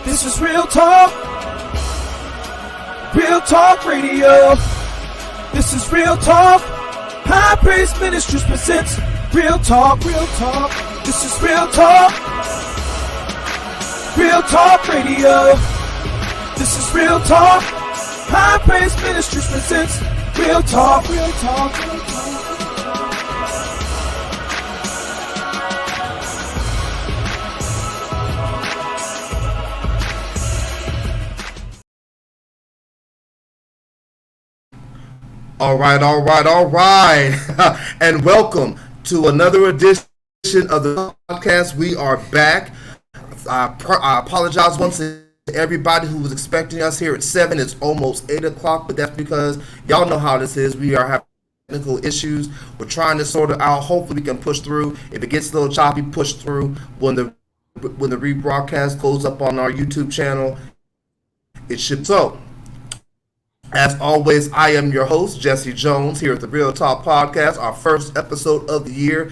This is Real Talk Radio. This is Real Talk. High Praise Ministries presents Real Talk. This is Real Talk Radio. This is Real Talk. High Praise Ministries presents Real Talk. All right. And welcome to another edition of the podcast. We are back. I apologize once to everybody who was expecting us here at 7. It's almost 8 o'clock, but that's because y'all know how this is. We are having technical issues. We're trying to sort it out. Hopefully we can push through. If it gets a little choppy, push through. When the rebroadcast goes up on our YouTube channel, it should. So, as always, I am your host, Jesse Jones, here at the Real Talk Podcast, our first episode of the year.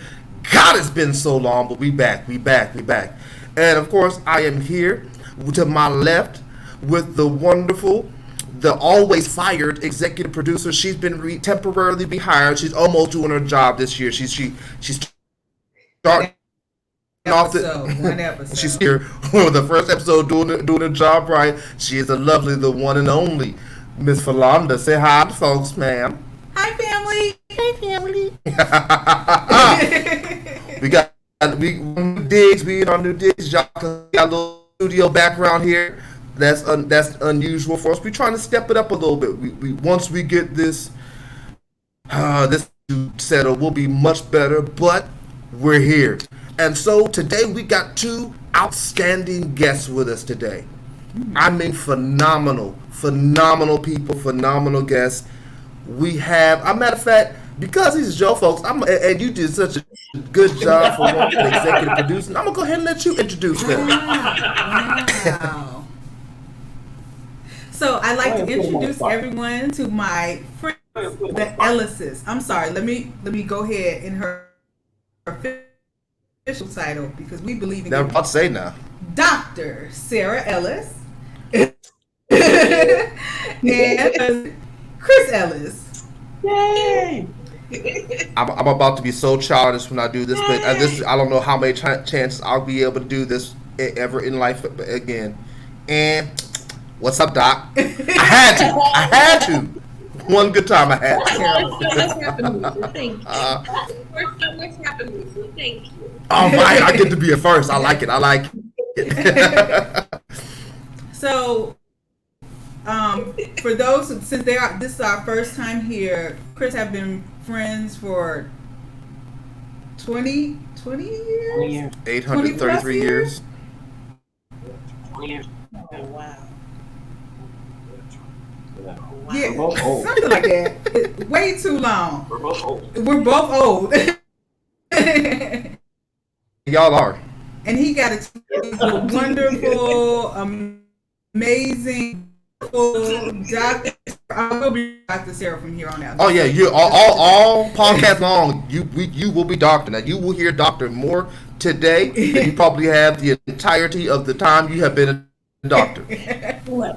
God, it's been so long, but we back. And, of course, I am here to my left with the wonderful, the always fired executive producer. She's been temporarily rehired. She's almost doing her job this year. She's starting off one episode. She's here for the first episode doing her job right. She is the lovely, the one and only Miss Philonda. Say hi to folks, ma'am. Hi, family. We in our new digs. Y'all got a little studio background here. That's unusual for us. We're trying to step it up a little bit. We once we get this settled, we'll be much better. But we're here, and so today we got two outstanding guests with us today. I mean, phenomenal people, phenomenal guests. We have, a matter of fact, because these are your folks, and you did such a good job for one executive producing, I'm going to go ahead and let you introduce them. Wow. So I'd like to introduce everyone to my friends, the Ellises. I'm sorry, let me go ahead in her official title, because we believe in I'll say now. Dr. Sarah Ellis. And Chris Ellis. Yay! I'm about to be so childish when I do this, but I don't know how many chances I'll be able to do this ever in life again. And what's up, Doc? I had to. One good time I had to. Thank you. All right, I get to be a first. I like it. So, for those, since this is our first time here, Chris have been friends for 20 years? 833 years. 20 years. Oh, wow. Yeah, We're both old. something like that. Way too long. We're both old. We're both old. Y'all are. And he got a wonderful, amazing Dr. I will be Dr. Sarah from here on out. Oh yeah, you all podcast long. You will be doctor. Now you will hear doctor more today than you probably have the entirety of the time you have been a doctor. Well,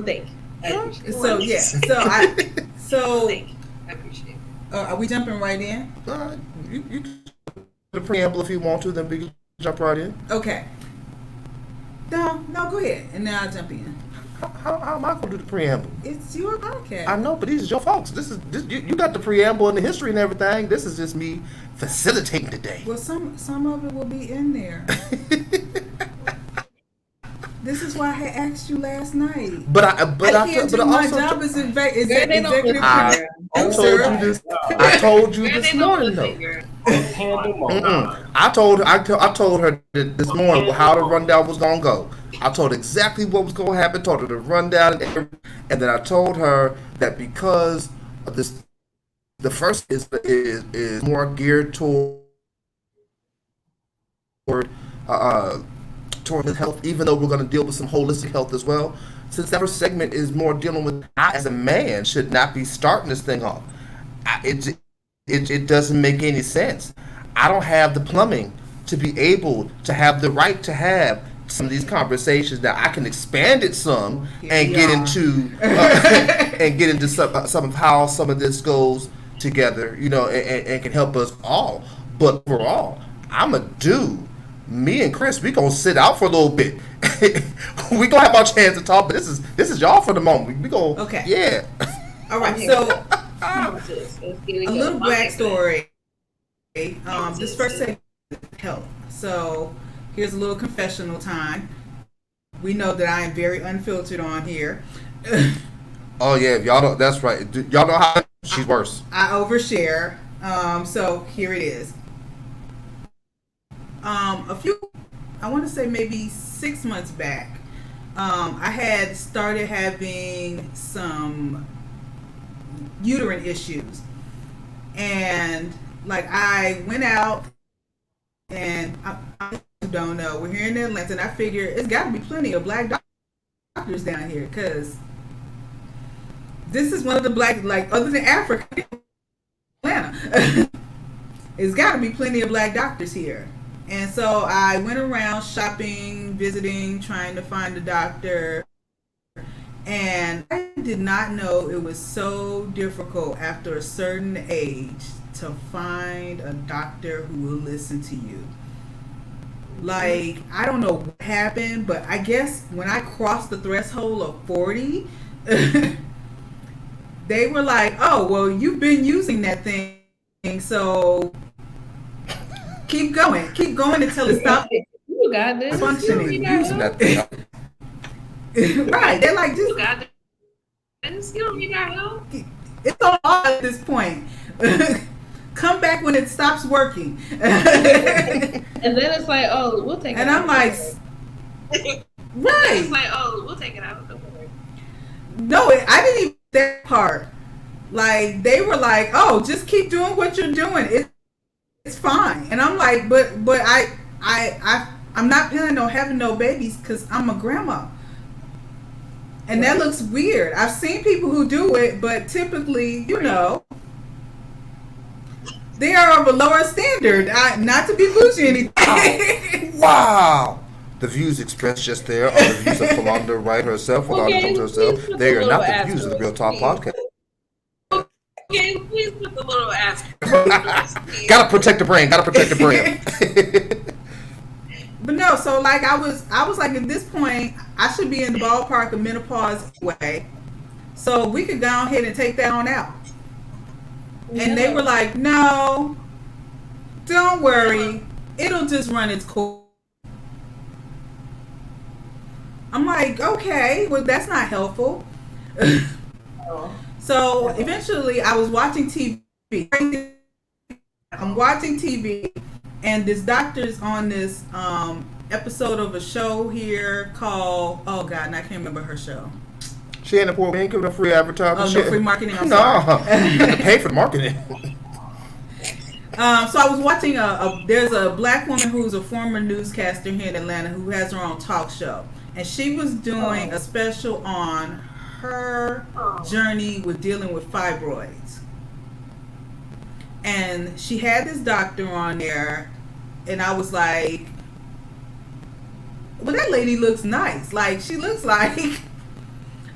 thank you. I appreciate it. So Thank you. I appreciate it. are we jumping right in? You can do the preamble if you want to, then we can jump right in. Okay. No, go ahead, and then I'll jump in. How am I going to do the preamble? It's your podcast. I know, but these are your folks. You got the preamble and the history and everything. This is just me facilitating today. Well, some of it will be in there. This is why I had asked you last night. But I can't do my job as executive producer. I told you this morning though. I told her this morning how the rundown was gonna go. I told her exactly what was gonna happen. Told her the rundown, and then I told her that because of this, the first is more geared toward toward health, even though we're going to deal with some holistic health as well. Since that first segment is more dealing with I as a man should not be starting this thing off. It doesn't make any sense. I don't have the plumbing to be able to have the right to have some of these conversations that I can expand it some and get into some of how some of this goes together, and can help us all. But overall, I'm a dude. Me and Chris, we gonna sit out for a little bit. We gonna have our chance to talk, but this is y'all for the moment. We gonna yeah. All right, so a little backstory. This first segment is health. So here's a little confessional time. We know that I am very unfiltered on here. Oh yeah, y'all don't. That's right. Y'all know how she's worse. I overshare. So here it is. I want to say maybe 6 months back, I had started having some uterine issues, and like I went out, and I don't know, we're here in Atlanta, and I figure it's got to be plenty of black doctors down here, because this is one of the black, like other than Africa, Atlanta. It's got to be plenty of black doctors here. And so I went around shopping, visiting, trying to find a doctor. And I did not know it was so difficult after a certain age to find a doctor who will listen to you. Like, I don't know what happened, but I guess when I crossed the threshold of 40, they were like, oh, well, you've been using that thing, so keep going until it stops. You got this. Functioning. Using that thing. Right. They're like, You got this. You don't need our help. it's on all at this point. Come back when it stops working. And then it's like, oh, we'll take it And out. I'm like, right. It's like, oh, we'll take it out. Don't worry. No, I didn't even that part. Like, they were like, oh, just keep doing what you're doing. It's fine. And I'm like, but I'm not planning on having no babies because I'm a grandma. And that looks weird. I've seen people who do it, but typically, they are of a lower standard. Not to be bougie anything. Wow. The views expressed just there are the views of Philonda Wright herself, Philonda herself. They are not the views of the Real Talk Podcast. Okay, please put the little asterisk. Gotta protect the brand. But no, so like I was like, at this point, I should be in the ballpark of menopause anyway. So we could go ahead and take that on out. And they were like, no, don't worry. It'll just run its course. I'm like, okay, well, that's not helpful. So eventually I was watching TV. I'm watching TV, and this doctor's on this episode of a show here called, oh God, and I can't remember her show. She ain't giving her free advertising. No free marketing. I'm no, sorry. you have to pay for the marketing. So I was watching there's a black woman who's a former newscaster here in Atlanta who has her own talk show, and she was doing a special on her journey with dealing with fibroids. And she had this doctor on there, and I was like, well, that lady looks nice. Like, she looks like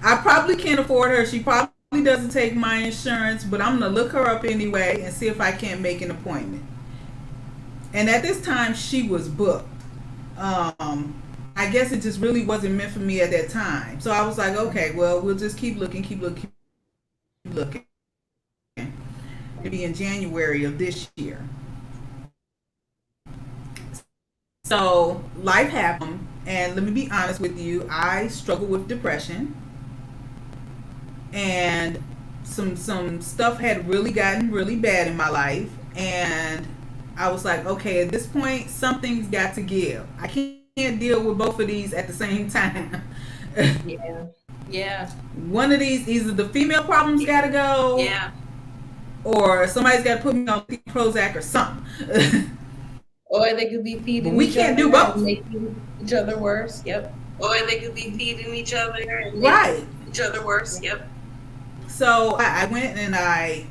I probably can't afford her. She probably doesn't take my insurance, but I'm going to look her up anyway and see if I can't make an appointment. And at this time, she was booked. I guess it just really wasn't meant for me at that time. So I was like, okay, well, we'll just keep looking. Maybe in January of this year. So life happened, and let me be honest with you, I struggle with depression, and some stuff had really gotten really bad in my life, and I was like, okay, at this point, something's got to give. I can't deal with both of these at the same time. Yeah. One of these, either the female problems got to go. Yeah. Or somebody's got to put me on Prozac or something. Or they could be feeding But we each can't other do both. and making each other worse. Yep. Or they could be feeding each other and Right. making each other worse. Yep. So I went and I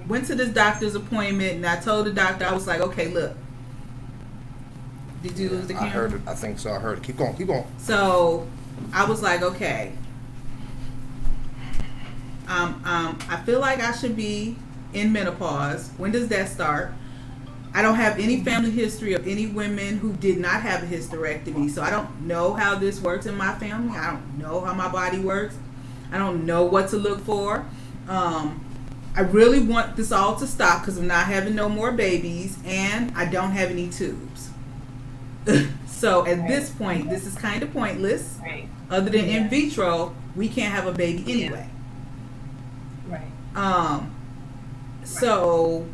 went to this doctor's appointment, and I told the doctor, I was like, okay, look, Did you lose the camera? I heard it. I think so. I heard it. Keep going. Keep going. So I was like, okay. I feel like I should be in menopause. When does that start? I don't have any family history of any women who did not have a hysterectomy, so I don't know how this works in my family. I don't know how my body works. I don't know what to look for. I really want this all to stop because I'm not having no more babies, and I don't have any tubes. So at this point, this is kind of pointless. Right. Other than in vitro, we can't have a baby anyway. Right. So,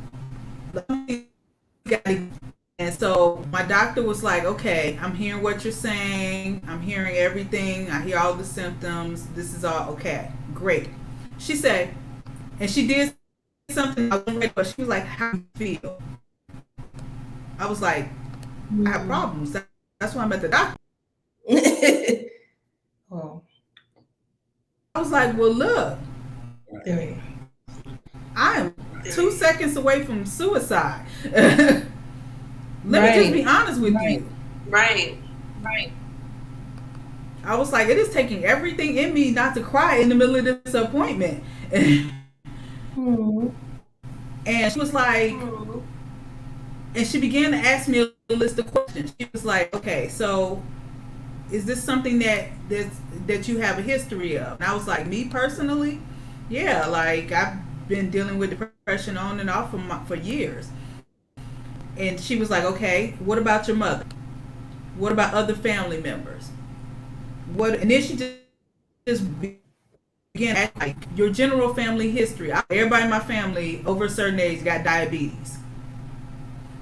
and so my doctor was like, okay, I'm hearing what you're saying. I'm hearing everything. I hear all the symptoms. This is all okay. Great. She said, and she did something, but she was like, how do you feel? I was like, I have problems. That's why I'm at the doctor. Oh. I was like, well, look, I am 2 seconds away from suicide. Let me just be honest with you. Right. I was like, it is taking everything in me not to cry in the middle of this appointment. And she was like, and she began to ask me a list of questions. She was like, okay, so is this something that you have a history of? And I was like, me personally, yeah, like I've been dealing with depression on and off for years. And she was like, okay, what about your mother? What about other family members? And then she just began at like your general family history. Everybody in my family over a certain age got diabetes.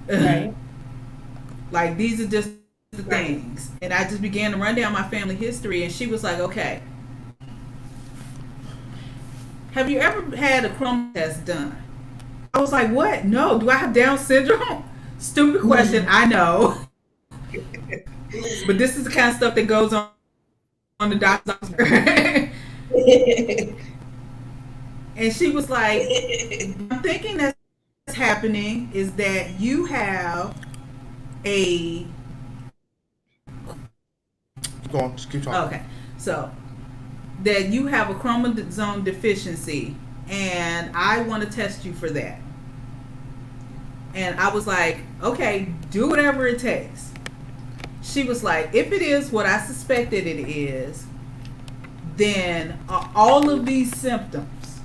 Right. Like these are just the things. And I just began to run down my family history, and she was like, okay, have you ever had a chrome test done? I was like, what? No. Do I have Down syndrome? Stupid question, I know. But this is the kind of stuff that goes on the doctor's office. And she was like, I'm thinking that's happening is that you have a... Keep going. Just keep talking. Okay. So, that you have a chromosome deficiency, and I want to test you for that. And I was like, okay, do whatever it takes. She was like, if it is what I suspected it is, then all of these symptoms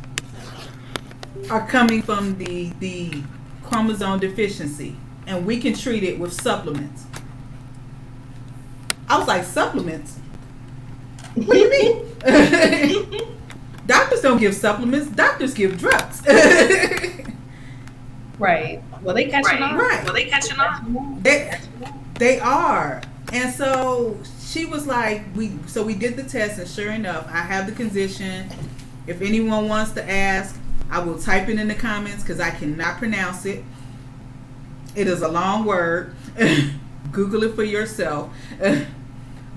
are coming from the chromosome deficiency, and we can treat it with supplements. I was like, supplements? What do you mean? Doctors don't give supplements. Doctors give drugs. Right. Well, they catching on. Right. Well, they catching on. They are. And so she was like, we did the test, and sure enough, I have the condition. If anyone wants to ask, I will type it in the comments because I cannot pronounce it. It is a long word. Google it for yourself.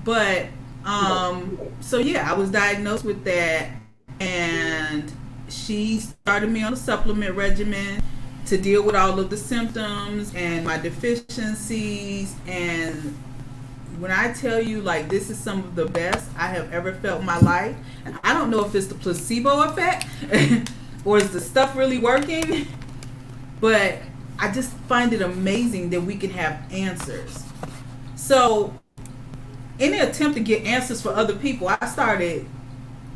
But so yeah, I was diagnosed with that, and she started me on a supplement regimen to deal with all of the symptoms and my deficiencies. And when I tell you, like, this is some of the best I have ever felt in my life, and I don't know if it's the placebo effect or is the stuff really working, but I just find it amazing that we can have answers. So in the attempt to get answers for other people, I started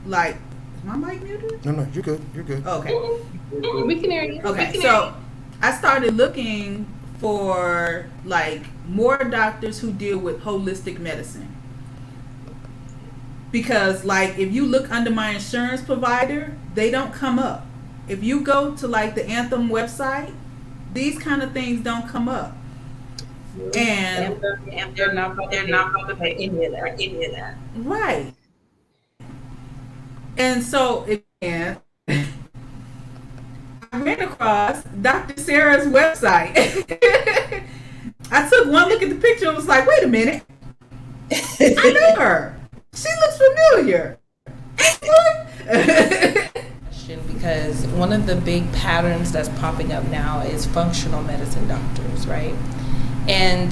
like, is my mic muted? No, you're good. You're good. Okay. We can hear you. Okay, so I started looking for like more doctors who deal with holistic medicine. Because like if you look under my insurance provider, they don't come up. If you go to like the Anthem website, these kind of things don't come up. And they're not going to pay any of that. Right. And so again, I ran across Dr. Sarah's website. I took one look at the picture and was like, wait a minute. I know her. She looks familiar. Because one of the big patterns that's popping up now is functional medicine doctors, right? And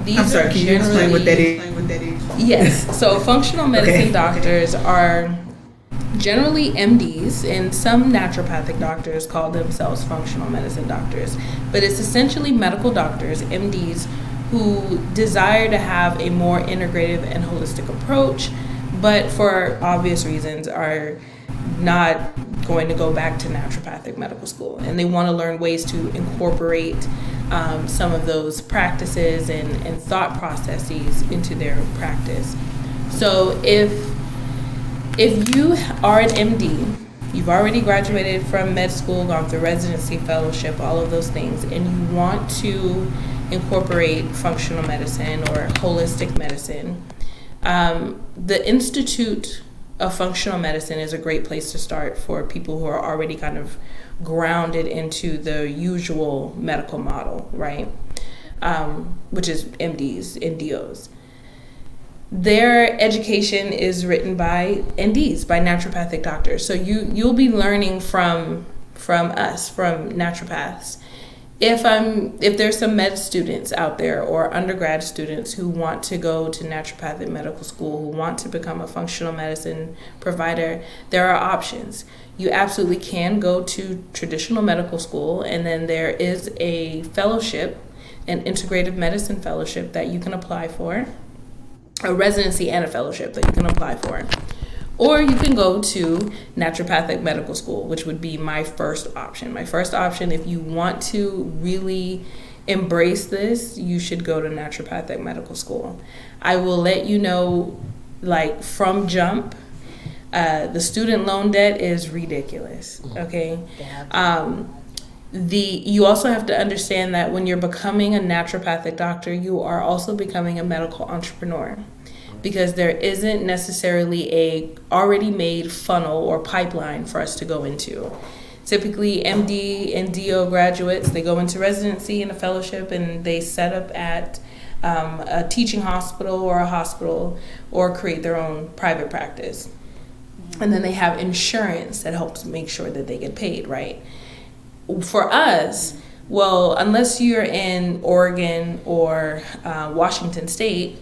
these I'm sorry, are can you explain what that generally- is? Yes. So functional medicine Okay. doctors are generally MDs, and some naturopathic doctors call themselves functional medicine doctors. But it's essentially medical doctors, MDs, who desire to have a more integrative and holistic approach, but for obvious reasons are not going to go back to naturopathic medical school. And they want to learn ways to incorporate some of those practices and thought processes into their practice. So if you are an MD, you've already graduated from med school, gone through residency, fellowship, all of those things, and you want to incorporate functional medicine or holistic medicine, the Institute of Functional Medicine is a great place to start for people who are already kind of grounded into the usual medical model, right? Which is MDs and DOs. Their education is written by NDs, by naturopathic doctors. So you'll be learning from us, from naturopaths. If there's some med students out there or undergrad students who want to go to naturopathic medical school, who want to become a functional medicine provider, there are options. You absolutely can go to traditional medical school, and then there is a fellowship, an integrative medicine fellowship that you can apply for, a residency and a fellowship that you can apply for. Or you can go to naturopathic medical school, which would be my first option. My first option, if you want to really embrace this, you should go to naturopathic medical school. I will let you know, like from jump, the student loan debt is ridiculous, okay? You also have to understand that when you're becoming a naturopathic doctor, you are also becoming a medical entrepreneur, because there isn't necessarily a already made funnel or pipeline for us to go into. Typically, MD and DO graduates, they go into residency and a fellowship, and they set up at a teaching hospital or create their own private practice. And then they have insurance that helps make sure that they get paid, right? For us, well, unless you're in Oregon or Washington State,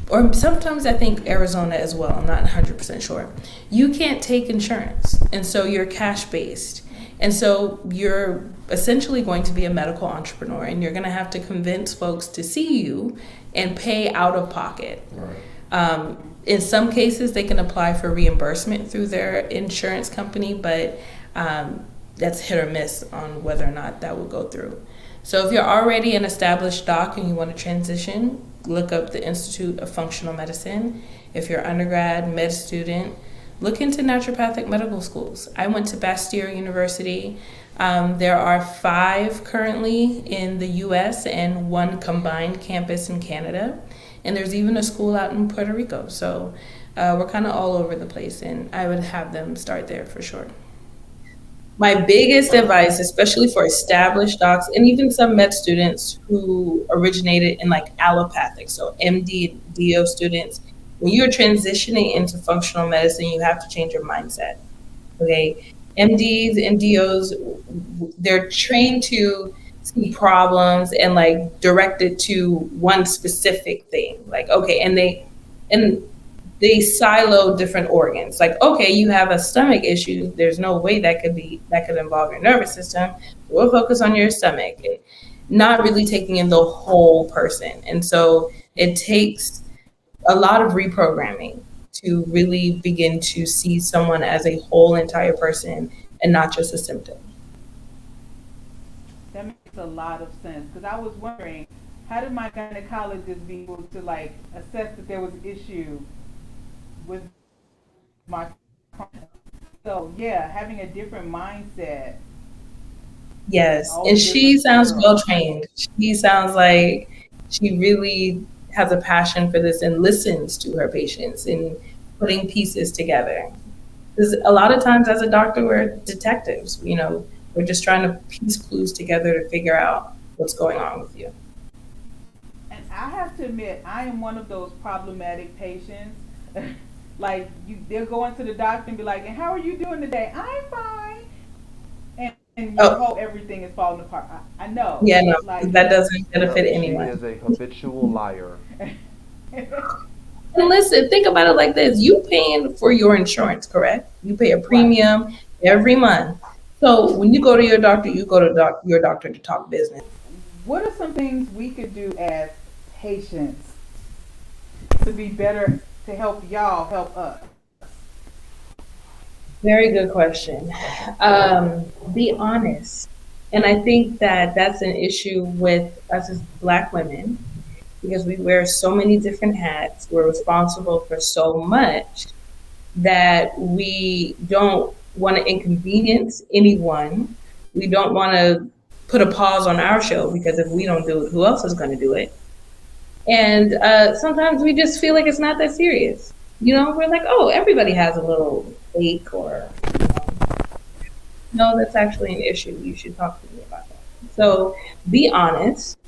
or sometimes I think Arizona as well, I'm not 100% sure, you can't take insurance. And so you're cash-based. And so you're essentially going to be a medical entrepreneur, and you're going to have to convince folks to see you and pay out of pocket. Right. In some cases, they can apply for reimbursement through their insurance company, but that's hit or miss on whether or not that will go through. So if you're already an established doc and you want to transition, look up the Institute of Functional Medicine. If you're undergrad, med student, look into naturopathic medical schools. I went to Bastyr University. There are 5 currently in the US and 1 combined campus in Canada. And there's even a school out in Puerto Rico. So we're kind of all over the place, and I would have them start there for sure. My biggest advice, especially for established docs and even some med students who originated in like allopathic, so MD and DO students, when you're transitioning into functional medicine, you have to change your mindset, okay? MDs and DOs, they're trained to see problems and like direct it to one specific thing. Like, okay, and they silo different organs. Like, okay, you have a stomach issue. There's no way that could involve your nervous system. We'll focus on your stomach, not really taking in the whole person. And so it takes a lot of reprogramming to really begin to see someone as a whole entire person and not just a symptom. That makes a lot of sense, because I was wondering, how did my gynecologist be able to like assess that there was an issue with my partner? So yeah, having a different mindset. Yes, and she sounds well trained. She sounds like she really has a passion for this and listens to her patients and putting pieces together. Because a lot of times as a doctor, we're detectives, we're just trying to piece clues together to figure out what's going on with you. And I have to admit, I am one of those problematic patients. Like they'll go into the doctor and be like, "And how are you doing today?" "I'm fine." And you Oh. hope everything is falling apart. I know. Yeah, no, Like, that doesn't benefit She anyone. is a habitual liar. And listen, think about it like this. You paying for your insurance, correct? You pay a premium every month. So when you go to your doctor, you go to your doctor to talk business. what are some things we could do as patients to be better, to help y'all help us? Very good question. Be honest. And I think that that's an issue with us as Black women because we wear so many different hats. We're responsible for so much that we don't want to inconvenience anyone. We don't want to put a pause on our show because if we don't do it, who else is going to do it? And sometimes we just feel like it's not that serious. You know, we're like, oh, everybody has a little ache or, no, that's actually an issue. You should talk to me about that. So be honest.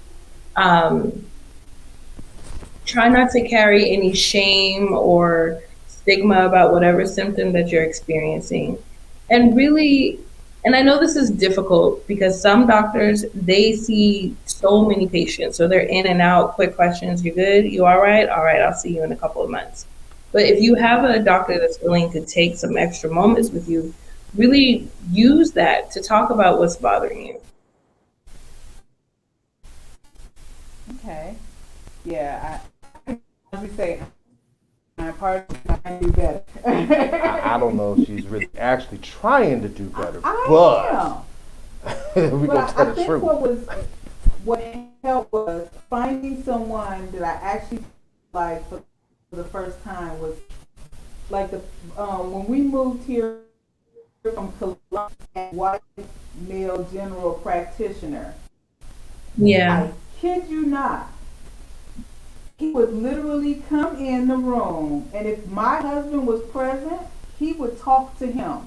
Try not to carry any shame or stigma about whatever symptom that you're experiencing. And really, and I know this is difficult because some doctors, they see so many patients. So they're in and out, quick questions. You good? You all right? All right, I'll see you in a couple of months. But if you have a doctor that's willing to take some extra moments with you, really use that to talk about what's bothering you. Okay. Yeah, as we say, my part I can do better. I don't know if she's really actually trying to do better, I but am. we But gonna tell I the think truth. what helped was finding someone that I actually like for the first time was like the when we moved here from Columbia, white male general practitioner. Yeah. I kid you not. He would literally come in the room, and if my husband was present, he would talk to him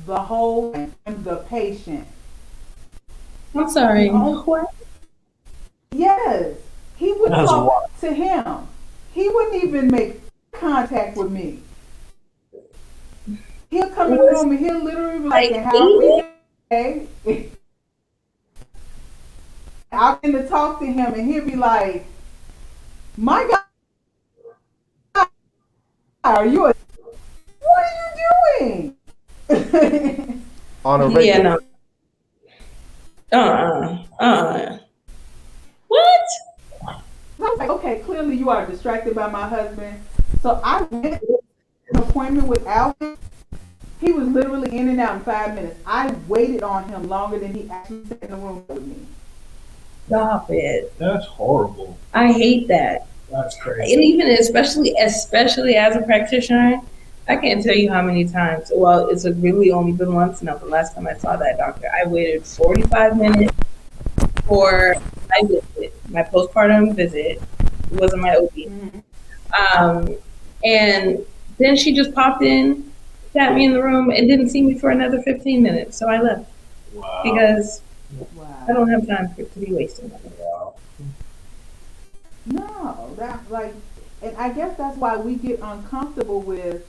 the whole time, the patient. I'm sorry. Oh. What? Yes, he would That's talk wild. to him. He wouldn't even make contact with me. He'll come in the room and he'll literally be like, Like, how we doing? I'll begin to talk to him and he'll be like, my God, are you a, what are you doing? On a Yeah, regular. no. What? I was like, okay, clearly you are distracted by my husband. So I went to an appointment with Alvin. He was literally in and out in 5 minutes. I waited on him longer than he actually sat in the room with me. Stop it. That's horrible. I hate that. That's crazy. And even especially as a practitioner, I can't tell you how many times. Well, it's really only been once now. The last time I saw that doctor, I waited 45 minutes for my visit, my postpartum visit. It wasn't my OB. Mm-hmm. And then she just popped in, sat me in the room, and didn't see me for another 15 minutes. So I left Wow. because Wow. I don't have time for it to be wasting. Wow. No, that's like, and I guess that's why we get uncomfortable with,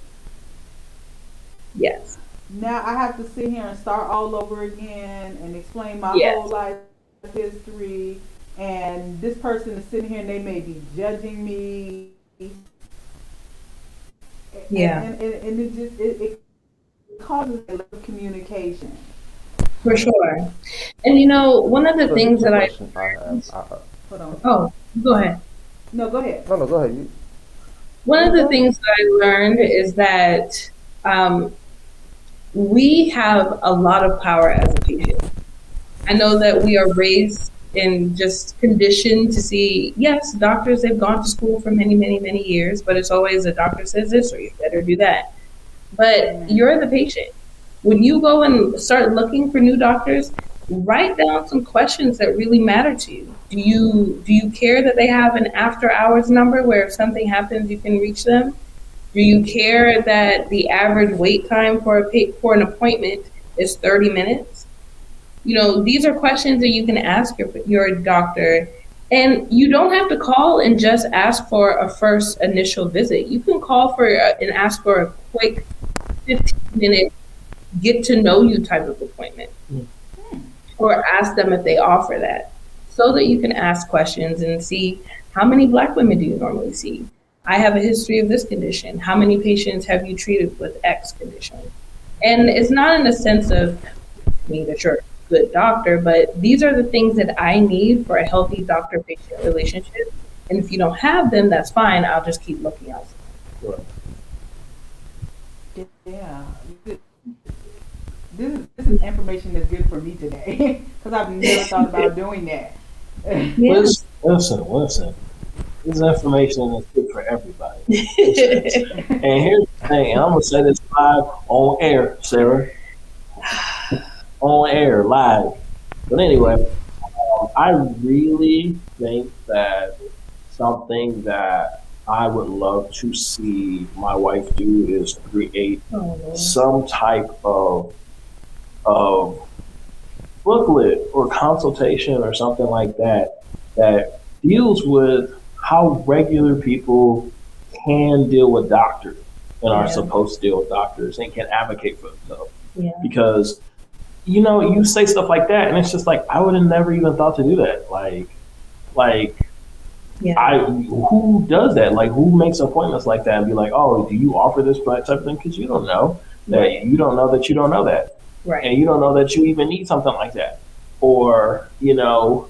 Yes. now I have to sit here and start all over again and explain my Yes. whole life history. And this person is sitting here and they may be judging me. Yeah. And it just, it causes a lack of communication. For sure. And you know, one of the So things here's that a I question I have. Hold on. oh, go ahead. No, go ahead. No, go ahead. One of the things that I learned is that we have a lot of power as a patient. I know that we are raised and just conditioned to see, yes, doctors, they've gone to school for many, many, many years, but it's always a doctor says this or you better do that. But you're the patient. When you go and start looking for new doctors, write down some questions that really matter to you. Do you care that they have an after hours number where if something happens, you can reach them? Do you care that the average wait time for an appointment is 30 minutes? You know, these are questions that you can ask your doctor, and you don't have to call and just ask for a first initial visit. You can call and ask for a quick 15-minute get to know you type of appointment. Or ask them if they offer that, so that you can ask questions and see, how many Black women do you normally see? I have a history of this condition. How many patients have you treated with X condition? And it's not in a sense of me that you're a good doctor, but these are the things that I need for a healthy doctor-patient relationship. And if you don't have them, that's fine. I'll just keep looking elsewhere. Yeah. This is information that's good for me today, because I've never thought about doing that. Yeah. Listen. This information is good for everybody. And here's the thing, and I'm gonna say this live on air, Sarah. On air, live. But anyway, I really think that something that I would love to see my wife do is create some type of booklet or consultation or something like that that deals with how regular people can deal with doctors and are supposed to deal with doctors and can advocate for themselves. Yeah. Because, you know, you say stuff like that and it's just like, I would have never even thought to do that. Who does that? Like, who makes appointments like that and be like, oh, do you offer this type of thing? Because you don't know that you don't know that you don't know that. Right. And you don't know that you even need something like that. Or, you know,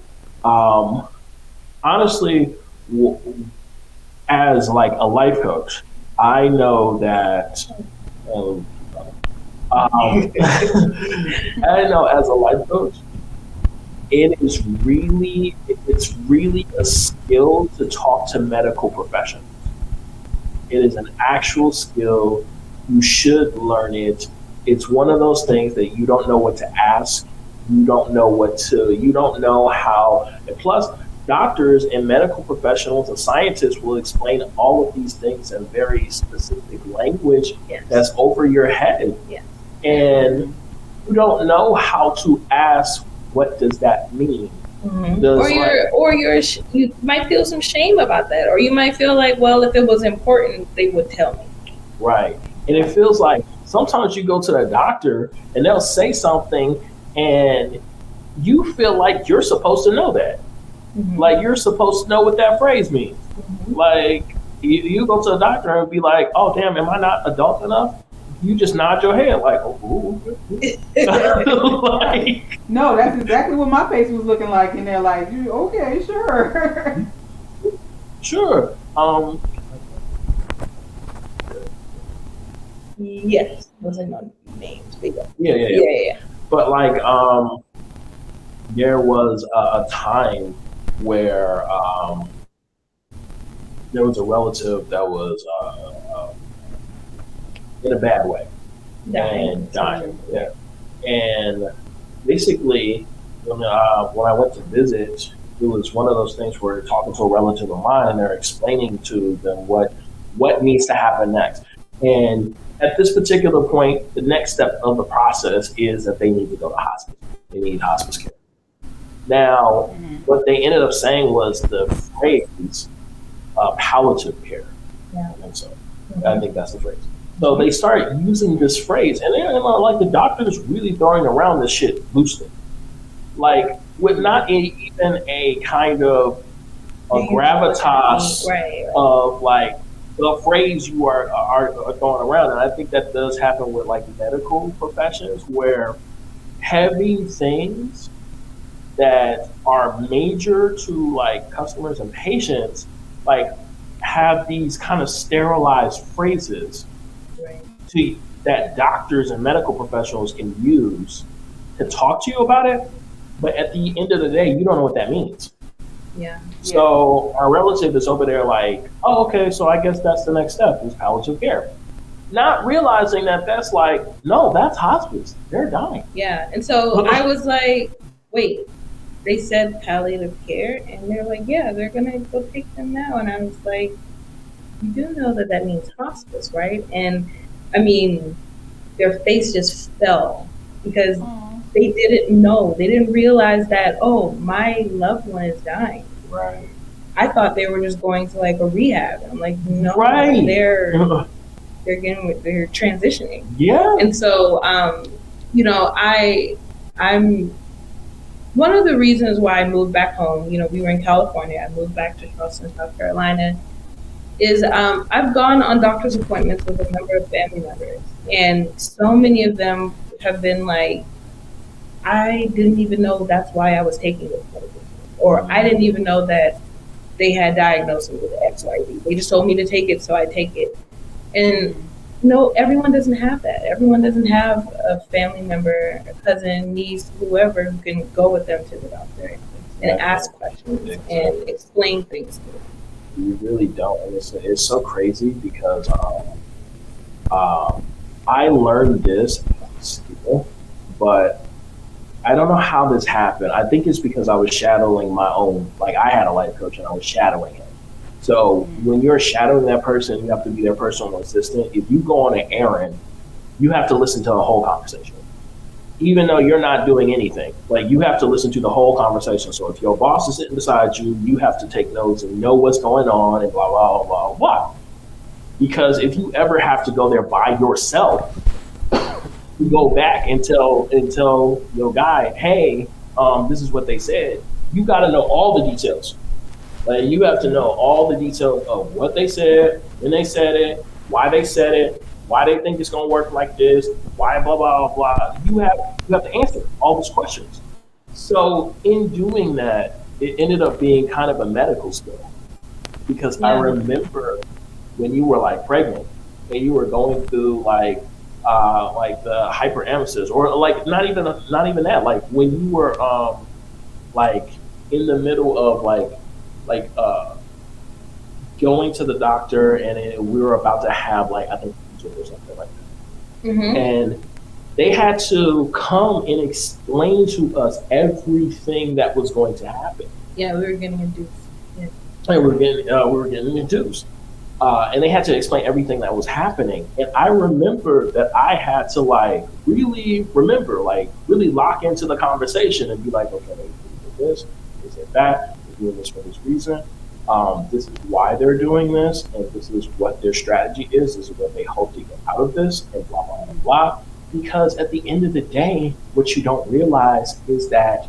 honestly, as like a life coach, I know that, I know as a life coach, it's really a skill to talk to medical professionals. It is an actual skill. You should learn it. It's one of those things that you don't know what to ask. You don't know how, and plus doctors and medical professionals and scientists will explain all of these things in very specific language that's over your head. Yes. And you don't know how to ask, what does that mean? Mm-hmm. You might feel some shame about that, or you might feel like, well, if it was important, they would tell me. Right. And it feels like sometimes you go to the doctor and they'll say something and you feel like you're supposed to know that. Mm-hmm. Like you're supposed to know what that phrase means. Mm-hmm. Like you go to the doctor and be like, oh, damn, am I not adult enough? You just nod your head like, oh. Like, no, that's exactly what my face was looking like. And they're like, okay, sure. Sure. Yes. Those are no names. Yeah. But like, there was a time where there was a relative that was in a bad way and dying. Yeah. And basically, when I went to visit, it was one of those things where you're talking to a relative of mine and they're explaining to them what needs to happen next. And at this particular point, the next step of the process is that they need to go to hospice. They need hospice care. Now, what they ended up saying was the phrase palliative care. Yeah. And so I think that's the phrase. So they started using this phrase, and they're like, the doctors really throwing around this shit loosely. Like, with not even a kind of a gravitas of like the phrase you are throwing around. And I think that does happen with like medical professions, where heavy things that are major to like customers and patients like have these kind of sterilized phrases that doctors and medical professionals can use to talk to you about it, but at the end of the day, you don't know what that means. Yeah. So our relative is over there like, oh, okay, so I guess that's the next step is palliative care. Not realizing that that's like, no, that's hospice. They're dying. Yeah. And so I was like, wait, they said palliative care? And they're like, yeah, they're going to go take them now. And I was like, you do know that means hospice, right? And I mean, their face just fell because they didn't know. They didn't realize that, oh, my loved one is dying. Right. I thought they were just going to like a rehab. I'm like, no, they're transitioning. Yeah. And so, you know, I'm one of the reasons why I moved back home. You know, we were in California. I moved back to Charleston, South Carolina. Is I've gone on doctor's appointments with a number of family members, and so many of them have been like, I didn't even know that's why I was taking this medication, or I didn't even know that they had diagnosed me with XYZ. They just told me to take it, so I take it. And no, everyone doesn't have that. Everyone doesn't have a family member, a cousin, niece, whoever who can go with them to the doctor and ask questions and explain things to them. You really don't. And it's so crazy because I learned this skill, but I don't know how this happened. I think it's because I was shadowing my own, like I had a life coach and I was shadowing him. So when you're shadowing that person, you have to be their personal assistant. If you go on an errand, you have to listen to the whole conversation. Even though you're not doing anything, like you have to listen to the whole conversation. So if your boss is sitting beside you, you have to take notes and know what's going on and blah, blah, blah, blah. Because if you ever have to go there by yourself, you go back and tell your guy, hey, this is what they said. You got to know all the details. Like you have to know all the details of what they said, when they said it, why they said it, why they think it's going to work like this, why blah, blah, blah. You have to answer all those questions. So in doing that, it ended up being kind of a medical skill. Because I remember when you were like pregnant and you were going through like the hyperemesis, or like not even that, like when you were like in the middle of like going to the doctor and we were about to have like I think or something like that, and they had to come and explain to us everything that was going to happen. Yeah, we were getting induced. Yeah. And we were getting induced. And they had to explain everything that was happening. And I remember that I had to like really remember, like really lock into the conversation and be like, okay, this is that, we're doing this for this reason. This is why they're doing this, and this is what their strategy is. This is what they hope to get out of this, and blah, blah, blah, blah. Because at the end of the day, what you don't realize is that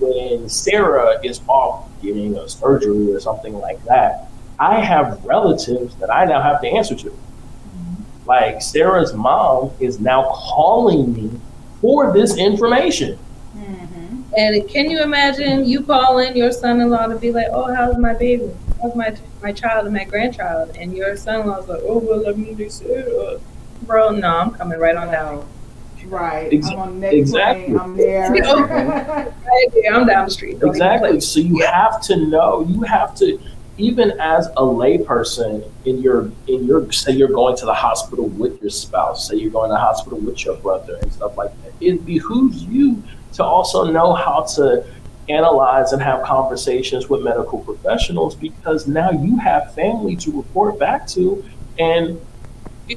when Sarah is off getting a surgery or something like that, I have relatives that I now have to answer to. Like Sarah's mom is now calling me for this information. And can you imagine you calling your son-in-law to be like, oh, how's my baby? How's my child and my grandchild? And your son-in-law's like, oh, well, let me do so. Bro, no, I'm coming right on down. Right. I'm on the next Exactly. plane. I'm there. I'm down the street. Don't Exactly. So you have to know, you have to, even as a layperson in your say you're going to the hospital with your spouse, say you're going to the hospital with your brother and stuff like that, it behooves you to also know how to analyze and have conversations with medical professionals, because now you have family to report back to. And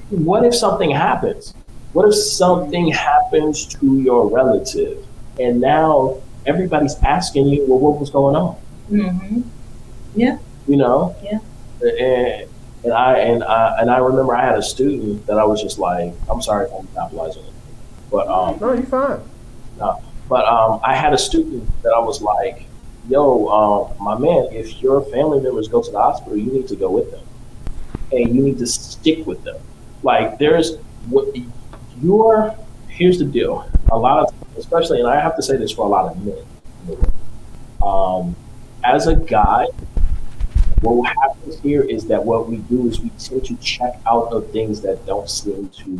what if something happens? What if something happens to your relative? And now everybody's asking you, well, what was going on? Yeah. You know? Yeah. And I remember I had a student that I was just like, I'm sorry if I'm monopolizing it, but no, you're fine. No. But I had a student that I was like, yo, my man, if your family members go to the hospital, you need to go with them. And you need to stick with them. Like here's the deal. A lot of, especially, and I have to say this for a lot of men, as a guy, what happens here is that what we do is we tend to check out of things that don't seem to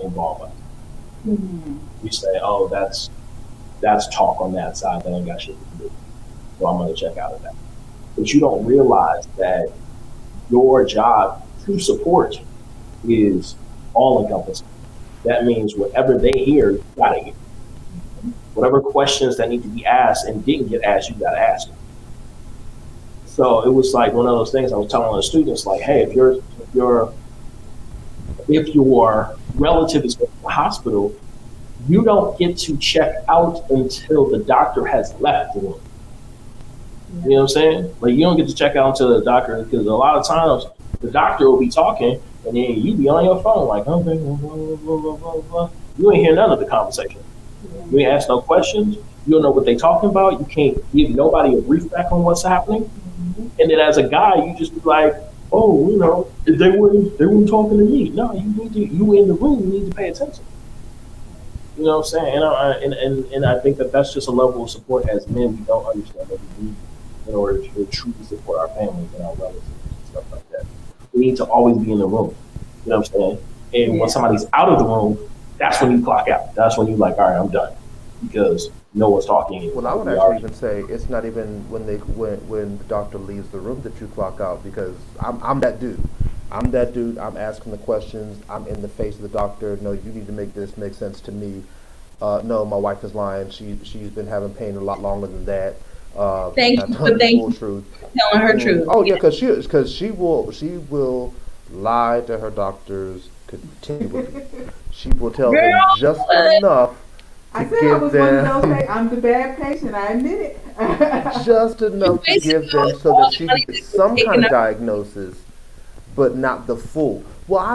involve us. We say, oh, that's talk on that side, that ain't got shit to do. So I'm going to check out of that. But you don't realize that your job to support is all encompassing. That means whatever they hear, you got to hear. Whatever questions that need to be asked and didn't get asked, you got to ask them. So it was like one of those things I was telling the students, like, hey, if your relative is going to the hospital, you don't get to check out until the doctor has left the room. You know what I'm saying? Like, you don't get to check out until the doctor, because a lot of times The doctor will be talking, and then you be on your phone like, okay, blah, blah, blah, blah, blah, blah. You ain't hear none of the conversation. You ain't ask no questions. You don't know what they talking about. You can't give nobody a brief back on what's happening. And then as a guy, you just be like, oh, you know, they weren't talking to me. No, you in the room, you need to pay attention. You know what I'm saying? And I think that's just a level of support as men we don't understand that we need in order to truly support our families and our relatives and stuff like that. We need to always be in the room. You know what I'm saying? And when somebody's out of the room, that's when you clock out. That's when you like, all right, I'm done. Because no one's talking. Well, I would actually even say it's not even when the doctor leaves the room that you clock out, because I'm that dude. I'm asking the questions. I'm in the face of the doctor. No, you need to make this make sense to me. No, my wife is lying. She's been having pain a lot longer than that. Thank you for telling her truth. Oh yeah, because she will lie to her doctors continually. She will tell them just enough to give them. I'm the bad patient. I admit it. Just enough to give them so that she can get some kind of diagnosis, but not the full. Well,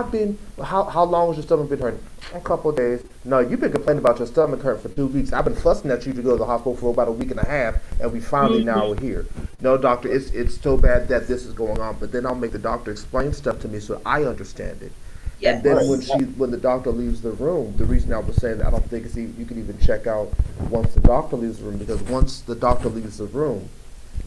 how long has your stomach been hurting? A couple of days. No, you've been complaining about your stomach hurt for 2 weeks. I've been fussing at you to go to the hospital for about a week and a half, and we finally now are here. No, doctor, it's so bad that this is going on, but then I'll make the doctor explain stuff to me so I understand it. Yes. And then when the doctor leaves the room, the reason I was saying that I don't think you can even check out once the doctor leaves the room, because once the doctor leaves the room,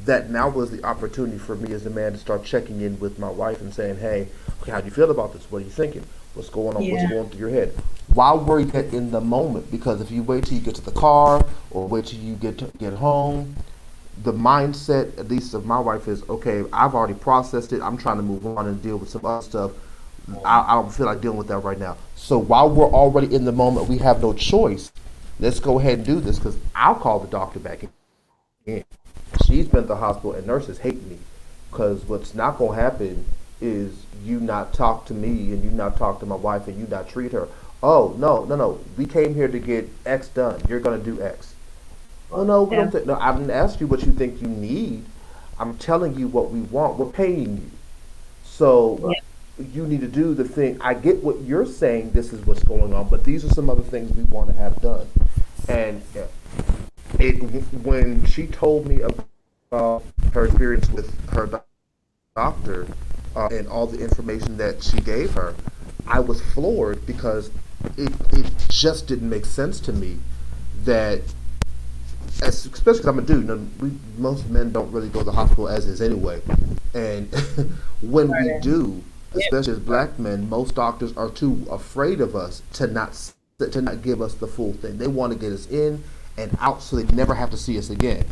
that now was the opportunity for me as a man to start checking in with my wife and saying, hey, okay, how do you feel about this? What are you thinking? What's going on? What's going through your head? While we're in the moment, because if you wait till you get to the car or wait till you get home, the mindset, at least of my wife, is, okay, I've already processed it. I'm trying to move on and deal with some other stuff. I don't feel like dealing with that right now. So while we're already in the moment, we have no choice. Let's go ahead and do this, because I'll call the doctor back in. She's been at the hospital, and nurses hate me, because what's not going to happen is you not talk to me and you not talk to my wife and you not treat her. Oh, no. We came here to get X done. You're going to do X. Oh, no, no, I didn't ask you what you think you need. I'm telling you what we want. We're paying you. So you need to do the thing. I get what you're saying. This is what's going on, but these are some other things we want to have done. And when she told me about her experience with her doctor and all the information that she gave her, I was floored, because it just didn't make sense to me that, especially because I'm a dude, most men don't really go to the hospital as is anyway. And when we do, especially as black men, most doctors are too afraid of us to not give us the full thing. They want to get us in and out so they never have to see us again.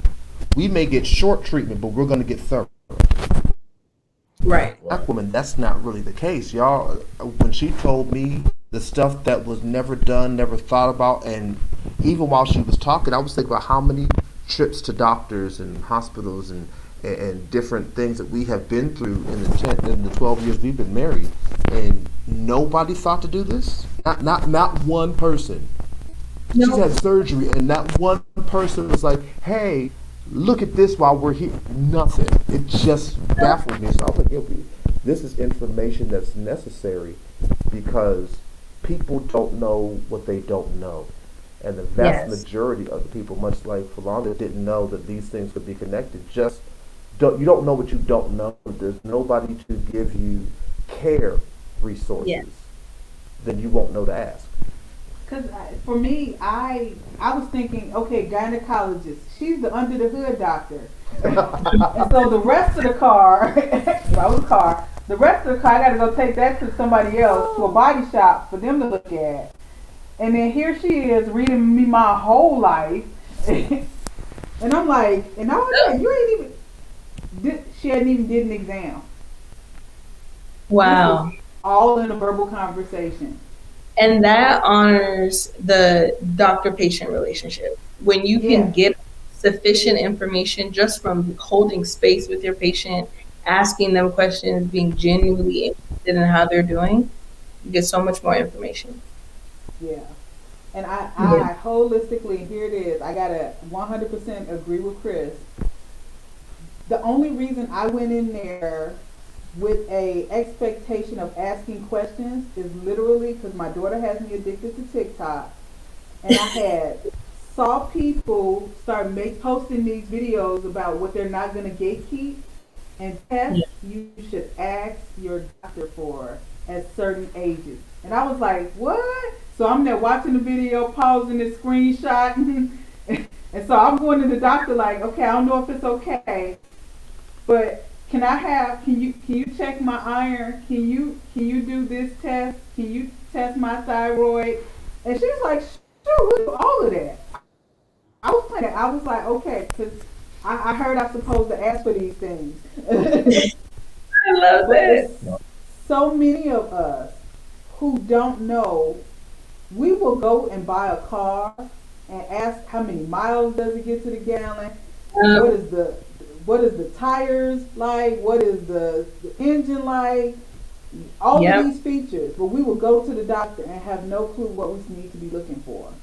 We may get short treatment, but we're going to get thorough. Right. Black women, that's not really the case, y'all. When she told me the stuff that was never done, never thought about, and even while she was talking, I was thinking about how many trips to doctors and hospitals and different things that we have been through in the 12 years we've been married, and nobody thought to do this. Not one person. No. She's had surgery, and not one person was like, hey, look at this while we're here. Nothing. It just baffled me. So I was like, this is information that's necessary, because people don't know what they don't know. And the vast majority of the people, much like Philonda, didn't know that these things could be connected. You don't know what you don't know. There's nobody to give you care resources. Then you won't know to ask. Because for me, I was thinking, okay, gynecologist, she's the under the hood doctor. And so the rest of the car, the rest of the car, I got to go take that to somebody else, to a body shop for them to look at. And then here she is reading me my whole life. And I'm like, and I was like, you ain't even, she hadn't even did an exam. Wow. All in a verbal conversation. And that honors the doctor-patient relationship. When you can get sufficient information just from holding space with your patient, asking them questions, being genuinely interested in how they're doing, you get so much more information. Yeah. And I holistically, here it is, I got to 100% agree with Chris. The only reason I went in there with a expectation of asking questions is literally because my daughter has me addicted to TikTok, and I had saw people start posting these videos about what they're not going to gatekeep and tests you should ask your doctor for at certain ages. And I was like, what? So I'm there watching the video, pausing the screenshot, and so I'm going to the doctor like, okay, I don't know if it's okay, but can you check my iron? Can you do this test? Can you test my thyroid? And she was like, sure, we'll do all of that. I was playing. I was like, okay, because I heard I'm supposed to ask for these things. I love that. So many of us who don't know, we will go and buy a car and ask how many miles does it get to the gallon? What is the tires like? What is the engine like? All of these features, but we will go to the doctor and have no clue what we need to be looking for.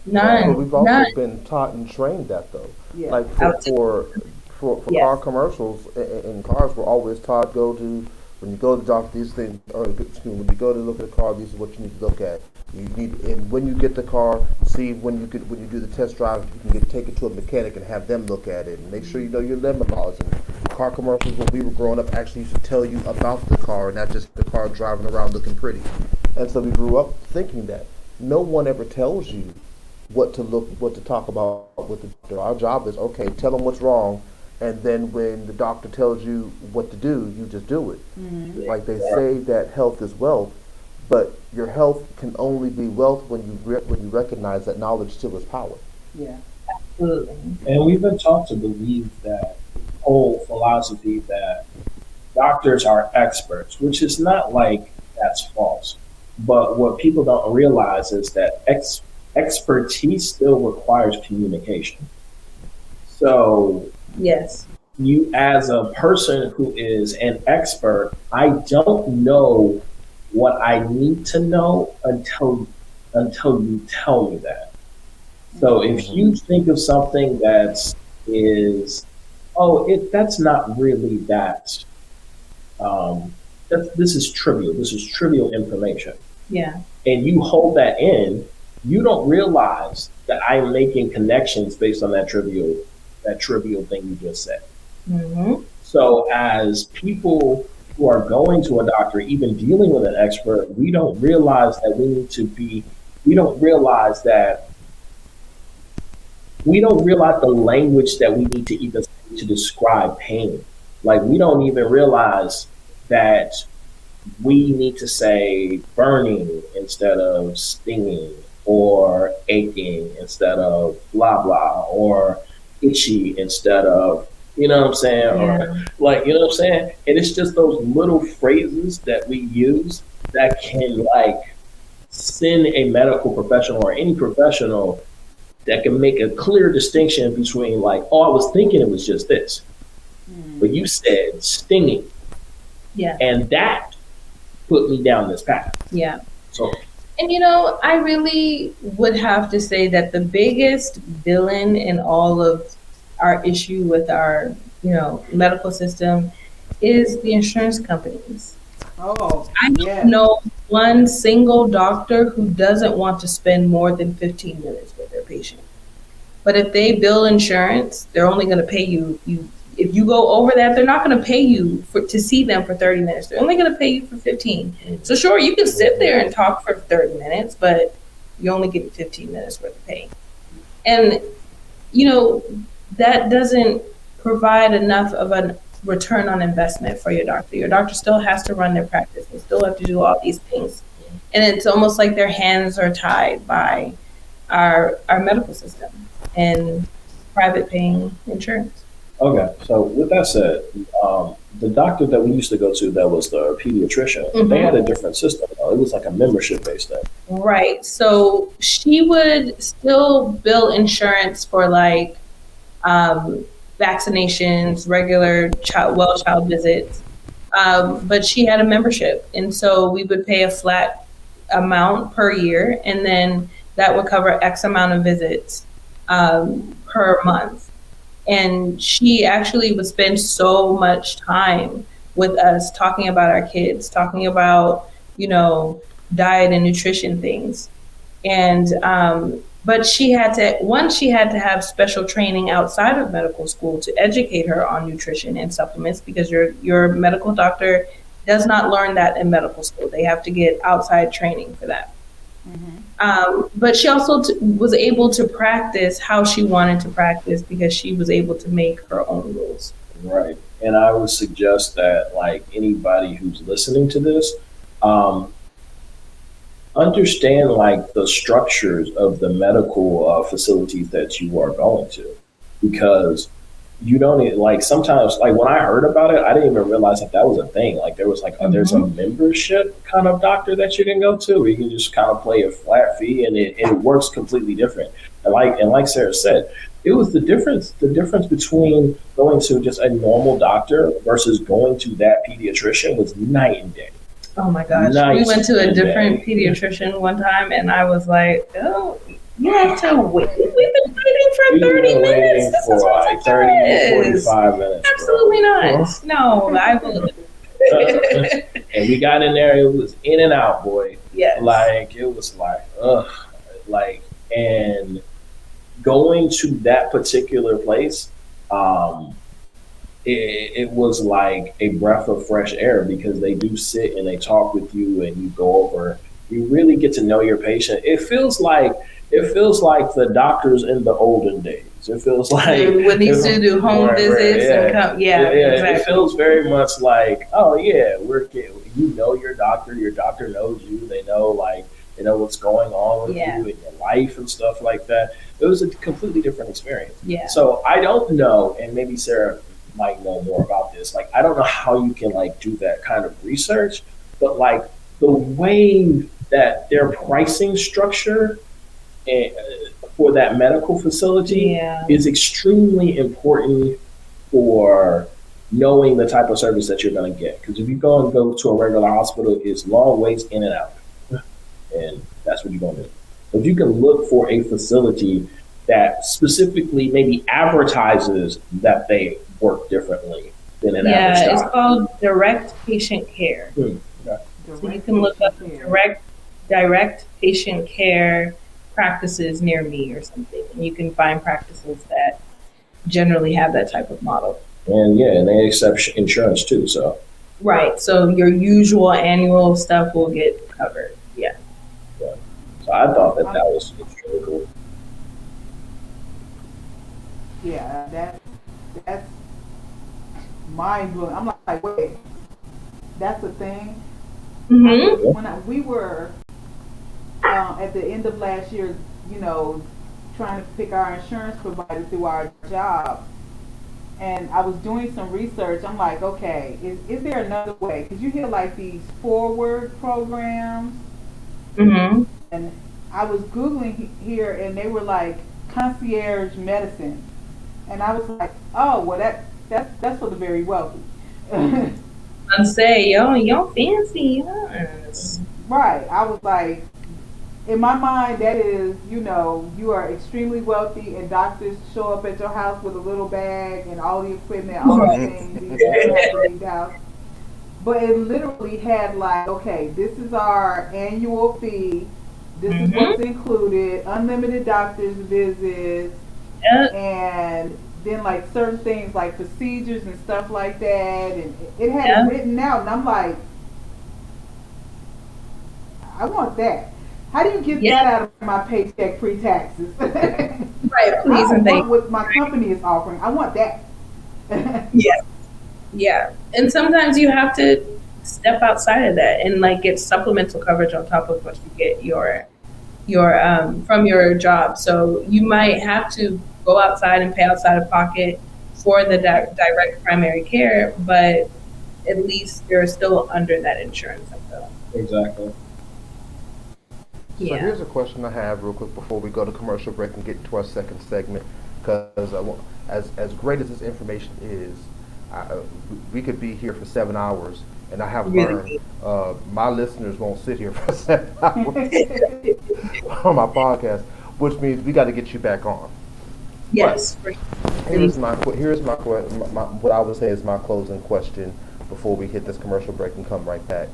None. But we've also been taught and trained that though. Yeah. Like for car commercials in cars, we're always taught when you go to the doctor, these things, or when you go to look at a car, these are what you need to look at. And when you get the car, see when you do the test drive, you can take it to a mechanic and have them look at it and make sure you know your lemon laws. And car commercials when we were growing up actually used to tell you about the car, not just the car driving around looking pretty. And so we grew up thinking that no one ever tells you what to talk about with the doctor. Our job is, okay, tell them what's wrong, and then when the doctor tells you what to do, you just do it. Mm-hmm. Like they say that health is wealth, but your health can only be wealth when you recognize that knowledge still is power. Yeah, absolutely. And we've been taught to believe that whole philosophy that doctors are experts, which is not like that's false. But what people don't realize is that expertise still requires communication. So yes, you as a person who is an expert, I don't know what I need to know until you tell me that. So if you think of something that's not really that, this is trivial. This is trivial information. Yeah. And you hold that in, you don't realize that I'm making connections based on that trivial thing you just said. Mm-hmm. So as people who are going to a doctor, even dealing with an expert, we don't realize the language that we need to even say to describe pain. Like we don't even realize that we need to say burning instead of stinging, or aching instead of blah blah, or itchy instead of, you know what I'm saying? Yeah. Or like, you know what I'm saying? And it's just those little phrases that we use that can like send a medical professional or any professional that can make a clear distinction between like, oh, I was thinking it was just this, but you said stinging. Yeah. And that put me down this path. Yeah. So, and I really would have to say that the biggest villain in all of our issue with our, medical system is the insurance companies. Oh, I don't know one single doctor who doesn't want to spend more than 15 minutes with their patient. But if they bill insurance, they're only going to pay you. If you go over that, they're not going to pay you to see them for 30 minutes. They're only going to pay you for 15. So sure, you can sit there and talk for 30 minutes, but you only get 15 minutes worth of pay. And, that doesn't provide enough of a return on investment for your doctor. Your doctor still has to run their practice. They still have to do all these things. And it's almost like their hands are tied by our medical system and private paying insurance. Okay, so with that said, the doctor that we used to go to that was the pediatrician, they had a different system. It was like a membership-based thing. Right. So she would still bill insurance for like vaccinations, regular child visits, but she had a membership. And so we would pay a flat amount per year, and then that would cover X amount of visits per month. And she actually would spend so much time with us, talking about our kids, talking about, you know, diet and nutrition things. And but she had to have special training outside of medical school to educate her on nutrition and supplements, because your medical doctor does not learn that in medical school. They have to get outside training for that. But she also was able to practice how she wanted to practice, because she was able to make her own rules. Right. And I would suggest that, like, anybody who's listening to this, understand, like, the structures of the medical facilities that you are going to, because you don't, like, sometimes, like, when I heard about it, I didn't even realize that was a thing. Like, there was like there's a membership kind of doctor that you can go to, where you can just kind of pay a flat fee, and it works completely different. And like Sarah said, it was the difference between going to just a normal doctor versus going to that pediatrician was night and day. Oh my gosh. We went to a different pediatrician one time, and I was like, oh, you have to wait. We've been waiting for 30 minutes. This is like 30, 45 minutes. Absolutely not. No, I will. And we got in there, it was in and out, boy. Yes. Like, it was like, ugh. Like, and going to that particular place, it was like a breath of fresh air, because they do sit and they talk with you, and you go over, you really get to know your patient. It feels like the doctors in the olden days. It feels like when they used to do home visits and come, exactly. It feels very much like, oh yeah, you know your doctor knows you, they know what's going on with you in your life and stuff like that. It was a completely different experience. Yeah. So I don't know, and maybe Sarah might know more about this. Like, I don't know how you can, like, do that kind of research, but, like, the way that their pricing structure for that medical facility is extremely important for knowing the type of service that you're going to get. Because if you go to a regular hospital, it's long waits in and out, and that's what you're going to do. So if you can look for a facility that specifically maybe advertises that they work differently than an average doctor. Yeah, it's called direct patient care. Okay. So you can look up direct patient care practices near me or something, and you can find practices that generally have that type of model. And they accept insurance too. So right, so your usual annual stuff will get covered. Yeah. So I thought that was extremely cool. Yeah, that's mind blowing. I'm like, wait, that's a thing. When we were at the end of last year, trying to pick our insurance provider through our job, and I was doing some research. I'm like, okay, is there another way? Because you hear like these forward programs, and I was Googling here, and they were like concierge medicine, and I was like, oh, well, that's for the very wealthy. I'm saying, yo fancy, yes. Right. I was like, in my mind, that is, you are extremely wealthy, and doctors show up at your house with a little bag and all the equipment, all the things you have to leave the house. But it literally had like, okay, this is our annual fee. This is what's included, unlimited doctor's visits, and then like certain things like procedures and stuff like that. And it had it written out, and I'm like, I want that. How do you get that out of my paycheck pre-taxes? Right, please and thank you. What my company is offering, I want that. Yeah. And sometimes you have to step outside of that and like get supplemental coverage on top of what you get your from your job. So you might have to go outside and pay outside of pocket for the direct primary care, but at least you're still under that insurance umbrella. Exactly. So here's a question I have real quick before we go to commercial break and get into our second segment, because as great as this information is, we could be here for 7 hours, and I have learned my listeners won't sit here for 7 hours on my podcast, which means we got to get you back on. Yes. Here's my what I would say is my closing question before we hit this commercial break and come right back.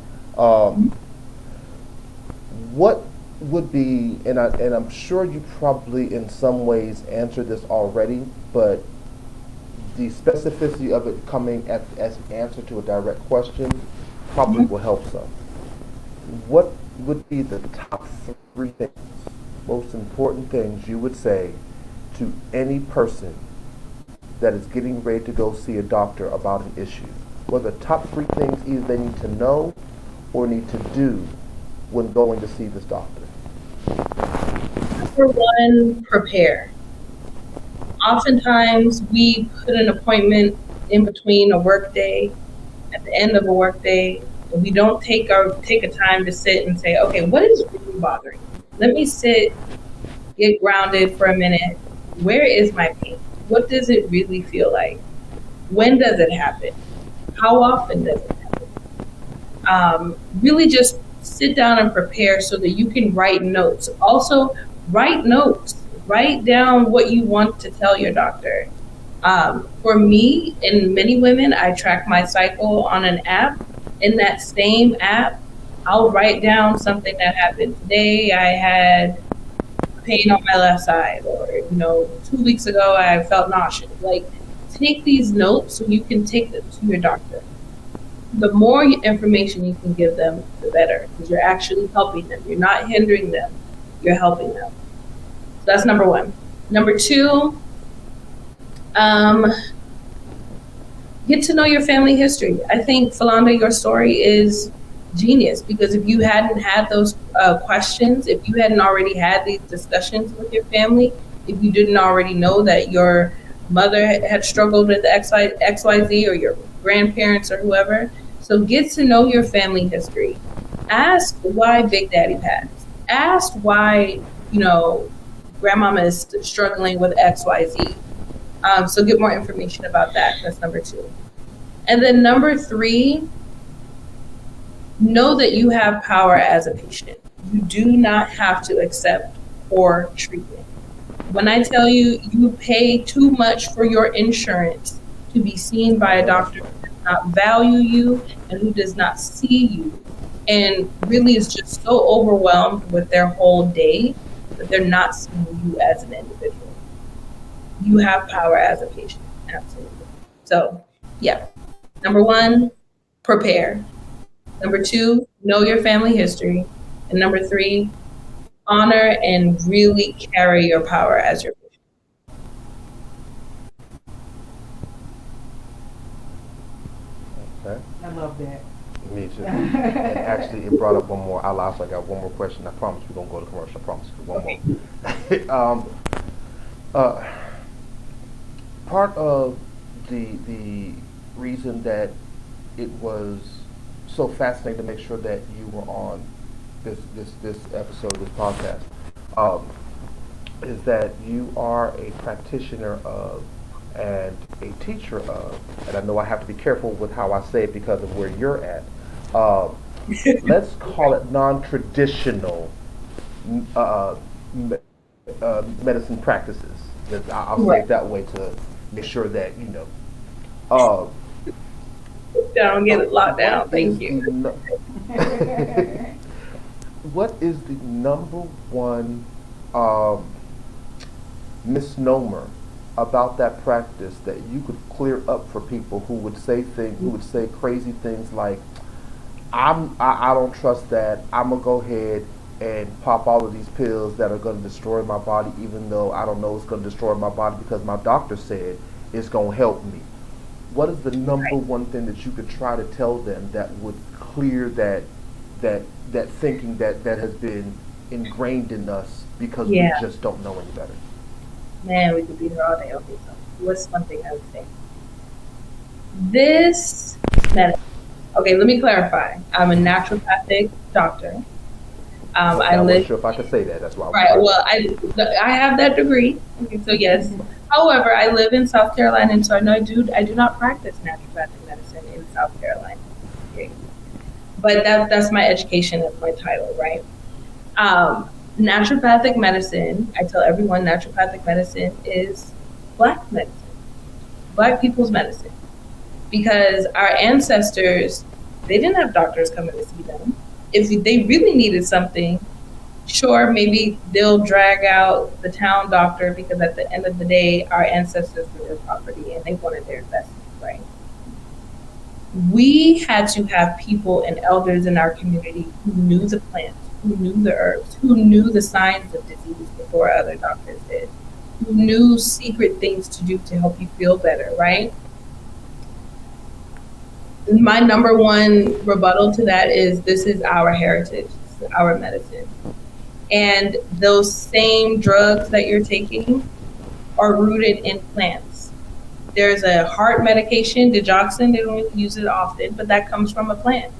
What would be, and I'm sure you probably in some ways answered this already, but the specificity of it coming as an answer to a direct question probably will help some. What would be the top 3 things, most important things you would say to any person that is getting ready to go see a doctor about an issue? What are the top 3 things either they need to know or need to do when going to see this doctor? Number 1, prepare. Oftentimes we put an appointment in between a work day, at the end of a work day, and we don't take a time to sit and say, okay, what is really bothering me? Let me sit, get grounded for a minute. Where is my pain? What does it really feel like? When does it happen? How often does it happen? Really just sit down and prepare so that you can write notes. Also, write notes. Write down what you want to tell your doctor. For me and many women, I track my cycle on an app. In that same app, I'll write down something that happened today. I had pain on my left side, or 2 weeks ago I felt nauseous. Like, take these notes so you can take them to your doctor. The more information you can give them, the better, because you're actually helping them. You're not hindering them, you're helping them. So that's number 1. Number 2, get to know your family history. I think, Philanda, your story is genius, because if you hadn't had those questions, if you hadn't already had these discussions with your family, if you didn't already know that your mother had struggled with XYZ, or your grandparents or whoever, so get to know your family history. Ask why Big Daddy passed. Ask why, grandmama is struggling with XYZ. So get more information about that. That's number 2. And then number 3, know that you have power as a patient. You do not have to accept poor treatment. When I tell you, you pay too much for your insurance to be seen by a doctor who does not value you and who does not see you, and really is just so overwhelmed with their whole day that they're not seeing you as an individual. You have power as a patient, absolutely. So, yeah. Number 1, prepare. Number 2, know your family history. And number 3, honor and really carry your power as your patient. Okay. I love that. Me too. And actually, it brought up one more. I lied, so I got one more question. I promise we're gonna go to commercial. I promise you one more. Part of the reason that it was so fascinating to make sure that you were on this episode, this podcast, is that you are a practitioner of and a teacher of, and I know I have to be careful with how I say it because of where you're at. Let's call it non-traditional medicine practices. I'll say it that way to make sure that Don't get it locked down. Thank you. What is the number 1 misnomer about that practice that you could clear up for people who would say crazy things like, I don't trust that, I'm gonna go ahead and pop all of these pills that are gonna destroy my body, even though I don't know it's gonna destroy my body because my doctor said it's gonna help me? What is the number 1 thing that you could try to tell them that would clear that thinking that has been ingrained in us because we just don't know any better? Man, we could be here all day. Okay, so what's one thing I would say? This medicine. Okay, let me clarify. I'm a naturopathic doctor. I wasn't sure if I could say that. That's why. Right. Well, I have that degree. Okay, so yes. However, I live in South Carolina, and so I know I do not practice naturopathic medicine in South Carolina. Okay. But that's my education, that's my title, right? Naturopathic medicine, I tell everyone naturopathic medicine is Black medicine, Black people's medicine. because our ancestors, they didn't have doctors coming to see them. If they really needed something, sure, maybe they'll drag out the town doctor, because at the end of the day, our ancestors were their property and they wanted their investment, right? We had to have people and elders in our community who knew the plants, who knew the herbs, who knew the signs of disease before other doctors did, who knew secret things to do to help you feel better, right? My number one rebuttal to that is, this is our heritage, this is our medicine. And those same drugs that you're taking are rooted in plants. There's a heart medication, digoxin, they don't use it often, but that comes from a plant.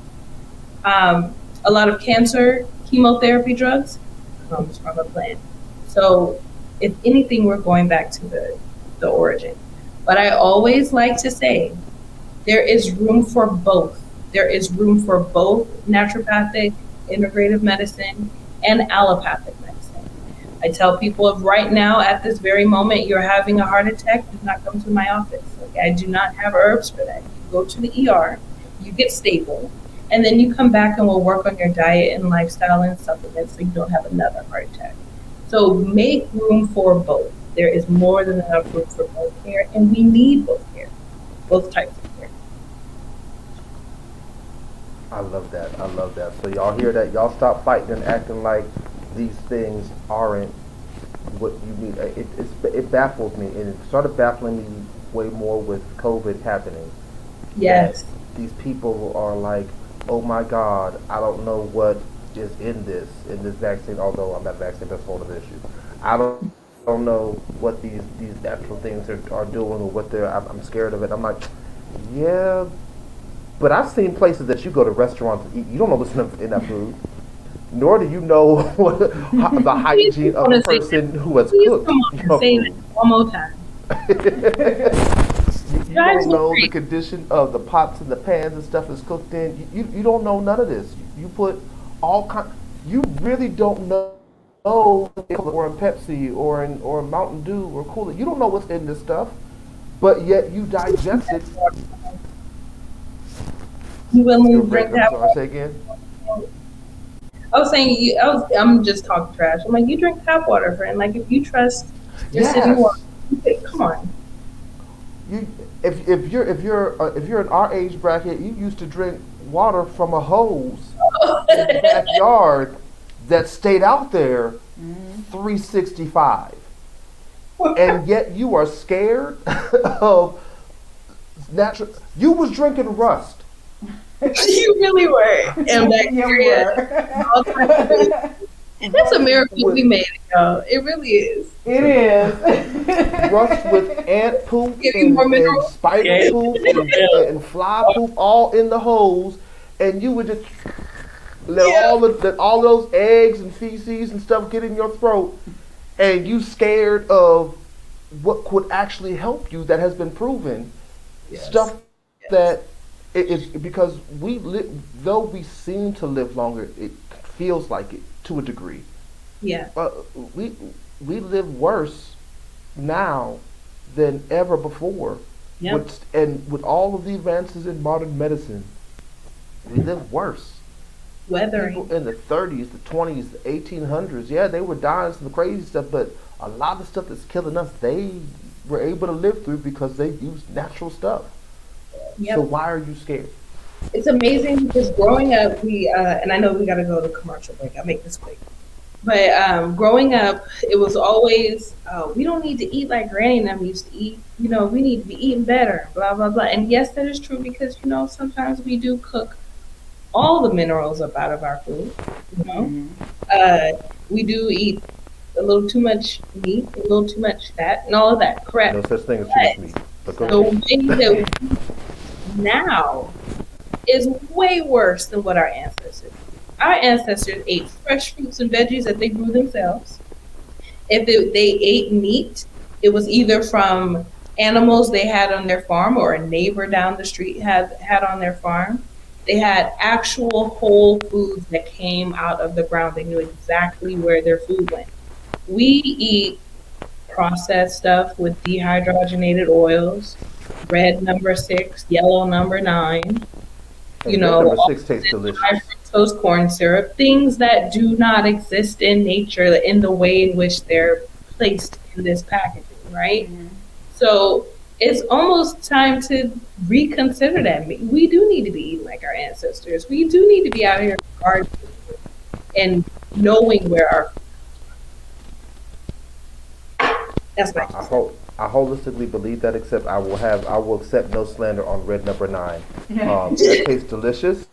A lot of cancer chemotherapy drugs comes from a plant. So if anything, we're going back to the origin. But I always like to say, there is room for both. There is room for both naturopathic, integrative medicine, and allopathic medicine. I tell people, if right now, at this very moment, you're having a heart attack, do not come to my office. Okay? I do not have herbs for that. You go to the ER, you get stable, and then you come back and we'll work on your diet and lifestyle and supplements so you don't have another heart attack. So make room for both. There is more than enough room for both care, and we need both care, both types of care. I love that. I love that. So y'all hear that? Y'all stop fighting and acting like these things aren't what you need. It baffles me, and it started baffling me way more with COVID happening. Yes. These people are like, oh my God, I don't know what is in this vaccine. Although I'm not vaccinated, that's a whole other issue. I don't know what these natural things are doing, or what I'm scared of it. I'm like, yeah. But I've seen places that you go to restaurants and eat. You don't know what's in that food, nor do you know the hygiene of the person who has cooked. Come on, say that one more time. You don't know the condition of the pots and the pans and stuff is cooked in. You don't know none of this. You put all kind. You really don't know or in Pepsi or in Mountain Dew or Cola. You don't know what's in this stuff, but yet you digest it. You willing to drink tap water? Say again. I was saying, I'm just talking trash. I'm like, you drink tap water, friend. Like, if you trust your city water, come on. If you're in our age bracket, you used to drink water from a hose in the backyard that stayed out there 365, and yet you are scared of natural. You was drinking rust. You really were. And bacteria. That's a miracle we made it, y'all. It really is. It is. Rust with ant poop and spider poop and fly poop all in the hose, and you would just let all those eggs and feces and stuff get in your throat, and you scared of what could actually help you that has been proven. Stuff that it is, because though we seem to live longer, it feels like it to a degree. Yeah. We live worse now than ever before. Yep. With all of the advances in modern medicine, we live worse. Weathering. People in the 30s, the 20s, the 1800s, they were dying some crazy stuff, but a lot of the stuff that's killing us, they were able to live through because they used natural stuff. Yep. So why are you scared? It's amazing because growing up, we and I know we got to go to commercial break. I'll make this quick. But growing up, it was always, we don't need to eat like Granny and them used to eat. We need to be eating better, blah, blah, blah. And yes, that is true because, sometimes we do cook all the minerals up out of our food, we do eat a little too much meat, a little too much fat, and all of that, correct? No such thing as too much meat. But go the ahead. way that we eat now is way worse than what our ancestors did. Our ancestors ate fresh fruits and veggies that they grew themselves. If they ate meat, it was either from animals they had on their farm or a neighbor down the street had on their farm. They had actual whole foods that came out of the ground. They knew exactly where their food went. We eat processed stuff with dehydrogenated oils. red number 6, yellow number 9. And You red know, number all 6 tastes delicious. high fructose corn syrup, things that do not exist in nature in the way in which they're placed in this packaging, right? So it's almost time to reconsider that. We do need to be eating like our ancestors. We do need to be out here gardening and knowing where our that's my I holistically believe that, except I will accept no slander on red number 9. That tastes delicious.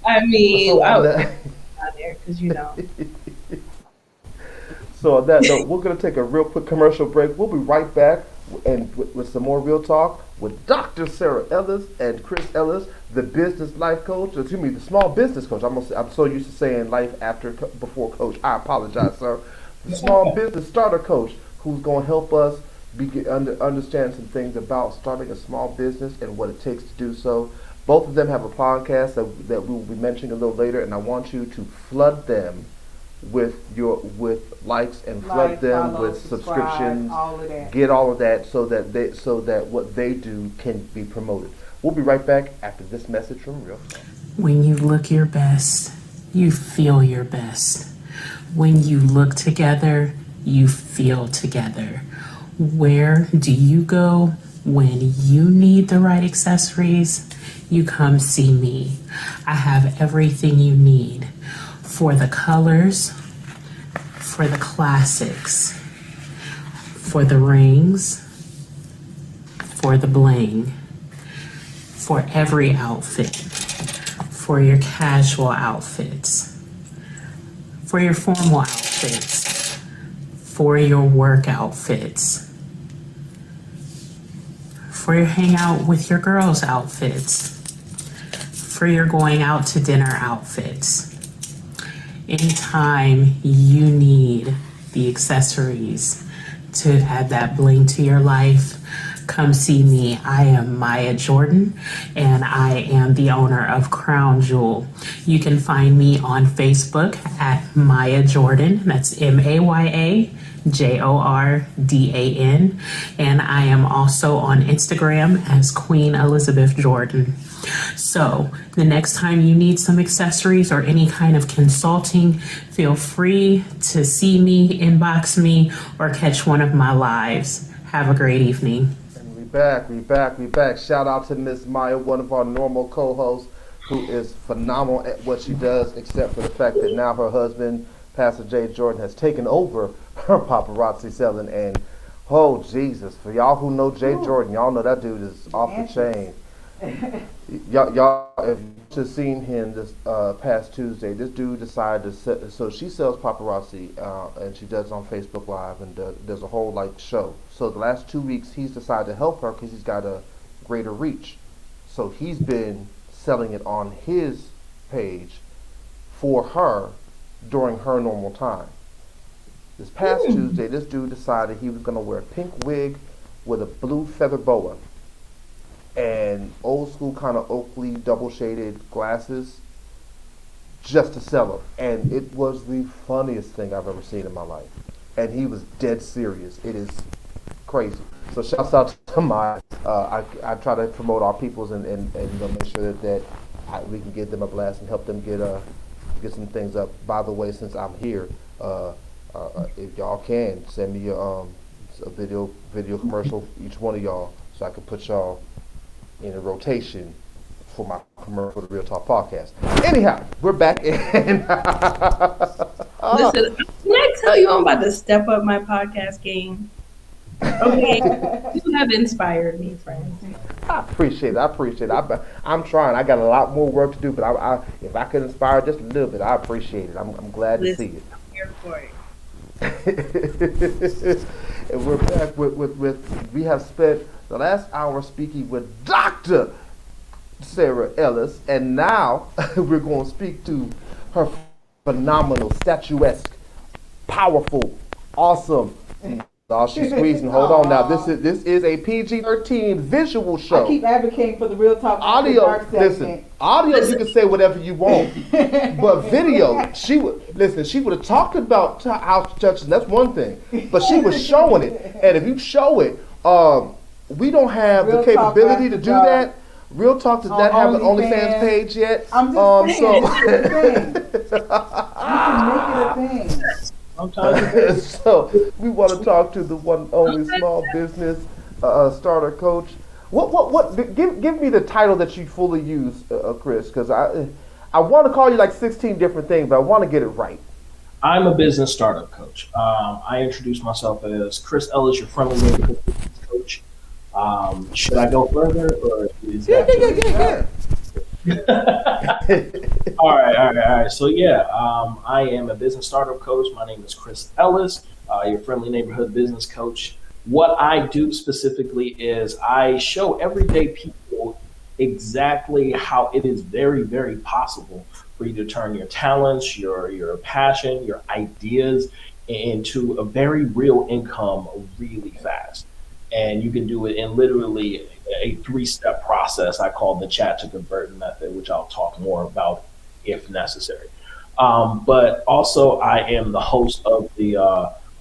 I mean, So I on was that, out there because you know. so on that note, we're going to take a real quick commercial break. We'll be right back and with some more real talk with Dr. Sarah Ellis and Chris Ellis, the business life coach, or excuse me, the small business coach. I'm so used to saying life after before coach. I apologize, sir. The small business starter coach, who's going to help us understand some things about starting a small business and what it takes to do so. Both of them have a podcast that we will be mentioning a little later, and I want you to flood them with likes and flood them follow, with subscribe, subscriptions. all of that. Get all of that so that what they do can be promoted. We'll be right back after this message from Real Talk. When you look your best, you feel your best. When you look together, you feel together. Where do you go when you need the right accessories? You come see me. I have everything you need for the colors, for the classics, for the rings, for the bling, for every outfit, for your casual outfits, for your formal outfits, for your work outfits, for your hangout with your girls outfits, for your going out to dinner outfits. Anytime you need the accessories to add that bling to your life, come see me. I am Maya Jordan, and I am the owner of Crown Jewel. You can find me on Facebook at Maya Jordan. That's MayaJordan. And I am also on Instagram as Queen Elizabeth Jordan. So the next time you need some accessories or any kind of consulting, feel free to see me, inbox me, or catch one of my lives. Have a great evening. And we back. Shout out to Miss Maya, one of our normal co-hosts, who is phenomenal at what she does, except for the fact that now her husband, Pastor Jay Jordan, has taken over her paparazzi selling. And oh Jesus, for y'all who know Jay Jordan, y'all know that dude is off the chain. Y'all, if you just seen him this past Tuesday, this dude decided to so she sells paparazzi and she does it on Facebook Live, and there's a whole show. So the last 2 weeks he's decided to help her because he's got a greater reach. So he's been selling it on his page for her during her normal time. This past Tuesday, this dude decided he was going to wear a pink wig with a blue feather boa and old school kind of Oakley double shaded glasses just to sell them. And it was the funniest thing I've ever seen in my life. And he was dead serious. It is crazy. So shouts out to my, I try to promote our peoples and make sure that we can give them a blast and help them get some things up. By the way, since I'm here, if y'all can send me a video commercial, each one of y'all, so I can put y'all in a rotation for my commercial, the Real Talk podcast. Anyhow, we're back in. Listen, can I tell you I'm about to step up my podcast game? Okay, you have inspired me, friends. I appreciate it. I'm trying. I got a lot more work to do, but if I could inspire just a little bit, I appreciate it. I'm glad to see it. I'm here for it. And we're back with we have spent the last hour speaking with Dr. Sarah Ellis, and now we're going to speak to her phenomenal, statuesque, powerful, awesome, all she's squeezing. Hold on now. This is a PG-13 visual show. I keep advocating for the Real Talk After Audio, Dark segment. listen. Audio, you can say whatever you want, but video, she would have talked about house touches. That's one thing, but she was showing it, and if you show it, we don't have Real the capability to Talk do After that. Real Talk does not have an OnlyFans page yet. I'm just saying, it's a thing. You can make it a thing. So we want to talk to the one only small business starter coach. What? Give me the title that you fully use, Chris, because I want to call you like 16 different things, but I want to get it right. I'm a business startup coach. I introduce myself as Chris Ellis, your friendly neighborhood business coach. Should I go further, or is Yeah. All right. So I am a business startup coach. My name is Chris Ellis, your friendly neighborhood business coach. What I do specifically is I show everyday people exactly how it is very, very possible for you to turn your talents, your passion, your ideas into a very real income really fast. And you can do it in literally a 3-step process I call the chat to convert method, which I'll talk more about if necessary. But also I am the host of the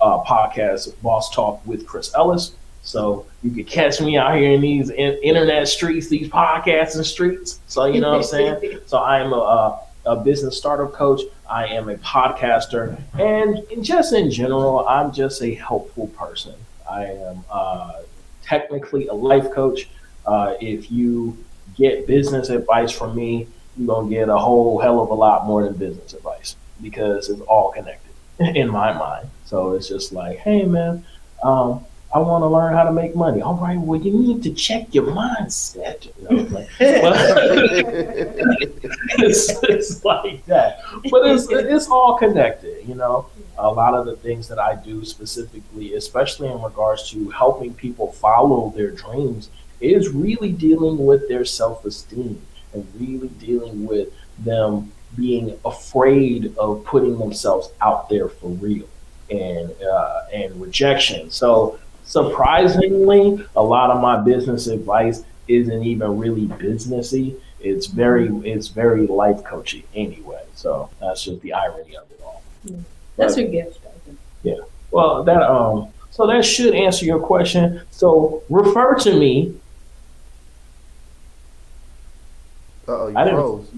podcast Boss Talk with Chris Ellis. So you can catch me out here in these internet streets, these podcasting streets. So you know what I'm saying? So I am a business startup coach. I am a podcaster. And just in general, I'm just a helpful person. I am technically a life coach. If you get business advice from me, you're going to get a whole hell of a lot more than business advice because it's all connected in my mind. So it's just like, hey, man, I want to learn how to make money. All right, well, you need to check your mindset. You know, like, it's like that. But it's all connected, you know. A lot of the things that I do specifically, especially in regards to helping people follow their dreams, is really dealing with their self-esteem and really dealing with them being afraid of putting themselves out there for real and rejection. So surprisingly, a lot of my business advice isn't even really businessy. It's very life coachy anyway. So that's just the irony of it all. That's your gift. Yeah. Well, that should answer your question. So refer to me. You froze.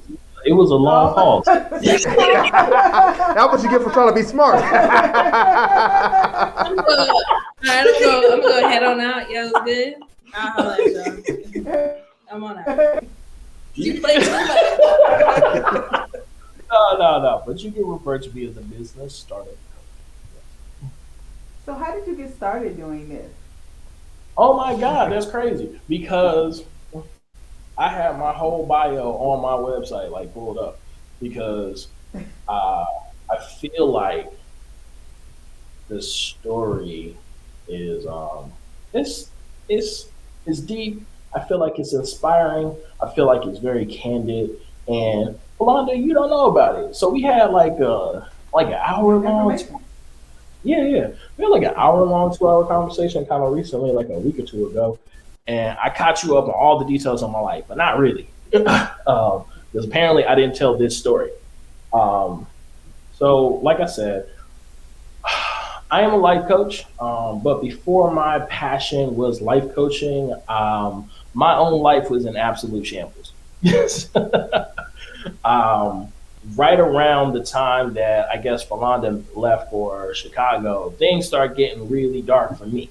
It was a long pause. That's what you get for trying to be smart. I'm gonna go head on out. Y'all was good. I'll holler at y'all. I'm on out. You play too much. No. But you can refer to me as a business startup. So how did you get started doing this? Oh my God, that's crazy. Because I have my whole bio on my website, like pulled up, because I feel like the story is it's deep. I feel like it's inspiring. I feel like it's very candid. And Philonda, you don't know about it. So we had like an hour long. Yeah. We had like an hour long, 2-hour conversation kind of recently, like a week or two ago. And I caught you up on all the details of my life, but not really. Because apparently I didn't tell this story. So like I said, I am a life coach. But before my passion was life coaching, my own life was in absolute shambles. Right around the time that I guess Philonda left for Chicago, things started getting really dark for me.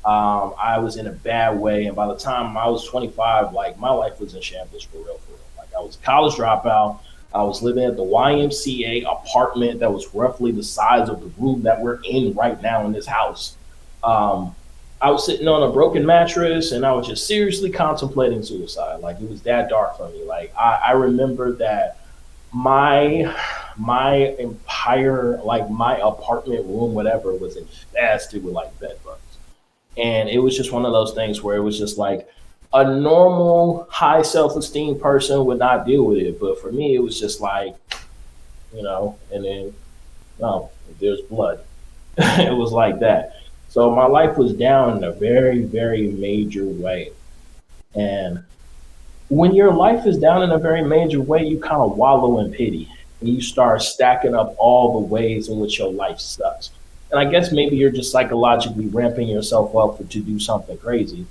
I was in a bad way, and by the time I was 25, like my life was in shambles for real. Like I was a college dropout. I was living at the YMCA apartment that was roughly the size of the room that we're in right now in this house. I was sitting on a broken mattress, and I was just seriously contemplating suicide. Like it was that dark for me. Like I remember that my entire, like my apartment room, whatever, was infested with like bed bugs. And it was just one of those things where it was just like a normal high self-esteem person would not deal with it. But for me, it was just like, you know, and then, there's blood. It was like that. So my life was down in a very, very major way. And when your life is down in a very major way, you kind of wallow in pity and you start stacking up all the ways in which your life sucks. And I guess maybe you're just psychologically ramping yourself up to do something crazy.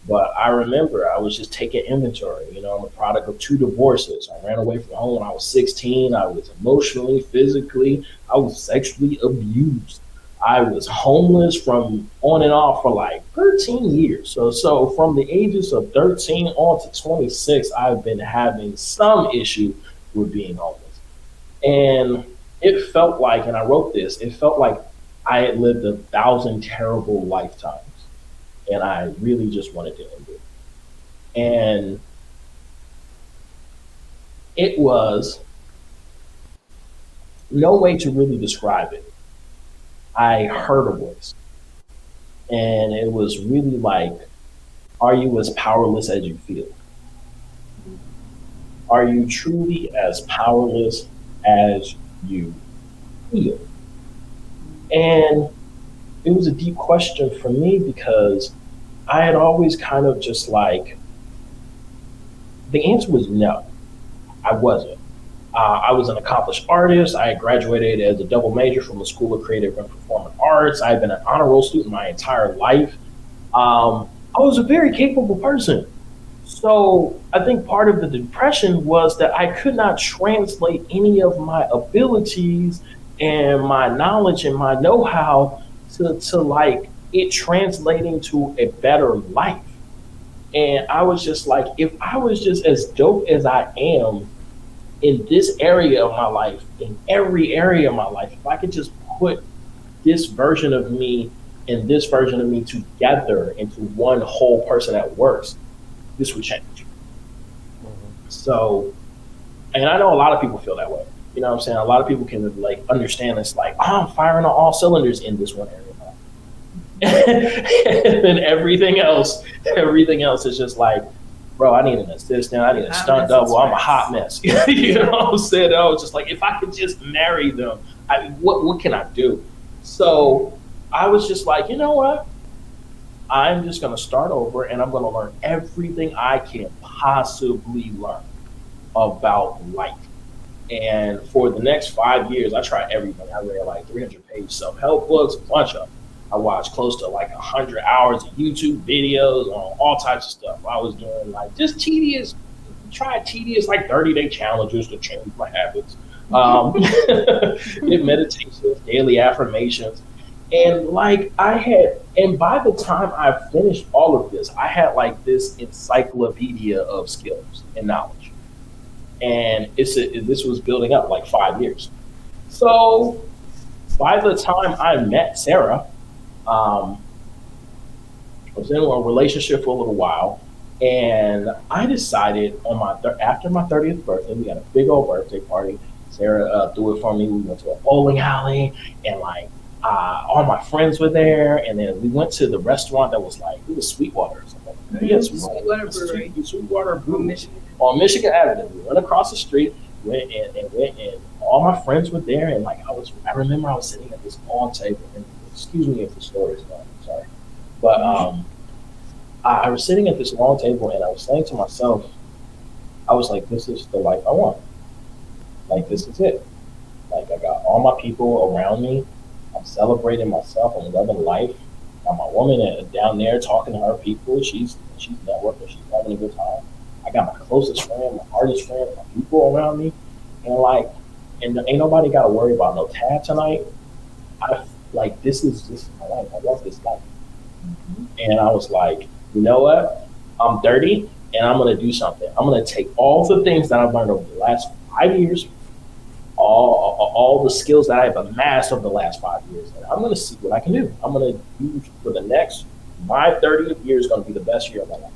But I remember I was just taking inventory. You know, I'm a product of 2 divorces. I ran away from home when I was 16. I was emotionally, physically, I was sexually abused. I was homeless from on and off for like 13 years. So from the ages of 13 on to 26, I've been having some issue with being homeless. And it felt like, and I wrote this, it felt like I had lived 1,000 terrible lifetimes. And I really just wanted to end it. And it was no way to really describe it. I heard a voice. And it was really like, are you as powerless as you feel? Are you truly as powerless as you feel? And it was a deep question for me because I had always kind of just like, the answer was no, I wasn't. I was an accomplished artist. I had graduated as a double major from the School of Creative and Performing Arts. I had been an honor roll student my entire life. I was a very capable person. So I think part of the depression was that I could not translate any of my abilities and my knowledge and my know-how to like it translating to a better life. And I was just like, if I was just as dope as I am in this area of my life, in every area of my life, if I could just put this version of me and this version of me together into one whole person that works, this would change. So, and I know a lot of people feel that way. You know what I'm saying? A lot of people can like understand it's like, oh, I'm firing on all cylinders in this one area. And then everything else is just like, bro, I need an assistant, I need a stunt double, I'm a hot mess. You know what I'm saying? I was just like, if I could just marry them, what can I do? So I was just like, you know what? I'm just gonna start over and I'm gonna learn everything I can possibly learn about life. And for the next 5 years, I tried everything. I read like 300-page self-help books, a bunch of them. I watched close to like 100 hours of YouTube videos on all types of stuff. I was doing like just tedious like 30-day challenges to change my habits. Did meditations, daily affirmations. And like and by the time I finished all of this, I had like this encyclopedia of skills and knowledge. And this was building up like 5 years. So by the time I met Sarah, I was in a relationship for a little while, and I decided on after my 30th birthday, we had a big old birthday party. Sarah threw it for me. We went to a bowling alley, and like all my friends were there, and then we went to the restaurant that was like, it was Sweetwater or something. Mm-hmm. Yeah, Sweetwater Brewery. Sweetwater Brewery on Michigan Avenue. We went across the street, went and all my friends were there, and like I remember I was sitting at this long table, and excuse me if the story is long, I'm sorry. But I was sitting at this long table and I was saying to myself, I was like, this is the life I want. Like, this is it. Like, I got all my people around me. I'm celebrating myself. I'm loving life. Got my woman down there talking to her people. She's networking. She's having a good time. I got my closest friend, my hardest friend, my people around me. And ain't nobody got to worry about no tab tonight. This is my life. I love this life. Mm-hmm. And I was like, you know what? I'm 30 and I'm going to do something. I'm going to take all the things that I've learned over the last 5 years, all the skills that I've amassed over the last 5 years, and I'm going to see what I can do. I'm going to do for my 30th year is going to be the best year of my life.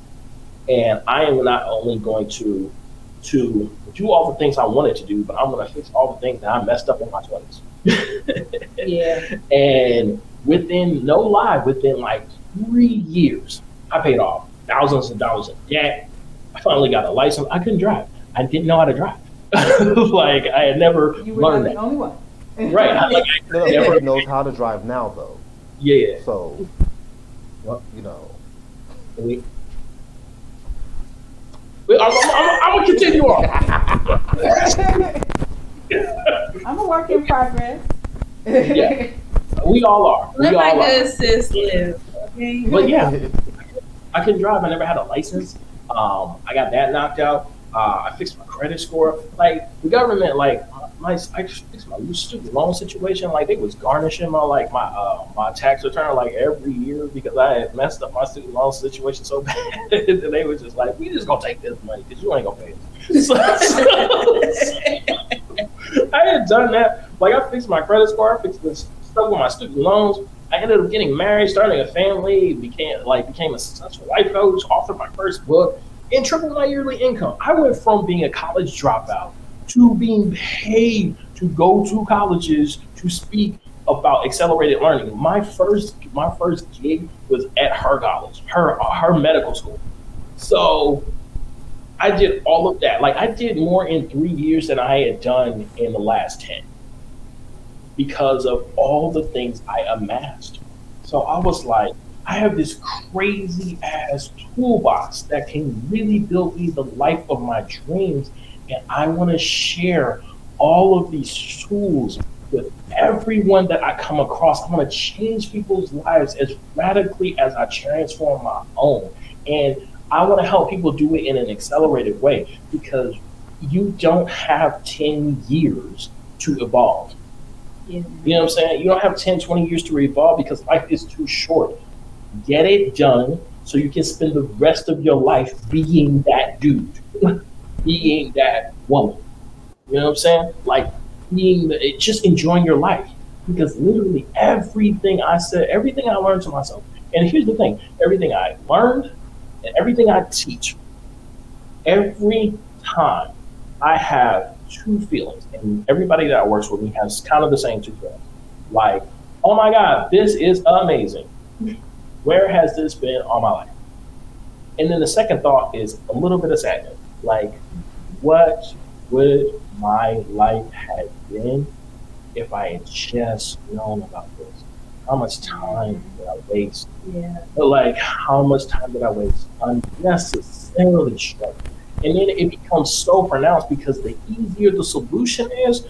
And I am not only going to do all the things I wanted to do, but I'm going to fix all the things that I messed up in my 20s. Yeah. And within like 3 years, I paid off thousands of dollars in debt. I finally got a license. I couldn't drive. I didn't know how to drive. Like I had never learned that. You were not the only one. Right. Nobody knows how to drive now, though. Yeah. So, Well, you know. I'm gonna continue on. I'm a work in progress. Yeah. We all are. Let We my all are. good sis live. Okay. But yeah, I couldn't drive. I never had a license. I got that knocked out. I fixed my credit score. Like the government, like I fixed my student loan situation. Like they was garnishing my tax return like every year because I had messed up my student loan situation so bad. And they was just like, we just gonna take this money because you ain't gonna pay it. So, I had done that. Like I fixed my credit score. I fixed this stuff with my student loans. I ended up getting married, starting a family, became a successful life coach, authored my first book, and tripled my yearly income. I went from being a college dropout to being paid to go to colleges to speak about accelerated learning. My first gig was at her college, her medical school. So I did all of that. Like I did more in 3 years than I had done in the last 10. Because of all the things I amassed. So I was like, I have this crazy ass toolbox that can really build me the life of my dreams. And I want to share all of these tools with everyone that I come across. I want to change people's lives as radically as I transform my own. And I want to help people do it in an accelerated way because you don't have 10 years to evolve. Yeah. You know what I'm saying? You don't have 10, 20 years to evolve because life is too short. Get it done so you can spend the rest of your life being that dude, being that woman. You know what I'm saying? Like just enjoying your life. Because literally everything I said, everything I learned to myself. And here's the thing, everything I learned and everything I teach, every time I have two feelings, and everybody that works with me has kind of the same two feelings. Like, oh my God, this is amazing. Where has this been all my life? And then the second thought is a little bit of sadness. Like, what would my life have been if I had just known about this? How much time did I waste? Yeah. But like, how much time did I waste unnecessarily struggling? And then it becomes so pronounced because the easier the solution is,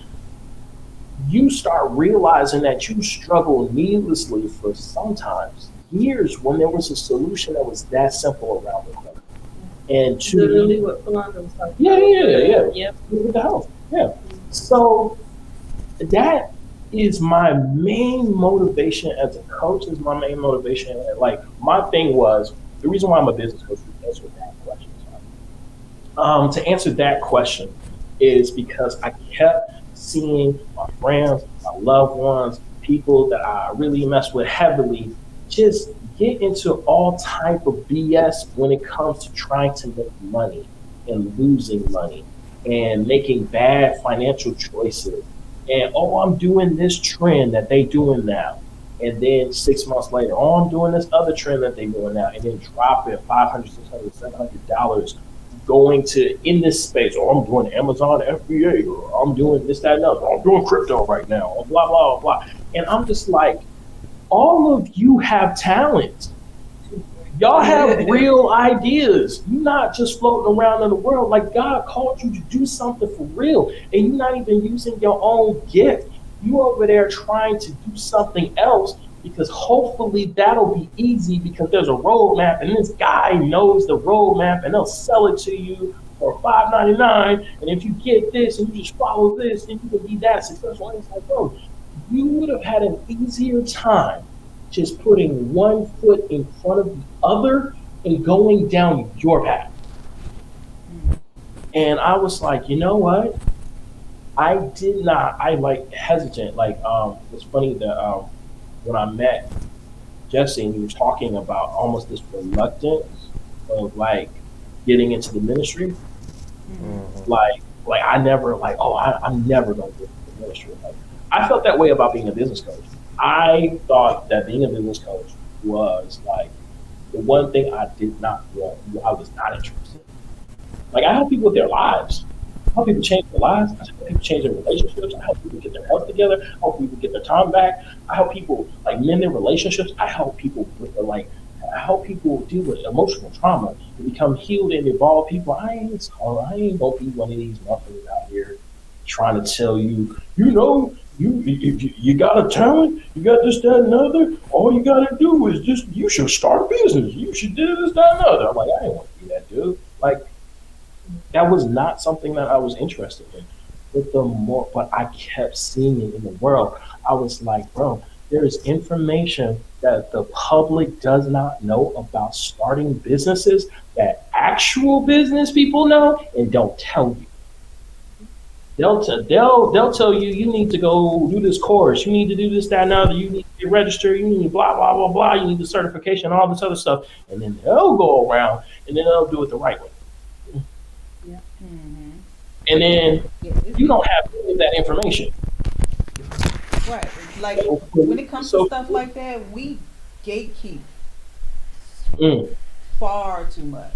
you start realizing that you struggle needlessly for sometimes years when there was a solution that was that simple around the corner. And to literally what Philando was talking yeah, about. Yep. With the health. Yeah. So that is my main motivation as a coach, is my main motivation. Like my thing was, the reason why I'm a business coach is to answer that question. To answer that question is because I kept seeing my friends, my loved ones, people that I really mess with heavily, just get into all type of BS when it comes to trying to make money and losing money and making bad financial choices. And, oh, I'm doing this trend that they doing now. And then 6 months later, oh, I'm doing this other trend that they doing now. And then dropping $500, $600, $700 going to in this space, or I'm doing Amazon FBA, or I'm doing this, that, and other, or I'm doing crypto right now, or blah, blah, blah. And I'm just like, all of you have talent. Y'all have real ideas. You're not just floating around in the world. Like God called you to do something for real, and you're not even using your own gift. You over there trying to do something else because hopefully that'll be easy because there's a roadmap and this guy knows the roadmap and they'll sell it to you for $5.99. And if you get this and you just follow this, then you can be that successful. And it's like, bro, you would have had an easier time just putting one foot in front of the other and going down your path. And I was like, you know what? I like hesitant. Like, it's funny that when I met Jesse and he was talking about almost this reluctance of like getting into the ministry. Mm-hmm. Like I never I'm never going to get into the ministry. Like, I felt that way about being a business coach. I thought that being a business coach was like the one thing I did not want. I was not interested. Like I help people with their lives. I help people change their lives. I help people change their relationships. I help people get their health together. I help people get their time back. I help people like mend their relationships. I help people with the I help people deal with emotional trauma to become healed and evolved people. I ain't gonna be one of these motherfuckers out here trying to tell you, you got a talent, you got this, that, and other. All you gotta do is you should start a business. You should do this, that, and other. I'm like, I ain't want to be that dude. Like, that was not something that I was interested in. But I kept seeing it in the world. I was like, bro, there is information that the public does not know about starting businesses that actual business people know and don't tell you. They'll tell you, you need to go do this course, you need to do this, that, and other, you need to get registered, you need blah, blah, blah, blah, you need the certification, all this other stuff. And then they'll go around and then they'll do it the right way. Yeah. Mm-hmm. And then you don't have any of that information. Right. Like when it comes to stuff like that, we gatekeep far too much.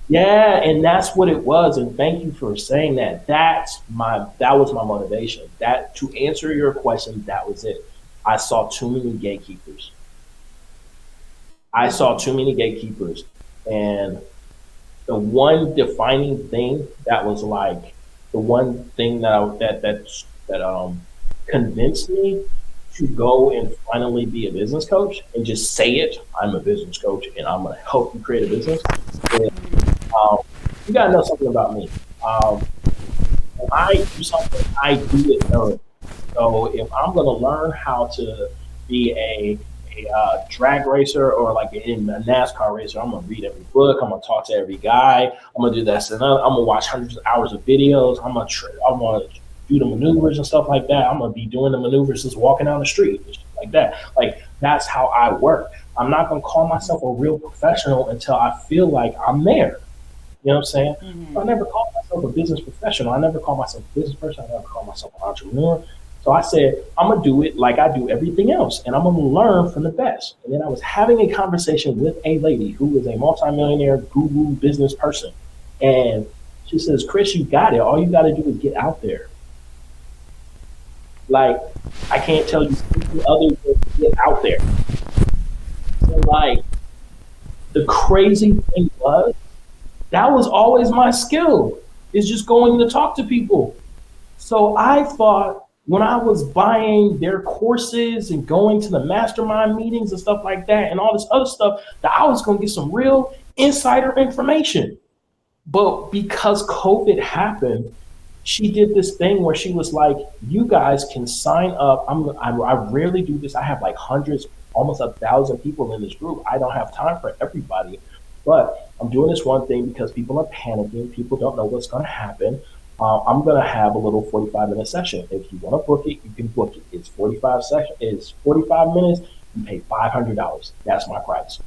Yeah, and that's what it was. And thank you for saying that. That was my motivation. That, to answer your question, that was it. I saw too many gatekeepers. And the one defining thing that was like the one thing that convinced me to go and finally be a business coach and just say it. I'm a business coach and I'm going to help you create a business. And, you got to know something about me. When I do something, I do it thoroughly. So if I'm going to learn how to be a drag racer or like a NASCAR racer, I'm going to read every book. I'm going to talk to every guy. I'm going to do that. I'm going to watch hundreds of hours of videos. I'm going to do the maneuvers and stuff like that. I'm going to be doing the maneuvers just walking down the street and shit like that. Like, that's how I work. I'm not going to call myself a real professional until I feel like I'm there. You know what I'm saying? Mm-hmm. I never called myself a business professional. I never called myself a business person. I never called myself an entrepreneur. So I said, I'm going to do it like I do everything else, and I'm going to learn from the best. And then I was having a conversation with a lady who is a multimillionaire guru business person. And she says, Chris, you got it. All you got to do is get out there. Like, I can't tell you anything other than get out there. So, like, the crazy thing was, that was always my skill, is just going to talk to people. So I thought when I was buying their courses and going to the mastermind meetings and stuff like that and all this other stuff, that I was going to get some real insider information. But because COVID happened, she did this thing where she was like, you guys can sign up. I rarely do this. I have like hundreds, almost 1,000 people in this group. I don't have time for everybody. But I'm doing this one thing because people are panicking. People don't know what's going to happen. I'm going to have a little 45-minute session. If you want to book it, you can book it. It's 45 minutes. You pay $500. That's my price.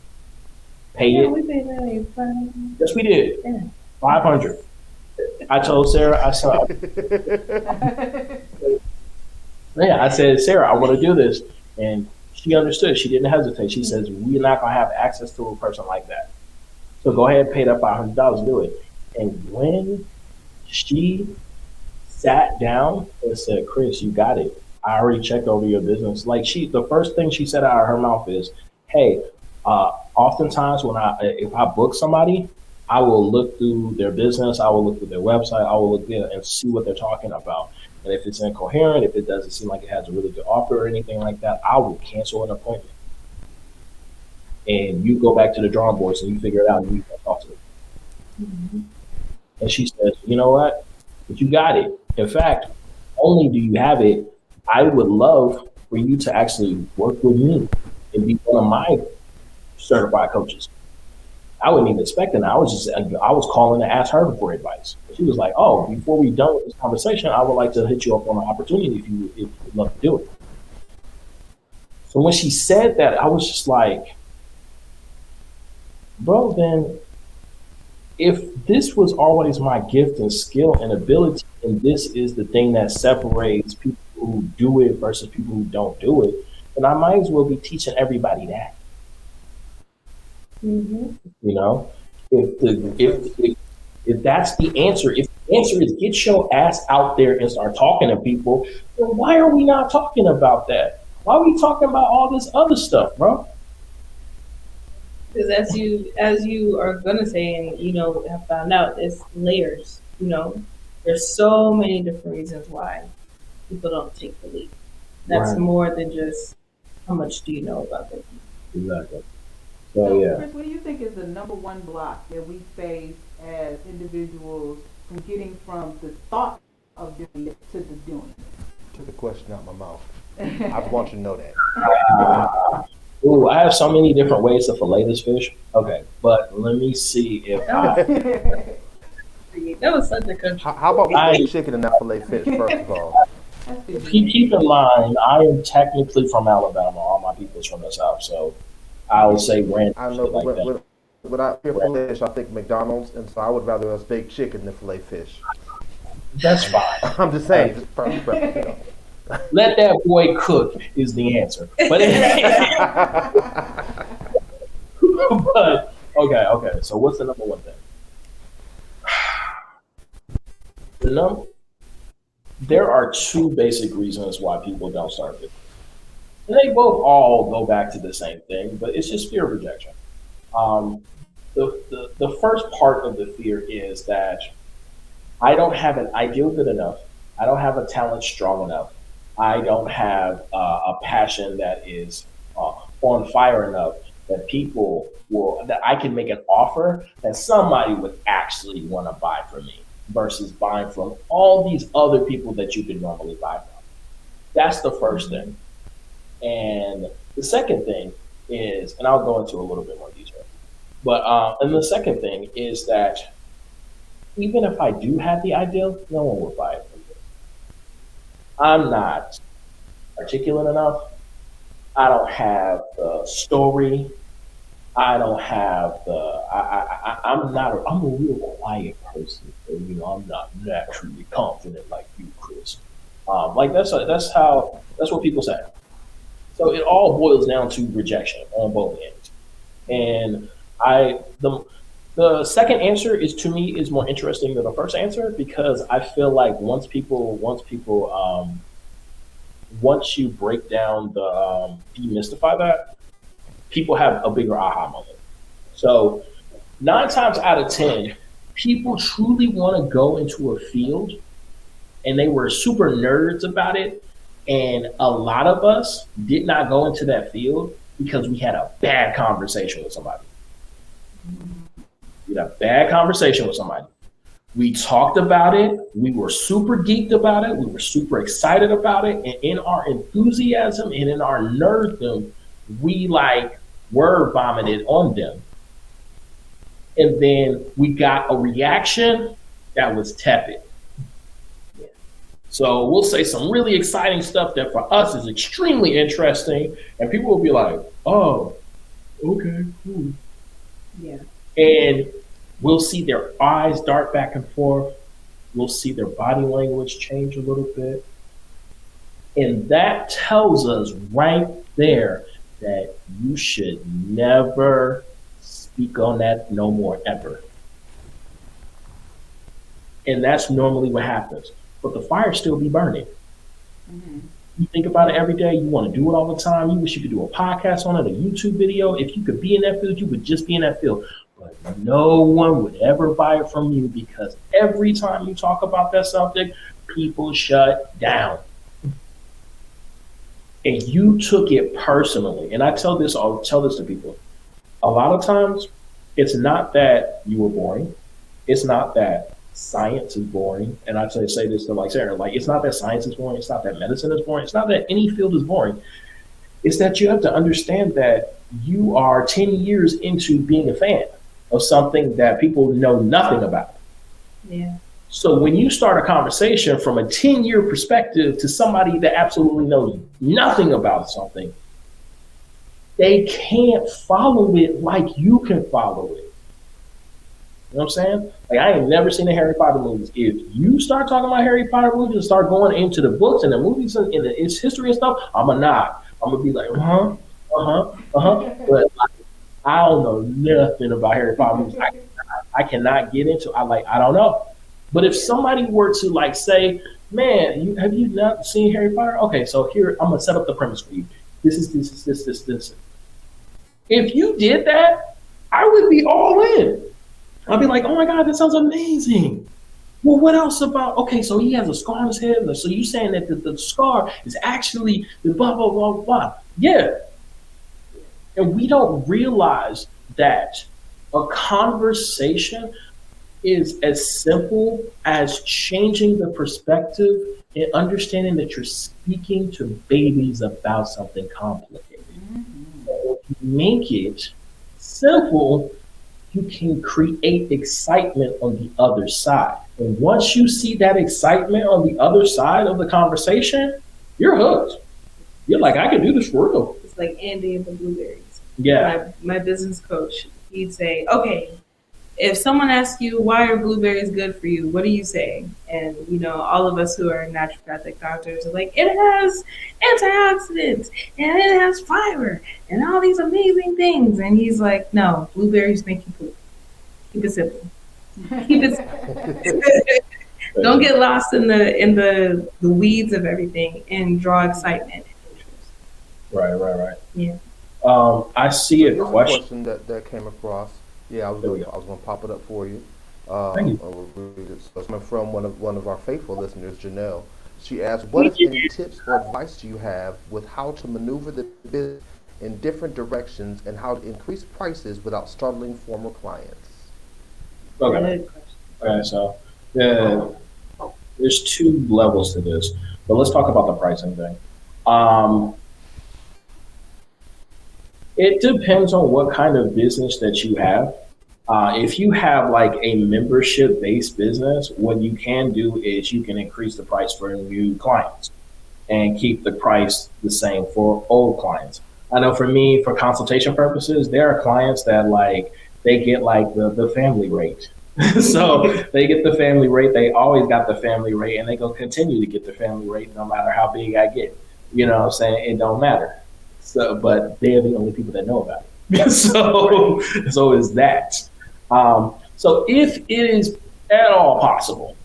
Pay it. We paid that. Yes, we did. Yeah. $500. I told Sarah, I said, Sarah, I want to do this. And she understood. She didn't hesitate. She says, we're not going to have access to a person like that. So go ahead and pay that $500 to do it. And when she sat down and said, Chris, you got it. I already checked over your business. Like, the first thing she said out of her mouth is, hey, oftentimes if I book somebody, I will look through their business. I will look through their website. I will look there and see what they're talking about. And if it's incoherent, if it doesn't seem like it has a really good offer or anything like that, I will cancel an appointment. And you go back to the drawing boards and you figure it out and you can talk to them. Mm-hmm. And she says, you know what? But you got it. In fact, only do you have it, I would love for you to actually work with me and be one of my certified coaches. I wouldn't even expect it. I was calling to ask her for advice. She was like, oh, before we're done with this conversation, I would like to hit you up on an opportunity if you'd love to do it. So when she said that, I was just like, bro, then if this was always my gift and skill and ability, and this is the thing that separates people who do it versus people who don't do it, then I might as well be teaching everybody that. Mm-hmm. You know, if that's the answer, if Answer is get your ass out there and start talking to people. Well, why are we not talking about that? Why are we talking about all this other stuff, bro? Because as you are gonna say, and have found out, it's layers. There's so many different reasons why people don't take the leap. That's Right. more than just how much do you know about them. Exactly. So, So yeah. Chris, what do you think is the number one block that we face as individuals from getting from the thought of doing it to the doing Took the question out my mouth. I want you to know that. Ooh, I have so many different ways to fillet this fish. Okay, but let me see if it? That was such a country. How about we eat chicken and not fillet fish, first of all? keep in mind, I am technically from Alabama. All my people's from the South, so I would say random I know, shit like that. when I hear fillet fish, I think McDonald's, and so I would rather us baked chicken than fillet fish. That's fine. I'm just saying. Just preference. Let that boy cook is the answer. But but okay. So what's the number one thing? There are two basic reasons why people don't start business. And they both all go back to the same thing, but it's just fear of rejection. The first part of the fear is that I don't have an ideal good enough. I don't have a talent strong enough. I don't have a passion that is on fire enough that that I can make an offer that somebody would actually want to buy from me versus buying from all these other people that you could normally buy from. That's the first thing. And the second thing is, and I'll go into a little bit more detail, but and the second thing is that even if I do have the ideal, no one will buy it from me. I'm not articulate enough. I don't have the story. I don't have I'm a real quiet person. I'm not naturally confident like you, Chris. That's what people say. So it all boils down to rejection on both ends. And the second answer is more interesting than the first answer, because I feel like once you break down demystify that, people have a bigger aha moment. So 9 times out of 10, people truly want to go into a field, and they were super nerds about it. And a lot of us did not go into that field because we had a bad conversation with somebody. We had a bad conversation with somebody. We talked about it. We were super geeked about it. We were super excited about it. And in our enthusiasm and in our nerddom, we word vomited on them. And then we got a reaction that was tepid. So we'll say some really exciting stuff that for us is extremely interesting, and people will be like, oh, okay, cool. Yeah. And we'll see their eyes dart back and forth. We'll see their body language change a little bit. And that tells us right there that you should never speak on that no more ever. And that's normally what happens. But the fire still be burning. Mm-hmm. You think about it every day. You want to do it all the time. You wish you could do a podcast on it, a YouTube video. If you could be in that field, you would just be in that field. But no one would ever buy it from you, because every time you talk about that subject, people shut down. And you took it personally. And I'll tell this to people. A lot of times, it's not that you were boring. It's not that science is boring. And I say this to Sarah, it's not that science is boring. It's not that medicine is boring. It's not that any field is boring. It's that you have to understand that you are 10 years into being a fan of something that people know nothing about. Yeah. So when you start a conversation from a 10-year perspective to somebody that absolutely knows nothing about something, they can't follow it like you can follow it. You know what I'm saying? I ain't never seen the Harry Potter movies. If you start talking about Harry Potter movies and start going into the books and the movies and its history and stuff, I'm going to nod. I'm going to be like, But I don't know nothing about Harry Potter movies. I cannot get into it. I don't know. But if somebody were to like say, man, have you not seen Harry Potter? Okay, so here I'm gonna set up the premise for you. This is this. If you did that, I would be all in. I'd be like, oh my God, that sounds amazing. Well, what else about, okay, so he has a scar on his head. So you saying that the scar is actually the blah, blah, blah, blah. Yeah. And we don't realize that a conversation is as simple as changing the perspective and understanding that you're speaking to babies about something complicated. So if you make it simple, you can create excitement on the other side. And once you see that excitement on the other side of the conversation, you're hooked. You're like, I can do this for real. It's like Andy and the blueberries. Yeah. My business coach, he'd say, okay, if someone asks you, why are blueberries good for you? What do you say? And, you know, all of us who are naturopathic doctors are like, it has antioxidants and it has fiber and all these amazing things. And he's like, no, blueberries make you poop. Keep it simple. Keep it simple. Don't get lost in the weeds of everything and draw excitement and interest. Right. Yeah. I see a Here's question. that came across. Yeah, I was going to pop it up for you. Thank you. I'll read it. So it's coming from one of our faithful listeners, Janelle. She asked, what if any tips or advice do you have with how to maneuver the business in different directions and how to increase prices without startling former clients? Okay, so there's two levels to this, but let's talk about the pricing thing. It depends on what kind of business that you have. If you have like a membership-based business, what you can do is you can increase the price for new clients and keep the price the same for old clients. I know for me, for consultation purposes, there are clients that like, they get like the family rate. So they get the family rate, they always got the family rate, and they gonna continue to get the family rate no matter how big I get. You know what I'm saying? It don't matter. So, but they're the only people that know about it. So is that. So if it is at all possible,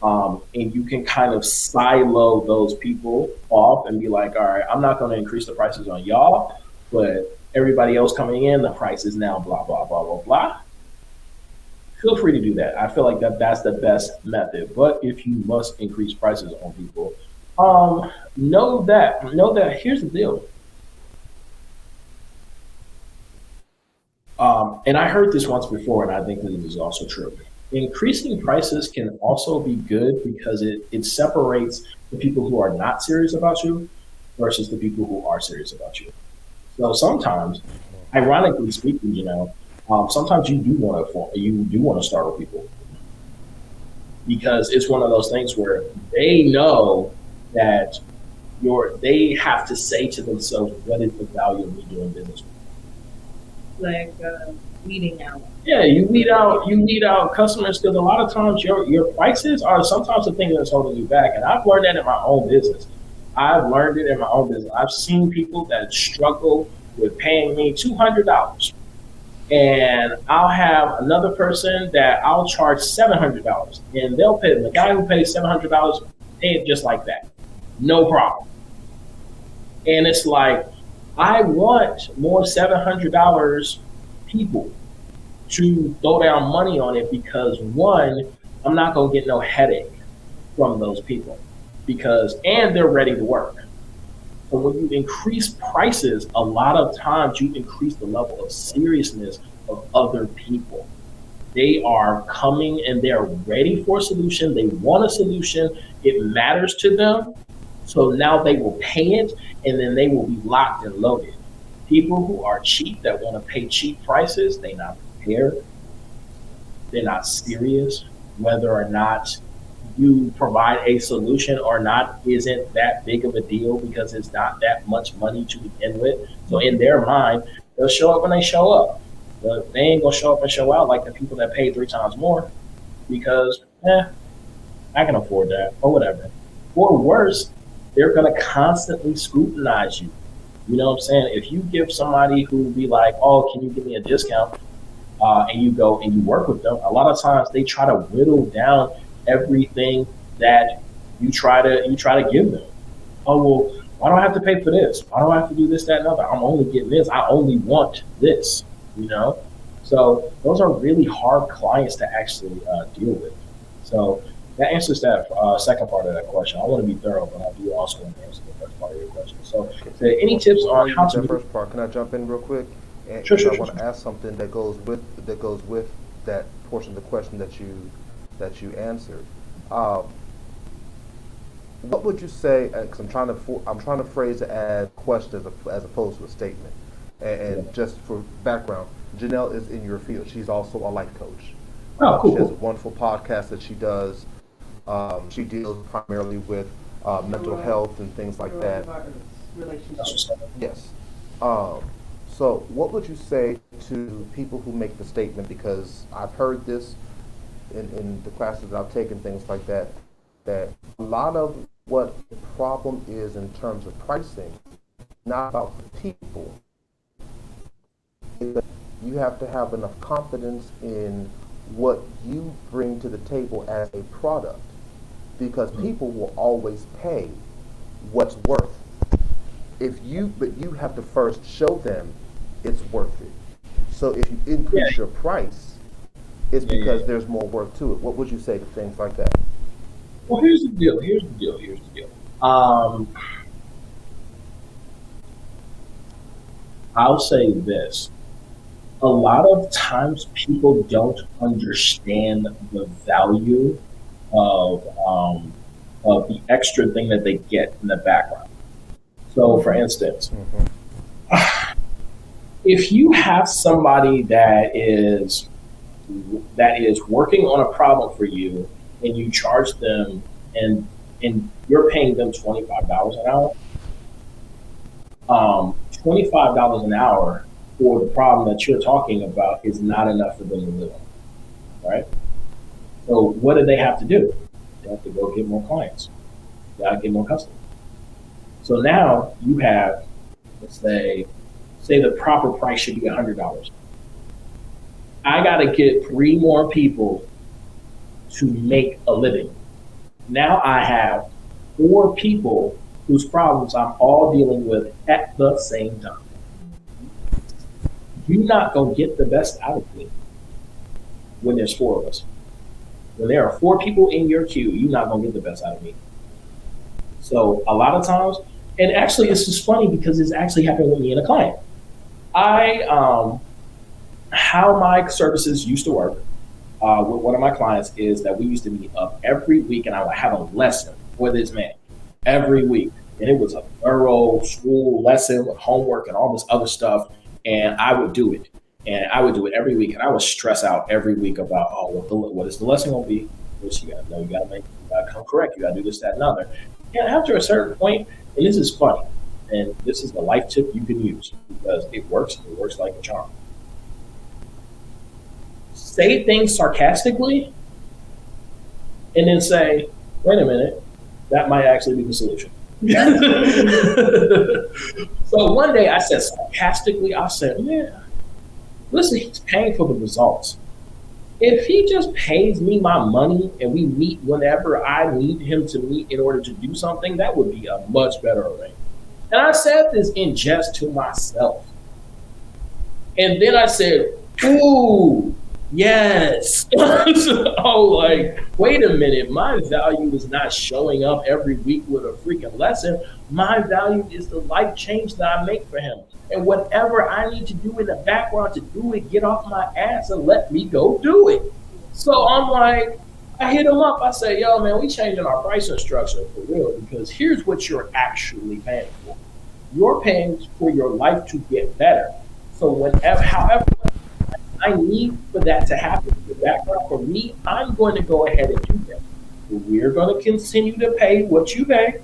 and you can kind of silo those people off and be like, all right, I'm not going to increase the prices on y'all, but everybody else coming in, the price is now blah, blah, blah, blah, blah. Feel free to do that. I feel like that's the best method. But if you must increase prices on people, know that here's the deal. And I heard this once before, and I think that this is also true. Increasing prices can also be good because it separates the people who are not serious about you versus the people who are serious about you. So sometimes, ironically speaking, sometimes you do want to startle people because it's one of those things where they know that they have to say to themselves, what is the value of me doing business with you? Like weeding out. Yeah, you weed out customers because a lot of times your prices are sometimes the thing that's holding you back. And I've learned that in my own business. I've seen people that struggle with paying me $200. And I'll have another person that I'll charge $700. And they'll pay the guy who pays $700 pay it just like that. No problem. And it's like, I want more $700 people to throw down money on it because one, I'm not gonna get no headache from those people and they're ready to work. So when you increase prices, a lot of times you increase the level of seriousness of other people. They are coming and they're ready for a solution. They want a solution. It matters to them. So now they will pay it and then they will be locked and loaded. People who are cheap, that want to pay cheap prices, they're not prepared. They're not serious. Whether or not you provide a solution or not isn't that big of a deal because it's not that much money to begin with. So in their mind, they'll show up when they show up. But they ain't gonna show up and show out like the people that pay 3 times more because, I can afford that or whatever. Or worse, they're gonna constantly scrutinize you. You know what I'm saying? If you give somebody who be like, oh, can you give me a discount? and you go and you work with them, a lot of times they try to whittle down everything that you try to give them. Oh, well, why do I have to pay for this? Why do I have to do this, that, and other? I'm only getting this. I only want this, you know? So those are really hard clients to actually deal with. So that answers that second part of that question. I want to be thorough, but I do also want to answer the first part of your question. So any tips on how to... That first part, can I jump in real quick? And Sure. I want to ask something that goes with that portion of the question that you answered. What would you say? Because I'm trying to phrase it as a question as opposed to a statement. And just for background, Janelle is in your field. She's also a life coach. Oh, cool. She has a wonderful podcast that she does. She deals primarily with mental health and things like that. Relationships. Yes. So what would you say to people who make the statement, because I've heard this in the classes that I've taken, things like that, that a lot of what the problem is in terms of pricing, not about the people, is that you have to have enough confidence in what you bring to the table as a product, because people will always pay what's worth. But you have to first show them it's worth it. So if you increase your price, it's because there's more worth to it. What would you say to things like that? Well, here's the deal. I'll say this. A lot of times people don't understand the value of the extra thing that they get in the background. So, for instance, if you have somebody that is working on a problem for you, and you charge them, and you're paying them $25 an hour, $25 an hour for the problem that you're talking about is not enough for them to live on, right? So what do they have to do? They have to go get more clients. They got to get more customers. So now you have, let's say the proper price should be $100. I got to get 3 more people to make a living. Now I have 4 people whose problems I'm all dealing with at the same time. You're not going to get the best out of me when there's 4 of us. When there are 4 people in your queue, you're not going to get the best out of me. So a lot of times, and actually it's just funny because it's actually happened with me and a client. How my services used to work with one of my clients is that we used to meet up every week, and I would have a lesson for this man every week. And it was a thorough school lesson with homework and all this other stuff. And I would do it. And I would do it every week. And I would stress out every week about, what is the lesson going to be? What you got to know, you got to come correct. You got to do this, that, and other. And after a certain point, and this is funny, and this is the life tip you can use because it works like a charm. Say things sarcastically and then say, wait a minute, that might actually be the solution. So one day I said sarcastically, listen, he's paying for the results. If he just pays me my money and we meet whenever I need him to meet in order to do something, that would be a much better arrangement. And I said this in jest to myself. And then I said, ooh, yes. Wait a minute. My value is not showing up every week with a freaking lesson. My value is the life change that I make for him. And whatever I need to do in the background to do it, get off my ass and let me go do it. So I'm like, I hit him up. I say, yo, man, we changing our pricing structure for real because here's what you're actually paying for. You're paying for your life to get better. So however I need for that to happen in the background for me, I'm going to go ahead and do that. We're going to continue to pay what you pay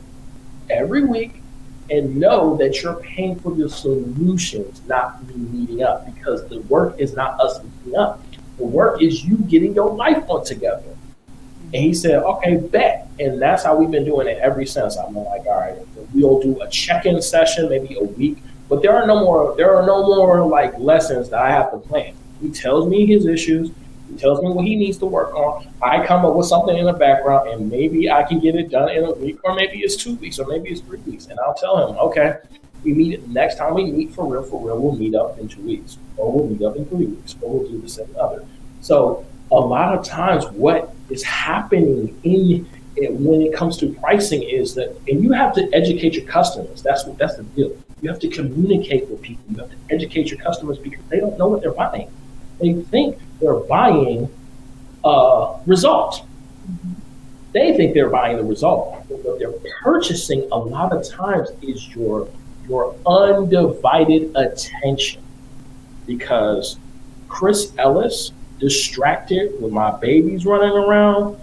every week and know that you're paying for the solutions, not me meeting up, because the work is not us meeting up. The work is you getting your life on together. And he said, okay, bet. And that's how we've been doing it ever since. I'm like, all right, we'll do a check-in session, maybe a week, but there are no more like lessons that I have to plan. He tells me his issues. He tells me what he needs to work on. I come up with something in the background, and maybe I can get it done in a week, or maybe it's 2 weeks, or maybe it's 3 weeks. And I'll tell him, okay, we meet next time we meet for real, we'll meet up in 2 weeks, or we'll meet up in 3 weeks, or we'll do this and the other. So a lot of times what is happening when it comes to pricing is that, and you have to educate your customers. That's the deal. You have to communicate with people. You have to educate your customers because they don't know what they're buying. They think they're buying a result. They think they're buying the result. But what they're purchasing a lot of times is your undivided attention. Because Chris Ellis, distracted with my babies running around,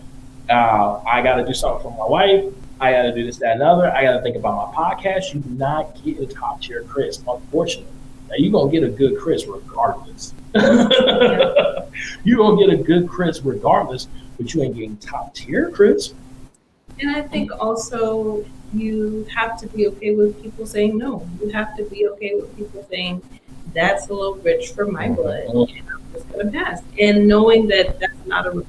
I got to do something for my wife. I got to do this, that, and other. I got to think about my podcast. You do not get a top tier Chris, unfortunately. Now, you're going to get a good Chris regardless. You're going to get a good Chris regardless, but you ain't getting top tier Chris. And I think also you have to be okay with people saying no. You have to be okay with people saying, that's a little rich for my blood, and I'm just going to pass. And knowing that that's not a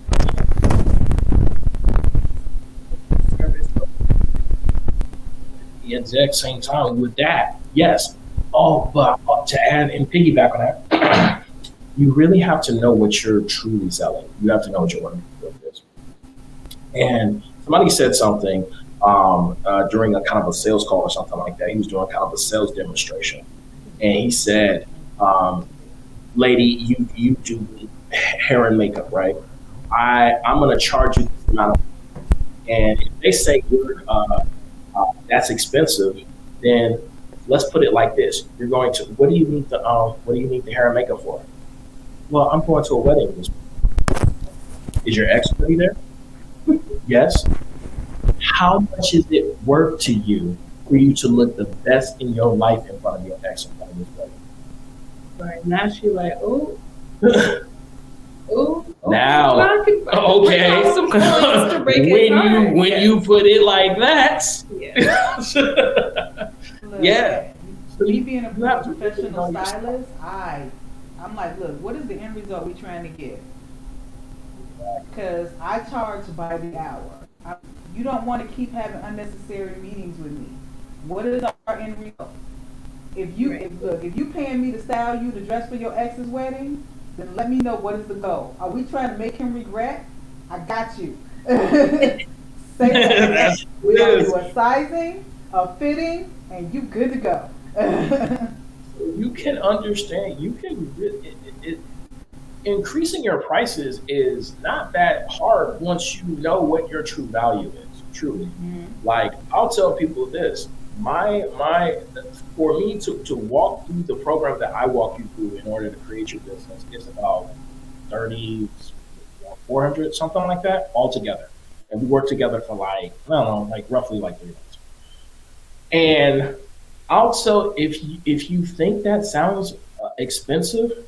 The exact same time with that, yes. Oh, but to add and piggyback on that, you really have to know what you're truly selling. You have to know what you're working with. And somebody said something during a kind of a sales call or something like that. He was doing kind of a sales demonstration. And he said, lady, you do hair and makeup, right? I'm going to charge you this amount of money. And if they say that's expensive, then let's put it like this. You're going to, what do you need the hair and makeup for? Well, I'm going to a wedding this week. Is your ex really there? Yes. How much is it worth to you for you to look the best in your life in front of your ex in front of this wedding? Right. Now she's like, oh. Oh. Now, okay. Some coins to break when you put it like that, Look, yeah. Me being a professional stylist, I'm like, look, what is the end result we trying to get? Because I charge by the hour. You don't want to keep having unnecessary meetings with me. What is our end result? If you paying me to style you to dress for your ex's wedding, then let me know what is the goal. Are we trying to make him regret? I got you. Say that. We'll do a sizing, a fitting, and you good to go. You can understand. You can increasing your prices is not that hard once you know what your true value is. Truly, like I'll tell people this. For me to walk through the program that I walk you through in order to create your business, it's about 400, something like that altogether. And we work together for roughly 3 months. And also, if you think that sounds expensive,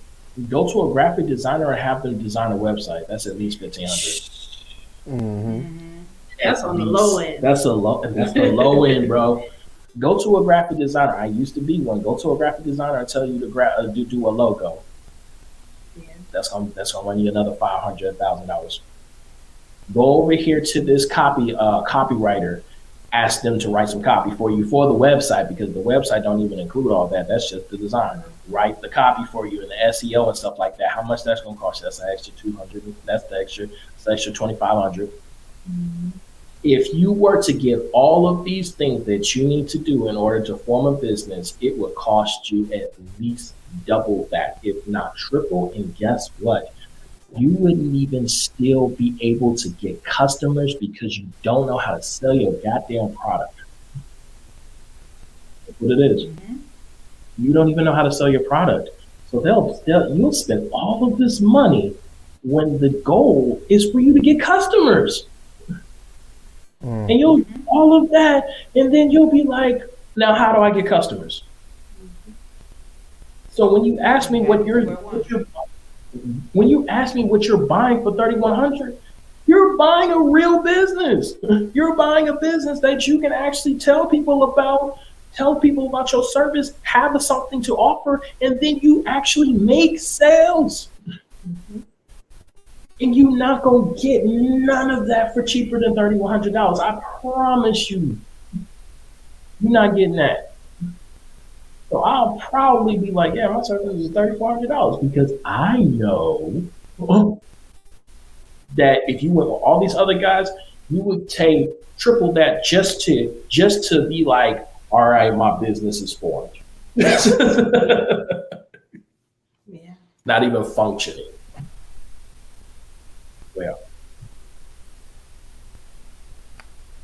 go to a graphic designer and have them design a website. That's at least $1,500. That's on the low end. That's the low end, bro. Go to a graphic designer. I used to be one. Go to a graphic designer and tell you to do a logo. Yeah. That's gonna run you another $500, $1,000. Go over here to this copywriter. Ask them to write some copy for you for the website, because the website don't even include all that. That's just the design. Write the copy for you and the SEO and stuff like that. How much that's gonna cost you? That's an extra $200. That's the extra $2,500. If you were to get all of these things that you need to do in order to form a business, it would cost you at least double that, if not triple. And guess what? You wouldn't even still be able to get customers because you don't know how to sell your goddamn product. That's what it is. You don't even know how to sell your product. So you'll spend all of this money when the goal is for you to get customers. And you'll do all of that, and then you'll be like, now how do I get customers? So when you ask me what you're buying for $3,100, you're buying a real business. You're buying a business that you can actually tell people about your service, have something to offer, and then you actually make sales. And you're not going to get none of that for cheaper than $3,100. I promise you, you're not getting that. So I'll probably be like, yeah, my service is $3,400 because I know that if you went with all these other guys, you would take triple that just to be like, all right, my business is formed. Yeah. Not even functioning. Well,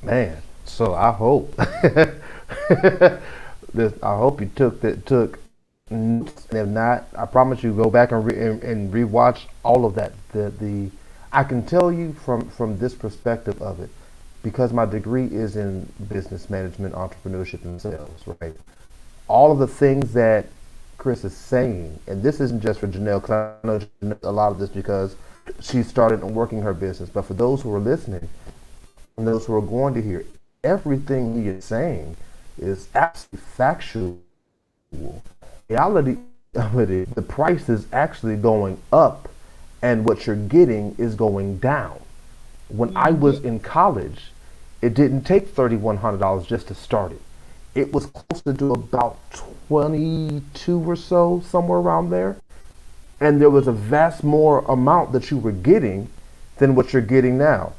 Man, so I hope I hope you took notes. And if not, I promise you go back and rewatch all of that. I can tell you from this perspective of it, because my degree is in business management, entrepreneurship, and sales, right? All of the things that Chris is saying, and this isn't just for Janelle, because I know she knows a lot of this because she started working her business, but for those who are listening and those who are going to hear, everything he is saying is absolutely factual. Reality of it is the price is actually going up and what you're getting is going down. When I was in college, it didn't take $3,100 just to start it. It was closer to about 22 or so, somewhere around there. And there was a vast more amount that you were getting than what you're getting now.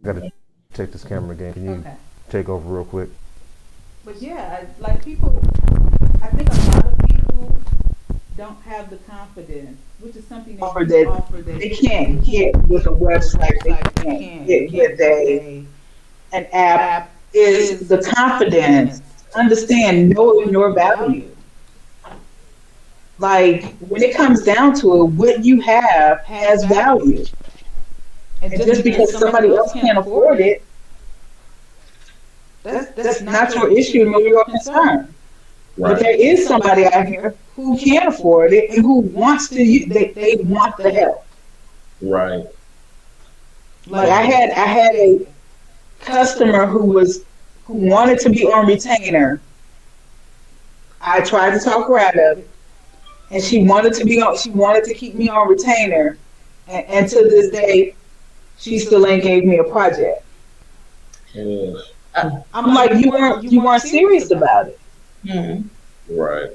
I gotta take this camera again. Can you take over real quick? But yeah, like people, I think a lot of people don't have the confidence, which is something they offer that They can't get with a website. They can't get with an app. Is the confidence, understand, knowing your value. Like when it comes down to it, what you have has value. And just because somebody else can't afford it, that's not your issue nor your concern. Right. But there is somebody out here who can afford it and who wants to. They want the help. Right. Like I had a customer who wanted to be on retainer. I tried to talk her out of it, and she wanted to be on. She wanted to keep me on retainer, and to this day, she still ain't gave me a project. Yes. I'm like, you weren't serious about it. Mm-hmm. Right.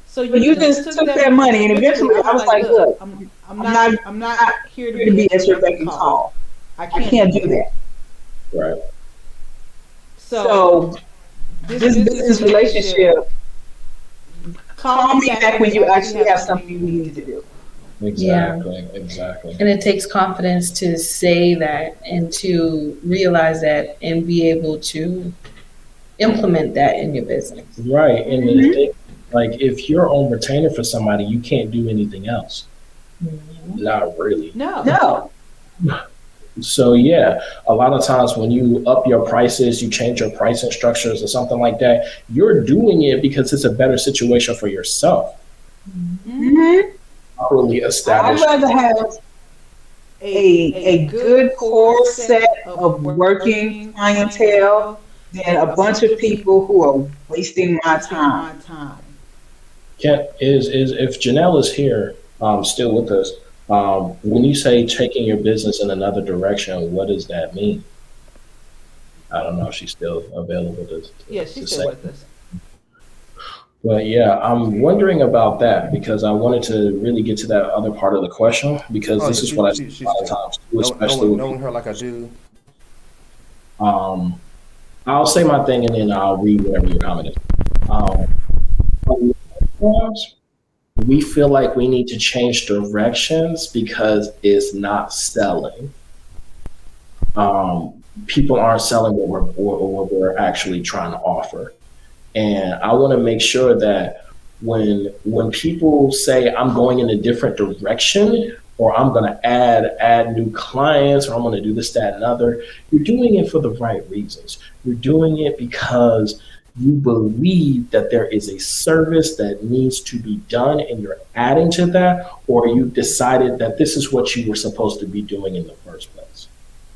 So you just took that money, and eventually I was like, look, I'm not here to be at your beck and call. I can't do that. Right. So this business relationship, call me back when you actually have something you need to do. Exactly. And it takes confidence to say that and to realize that and be able to implement that in your business. Right. And the thing, like if you're on retainer for somebody, you can't do anything else. Mm-hmm. Not really. No. So yeah, a lot of times when you up your prices, you change your pricing structures or something like that, you're doing it because it's a better situation for yourself. Mm-hmm. Properly established. I'd rather have a good core set of working clientele than a bunch of people who are wasting my time. If Janelle is here, still with us, when you say taking your business in another direction, what does that mean? I don't know if she's still available to she's still with us. But yeah, I'm wondering about that because I wanted to really get to that other part of the question because this is what I see a lot of times, especially knowing her like I do. I'll say my thing and then I'll read whatever your comment is. We feel like we need to change directions because it's not selling. People aren't selling what we're actually trying to offer. And I want to make sure that when people say I'm going in a different direction or I'm going to add new clients or I'm going to do this, that, and other, you're doing it for the right reasons. You're doing it because you believe that there is a service that needs to be done and you're adding to that, or you decided that this is what you were supposed to be doing in the first place.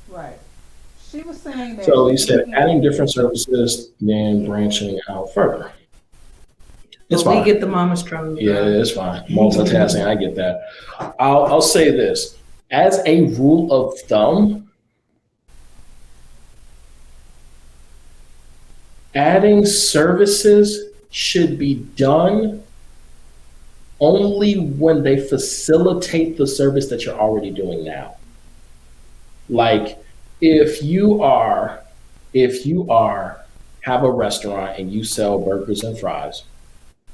Right. She was saying that. So you said adding different services, then branching out further. It's But fine. we get the mama struggle. Yeah, it's fine. Multitasking, I get that. I'll say this. As a rule of thumb, adding services should be done only when they facilitate the service that you're already doing now. Like if you have a restaurant and you sell burgers and fries,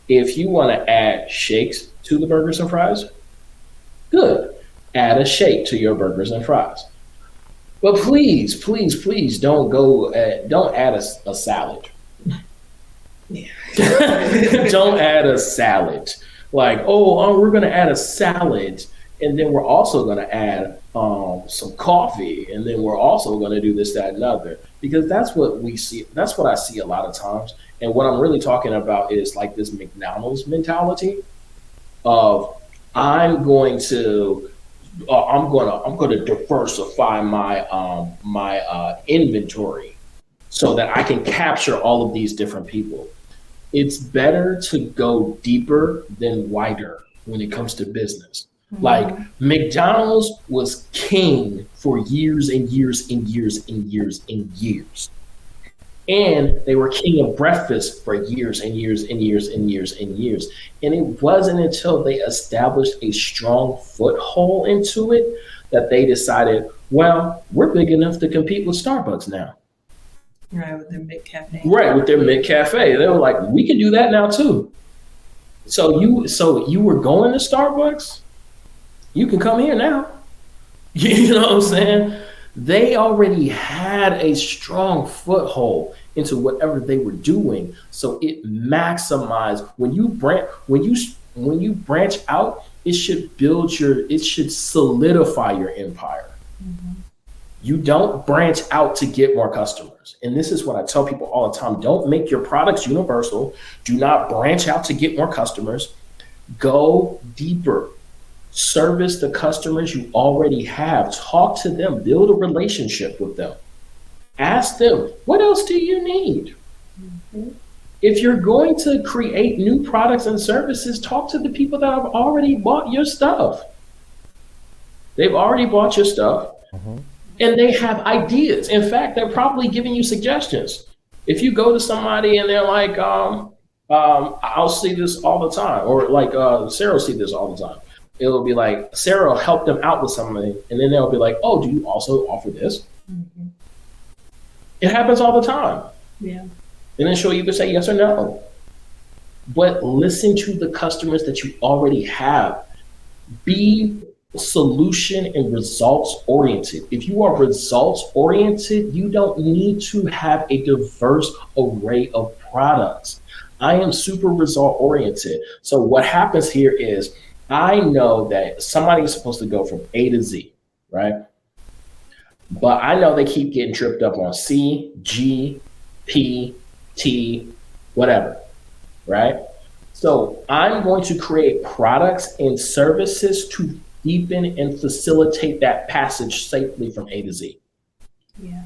if you want to add shakes to the burgers and fries, good. Add a shake to your burgers and fries. But please, please, please don't add a salad. Yeah. Don't add a salad. Like, we're going to add a salad, and then we're also going to add some coffee, and then we're also going to do this, that, and other. Because that's what we see. That's what I see a lot of times. And what I'm really talking about is like this McDonald's mentality of I'm going to diversify my inventory so that I can capture all of these different people. It's better to go deeper than wider when it comes to business. Mm-hmm. Like McDonald's was king for years and years and years and years and years. And they were king of breakfast for years and years and years and years and years. And it wasn't until they established a strong foothold into it that they decided, well, we're big enough to compete with Starbucks now. Right, with their McCafe. Right, with their McCafe. They were like, we can do that now too. So you were going to Starbucks? You can come here now. You know what I'm saying? They already had a strong foothold into whatever they were doing. So it maximized when you branch out, it should solidify your empire. Mm-hmm. You don't branch out to get more customers. And this is what I tell people all the time. Don't make your products universal. Do not branch out to get more customers. Go deeper. Service the customers you already have. Talk to them. Build a relationship with them. Ask them, what else do you need? Mm-hmm. If you're going to create new products and services, talk to the people that have already bought your stuff. They've already bought your stuff. Mm-hmm. And they have ideas. In fact, they're probably giving you suggestions. If you go to somebody and they're like, I'll see this all the time, or like Sarah will see this all the time. It'll be like, Sarah will help them out with something, and then they'll be like, oh, do you also offer this? Mm-hmm. It happens all the time. Yeah. And then she'll either say yes or no. But listen to the customers that you already have. Be solution and results oriented. If you are results oriented, you don't need to have a diverse array of products. I am super result oriented. So what happens here is I know that somebody is supposed to go from A to Z, right? But I know they keep getting tripped up on C, G, P, T, whatever, right? So I'm going to create products and services to deepen and facilitate that passage safely from A to Z. Yeah.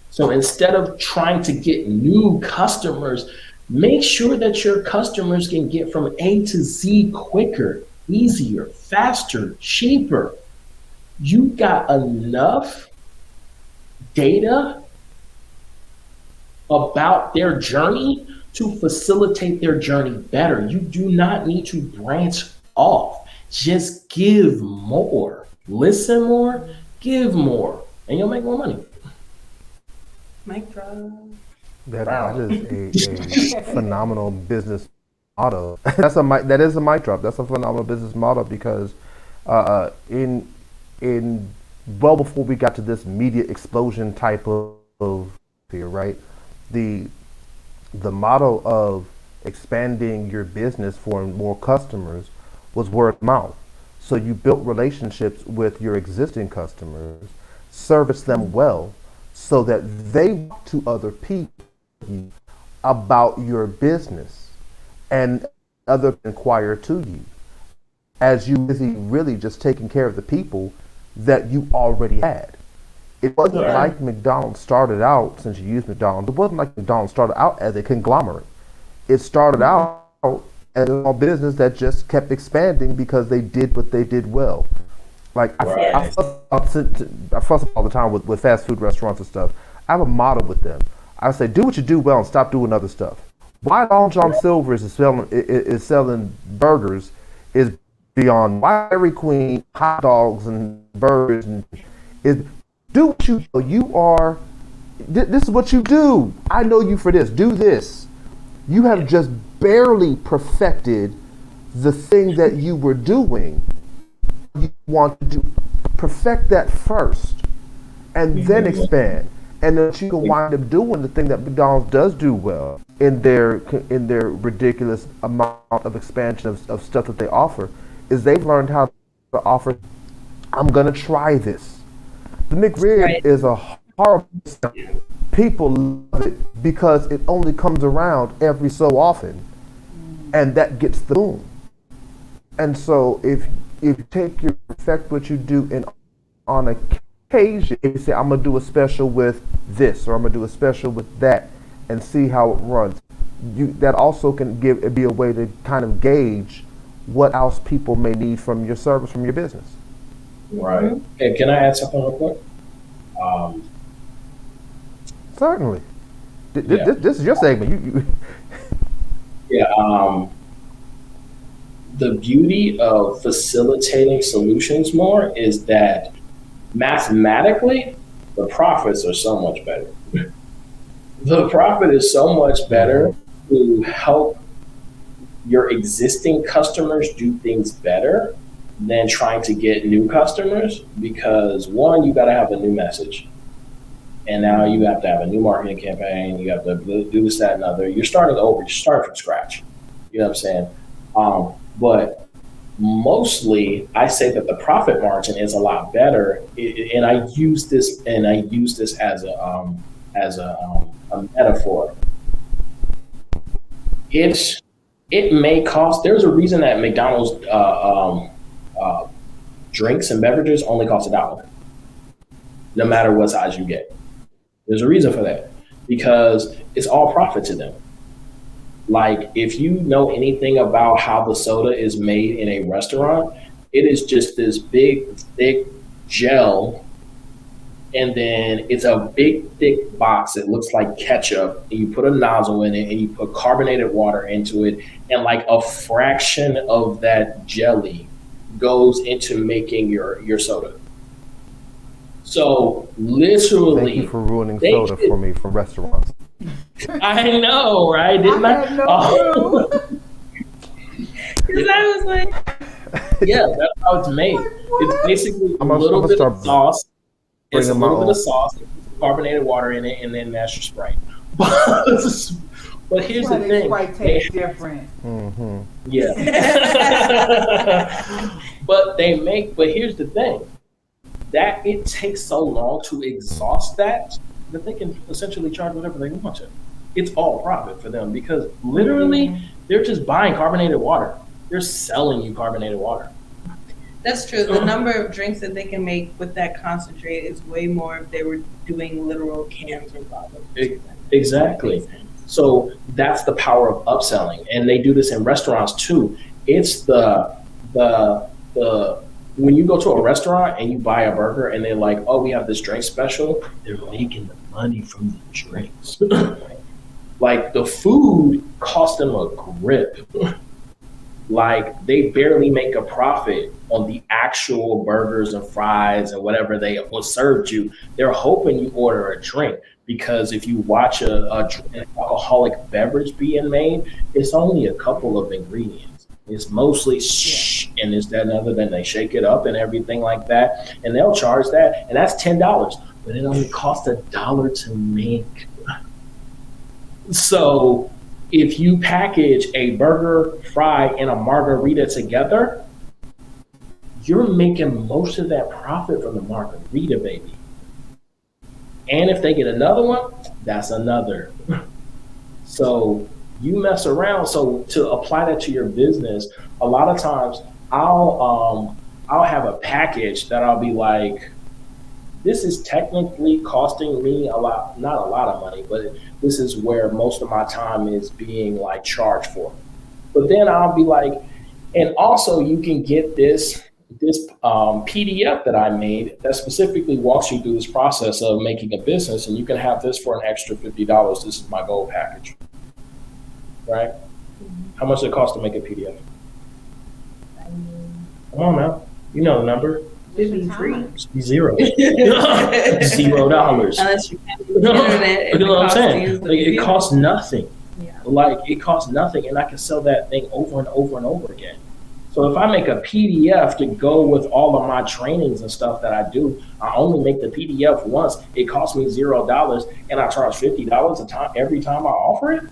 So instead of trying to get new customers, make sure that your customers can get from A to Z quicker, easier, faster, cheaper. You got enough data about their journey to facilitate their journey better. You do not need to branch off. Just give more, listen more, give more, and you'll make more money. Mic drop. That is a phenomenal business model. That is a mic drop. That's a phenomenal business model because well before we got to this media explosion type of here, right? The model of expanding your business for more customers was word of mouth. So you built relationships with your existing customers, service them well, so that they talk to other people about your business and other inquire to you as you busy really just taking care of the people that you already had. It wasn't like McDonald's started out, since you used McDonald's, it wasn't like McDonald's started out as a conglomerate. It started out and a small business that just kept expanding because they did what they did well. Like I fuss all the time with fast food restaurants and stuff. I have a motto with them. I say, do what you do well and stop doing other stuff. Why Long John Silver's is selling burgers is beyond. Why Dairy Queen hot dogs and burgers is do what you do. You are. This is what you do. I know you for this. Do this. You have just barely perfected the thing that you were doing. You want to do, perfect that first, and then expand, and then you can wind up doing the thing that McDonald's does do well in their ridiculous amount of expansion of stuff that they offer, is they've learned how to offer. I'm gonna try this. The McRib is a horrible. People love it because it only comes around every so often, and that gets the boom. And so if you take your perfect what you do and on occasion, if you say, I'm gonna do a special with this or I'm gonna do a special with that and see how it runs, that also can be a way to kind of gauge what else people may need from your service, from your business. Right. Hey, can I add something real quick? Certainly. This is your segment. Yeah. The beauty of facilitating solutions more is that mathematically, the profits are so much better. The profit is so much better to help your existing customers do things better than trying to get new customers, because one, you got to have a new message. And now you have to have a new marketing campaign. You have to do this, that, and other. You're starting over. You're starting from scratch. You know what I'm saying? But mostly, I say that the profit margin is a lot better. And I use this as a metaphor. It may cost. There's a reason that McDonald's drinks and beverages only cost $1, no matter what size you get. There's a reason for that, because it's all profit to them. Like, if you know anything about how the soda is made in a restaurant, it is just this big, thick gel, and then it's a big, thick box that looks like ketchup, and you put a nozzle in it, and you put carbonated water into it, and like a fraction of that jelly goes into making your soda. So literally, thank you for ruining soda for me from restaurants. I know, right? Didn't I? had no clue. Because I was like, yeah, that's how it's made. It's basically a little bit of sauce. It's a little bit of sauce, carbonated water in it, and then that's your Sprite. But here's the thing. Sprite tastes different. Mm-hmm. Yeah. But here's the thing. That it takes so long to exhaust that they can essentially charge whatever they want to. It's all profit for them, because literally they're just buying carbonated water. They're selling you carbonated water. That's true. The number of drinks that they can make with that concentrate is way more if they were doing literal cans or bottles. Exactly. So that's the power of upselling. And they do this in restaurants too. It's the when you go to a restaurant and you buy a burger and they're like, oh, we have this drink special, they're making the money from the drinks. Like, the food cost them a grip. Like, they barely make a profit on the actual burgers and fries and whatever they served you. They're hoping you order a drink, because if you watch an alcoholic beverage being made, it's only a couple of ingredients. It's mostly and it's that and other, then they shake it up and everything like that, and they'll charge that, and that's $10, but it only costs $1 to make. So if you package a burger, fry, and a margarita together, you're making most of that profit from the margarita, baby. And if they get another one, that's another. So you mess around. So to apply that to your business, a lot of times I'll have a package that I'll be like, this is technically costing me a lot, not a lot of money, but this is where most of my time is being like charged for. But then I'll be like, and also you can get this PDF that I made that specifically walks you through this process of making a business, and you can have this for an extra $50. This is my gold package, right? How much does it cost to make a PDF? Come on now, you know the number. It'd be free. Zero. $0. Unless you have the internet. You know what I'm saying? Like, it costs nothing. Yeah. Like, it costs nothing, and I can sell that thing over and over and over again. So if I make a PDF to go with all of my trainings and stuff that I do, I only make the PDF once. It costs me $0, and I charge $50 a time every time I offer it.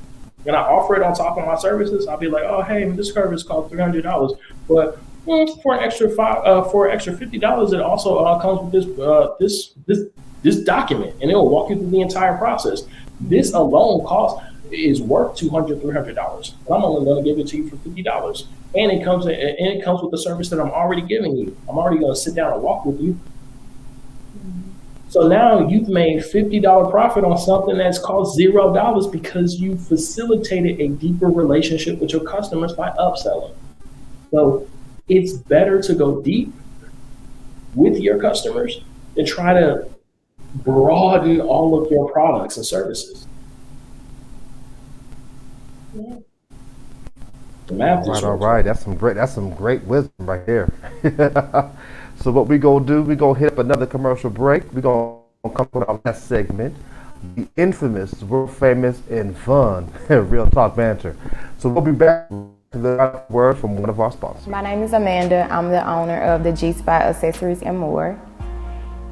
And I offer it on top of my services. I'll be like, oh, hey, this service costs $300, but for an extra $50, it also comes with this document, and it will walk you through the entire process. This alone is worth $200, $300. I'm only going to give it to you for $50, and it comes with the service that I'm already giving you. I'm already going to sit down and walk with you. So now you've made $50 profit on something that's cost $0 because you facilitated a deeper relationship with your customers by upselling. So it's better to go deep with your customers than try to broaden all of your products and services. Yeah. The math is All right. That's some great wisdom right there. So what we gonna do? We gonna hit up another commercial break. We gonna come with our last segment, the infamous, world famous, and fun real talk banter. So we'll be back to the word from one of our sponsors. My name is Amanda. I'm the owner of the G Spot Accessories and More,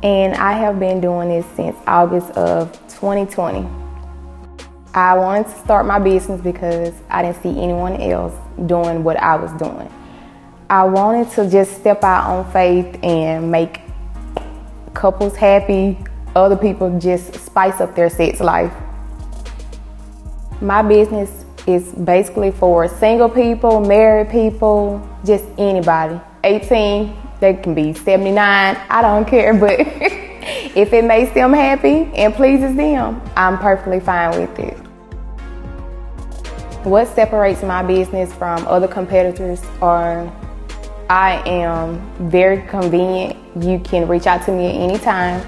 and I have been doing this since August of 2020. I wanted to start my business because I didn't see anyone else doing what I was doing. I wanted to just step out on faith and make couples happy, other people just spice up their sex life. My business is basically for single people, married people, just anybody. 18, they can be 79, I don't care, but if it makes them happy and pleases them, I'm perfectly fine with it. What separates my business from other competitors are I am very convenient. You can reach out to me at any time.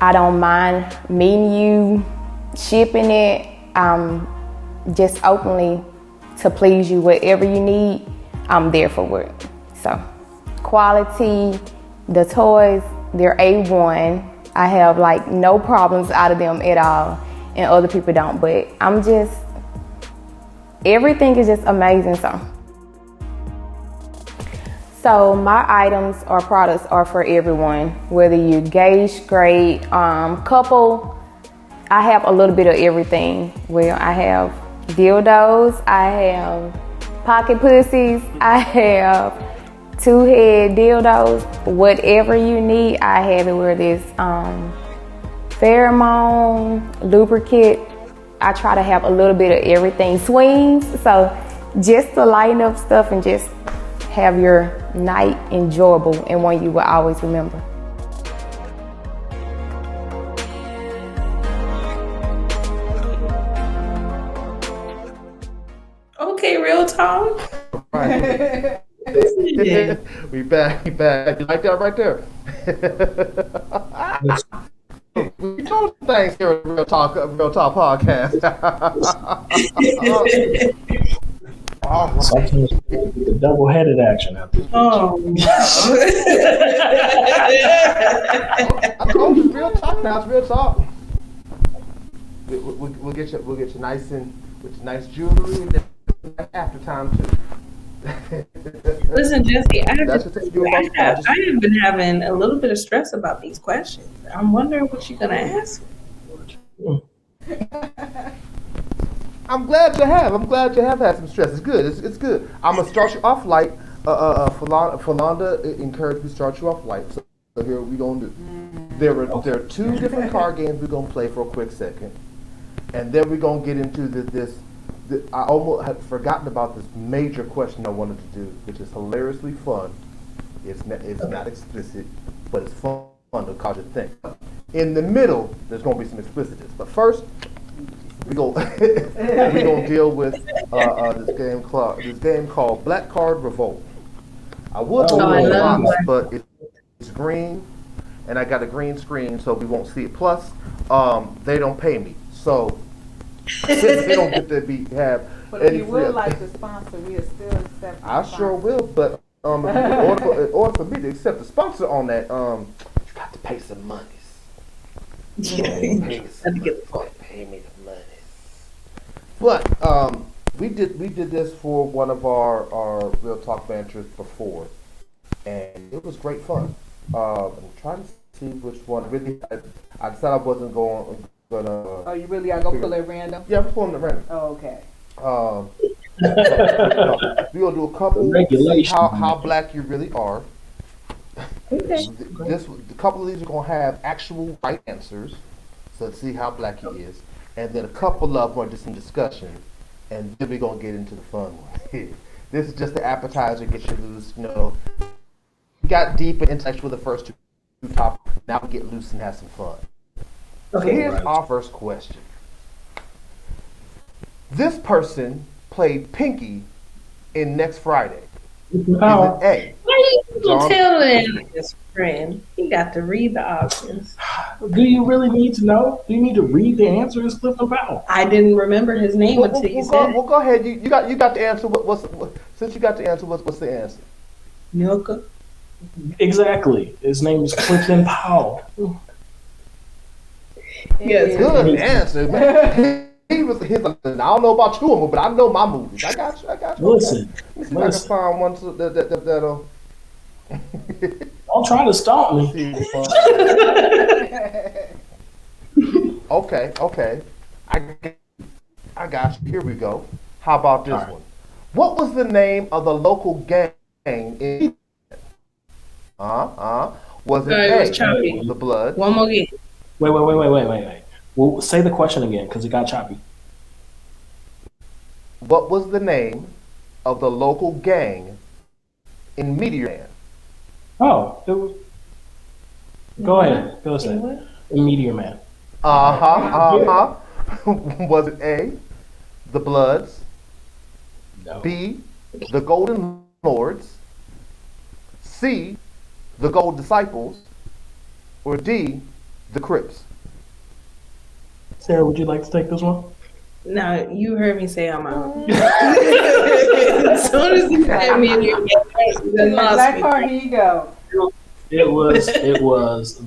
I don't mind meeting you, shipping it. Just openly to please you. Whatever you need, I'm there for it. So, quality, the toys, they're A1. I have like no problems out of them at all, and other people don't. But everything is just amazing. So my items or products are for everyone, whether you're gay, straight, couple. I have a little bit of everything. Well, I have dildos, I have pocket pussies, I have two-head dildos. Whatever you need, I have it. Whether it's pheromone, lubricant, I try to have a little bit of everything. Swings, so just to lighten up stuff and just have your night enjoyable and one you will always remember. Okay, real talk. Right. we back. You like that right there? We told you things here at Real Talk Podcast. Sometimes the double-headed action out there. Oh, I told you, real talk now. It's real talk. We'll get you nice and with your nice jewelry and after time too. listen, Jesse, I That's what they do about have been having a little bit of stress about these questions. I'm wondering what you're gonna ask. I'm glad you have had some stress. It's good. It's good. I'm gonna start you off light. Philonda encouraged me to start you off light. So here we gonna do. There are two different card games we're gonna play for a quick second, and then we're gonna get into this. I almost had forgotten about this major question I wanted to do, which is hilariously fun. It's not explicit, but it's fun to cause you to think. In the middle, there's gonna be some explicitness. But first, we go we gonna deal with this game called Black Card Revolt. I would Oh, I do a love box, but it's green, and I got a green screen, so we won't see it. Plus, they don't pay me, so they don't get to But if any you free. would like to sponsor, we are still accepting. I sure will, but in order for me to accept a sponsor on that, you got to pay some monies. Pay me the monies. But we did this for one of our Real Talk Ventures before, and it was great fun. I'm trying to see which one. Really, I decided I wasn't gonna. Oh, you really are gonna pull it random? Yeah, I'm pulling it random. Oh, okay. We're gonna do a couple. See how black you really are. Okay. A couple of these are gonna have actual right answers, so let's see how black he is, and then a couple of them are just some discussion, and then we're gonna get into the fun one. This is just the appetizer, get you loose. We got deep and intellectual the first two topics. Now we get loose and have some fun. So here's our first question. This person played Pinky in Next Friday. Is it A? Why you John- tell his friend? He got to read the options. Do you really need to know? Do you need to read the answers, Clifton Powell? I didn't remember his name until you said Well, go ahead. You got the answer. Since you got the answer, what's the answer? Milka. Exactly. His name is Clifton Powell. Yes. Good answer, man. He's like, I don't know about you, but I know my movies. I got you. Listen. Let me see if I can find one that'll. Don't try to stomp me. Okay. I got you. Here we go. How about this one? What was the name of the local gang in? Was it It was A, Choppy. the Blood? One more game. Wait. Well, say the question again because it got choppy. What was the name of the local gang in Meteor Man? Oh, it was. Go ahead. Go say. Meteor Man. Was it A, the Bloods? No. B, the Golden Lords? C, the Gold Disciples? Or D, the Crips? Sarah, would you like to take this one? Now, you heard me say I'm out. As soon as you had me in your then lost Black me. card, here you go. It was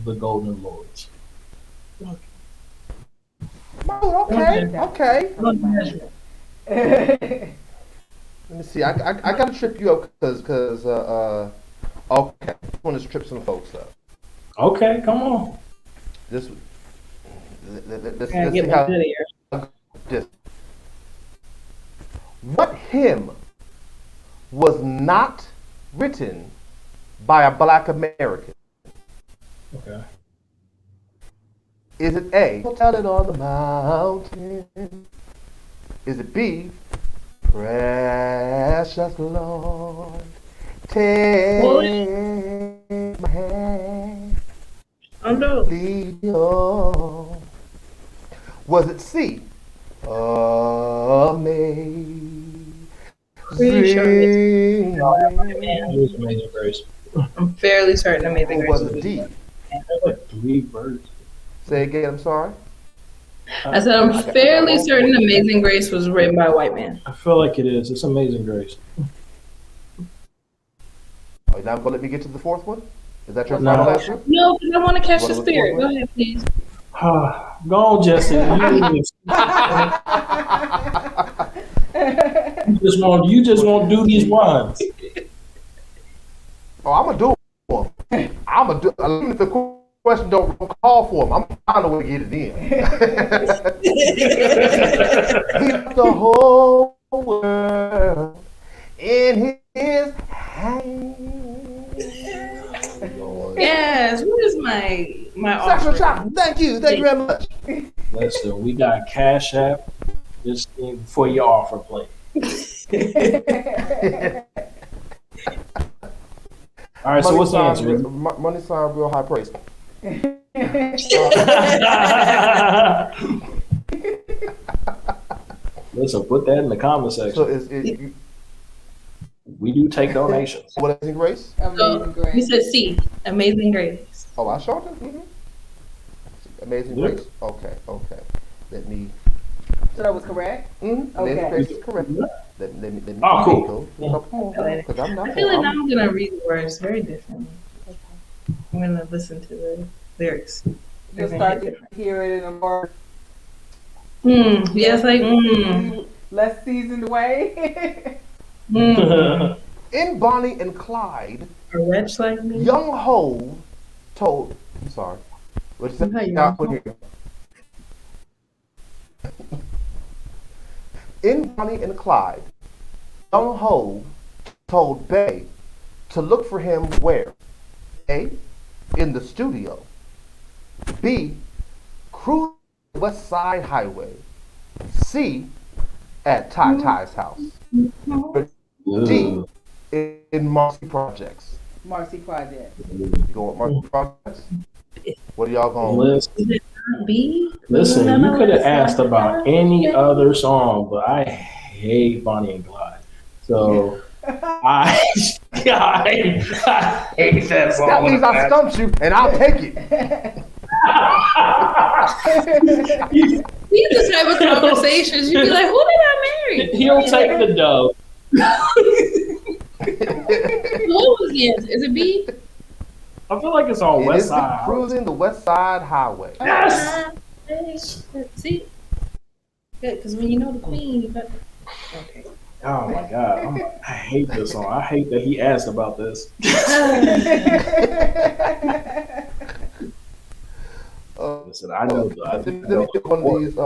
the Golden Lords. Oh, okay. Let me see. I gotta trip you up because okay. I want to trip some folks up. Okay, come on. Let's Gotta see get how my good ear. this. What hymn was not written by a black American? Okay. Is it A, Tell It on the Mountain? Is it B, Precious Lord, take my hand, lead me on? Was it C, Amazing It was Amazing Grace. I'm fairly certain Amazing Or Grace. was it D? Like 3 birds. Say again, I'm sorry. I said I'm fairly certain Amazing Grace was written by a white man. I feel like it is. It's Amazing Grace. Are you not going to let me get to the fourth one? Is that your No. final answer? No, because I want to catch What the was spirit. the Go one? ahead, please. Go on, Jesse. You just want to do these ones. Oh, I'm gonna do them. I'm gonna do. Even if the question don't call for them, I'm gonna find a way to get it in. Keep the whole world in His hands. Yes. What is my Sexual offering? chop. Thank you very much. Listen, we got Cash App just for your offer plate. All right, so what's the answer? Money sign, real high praise. Listen, put that in the comment section. So is it? We do take donations. What Amazing Grace? Amazing You Grace. said C, Amazing Grace. Oh, I showed it. Amazing Yeah. Grace. Okay. Let me. So that was correct? Amazing Okay. Grace is correct. Let me Oh, cool. go. Yeah. Because I'm not. I feel like now I'm gonna read the words very differently. I'm gonna listen to the lyrics. You'll start to hear it in a more Yes, like less seasoned way. In Bonnie and Clyde, a wretch like me. young Hove told. I'm sorry. What'd you say? Okay, I'll put here. In Bonnie and Clyde, young Hove told Bay to look for him where? A. In the studio. B. Cruise West Side Highway. C. At Ty Ty's house. D. In Marcy Projects. Marcy Project. You go with Marcy Projects? What are y'all going with? B. Listen, you could have asked about any other song, but I hate Bonnie and Clyde. So I hate that song. That means I stumped you, and I'll take it. These are the type of conversations you'd be like, who did I marry? He'll take the dub. What was the answer? Is it B? I feel like it's on It West is Side. Cruising the West Side Highway. Yes. See? Good, because when you know the queen, you got. Okay. Oh my God, I hate this song. I hate that he asked about this. Listen, I know. Let me get one of these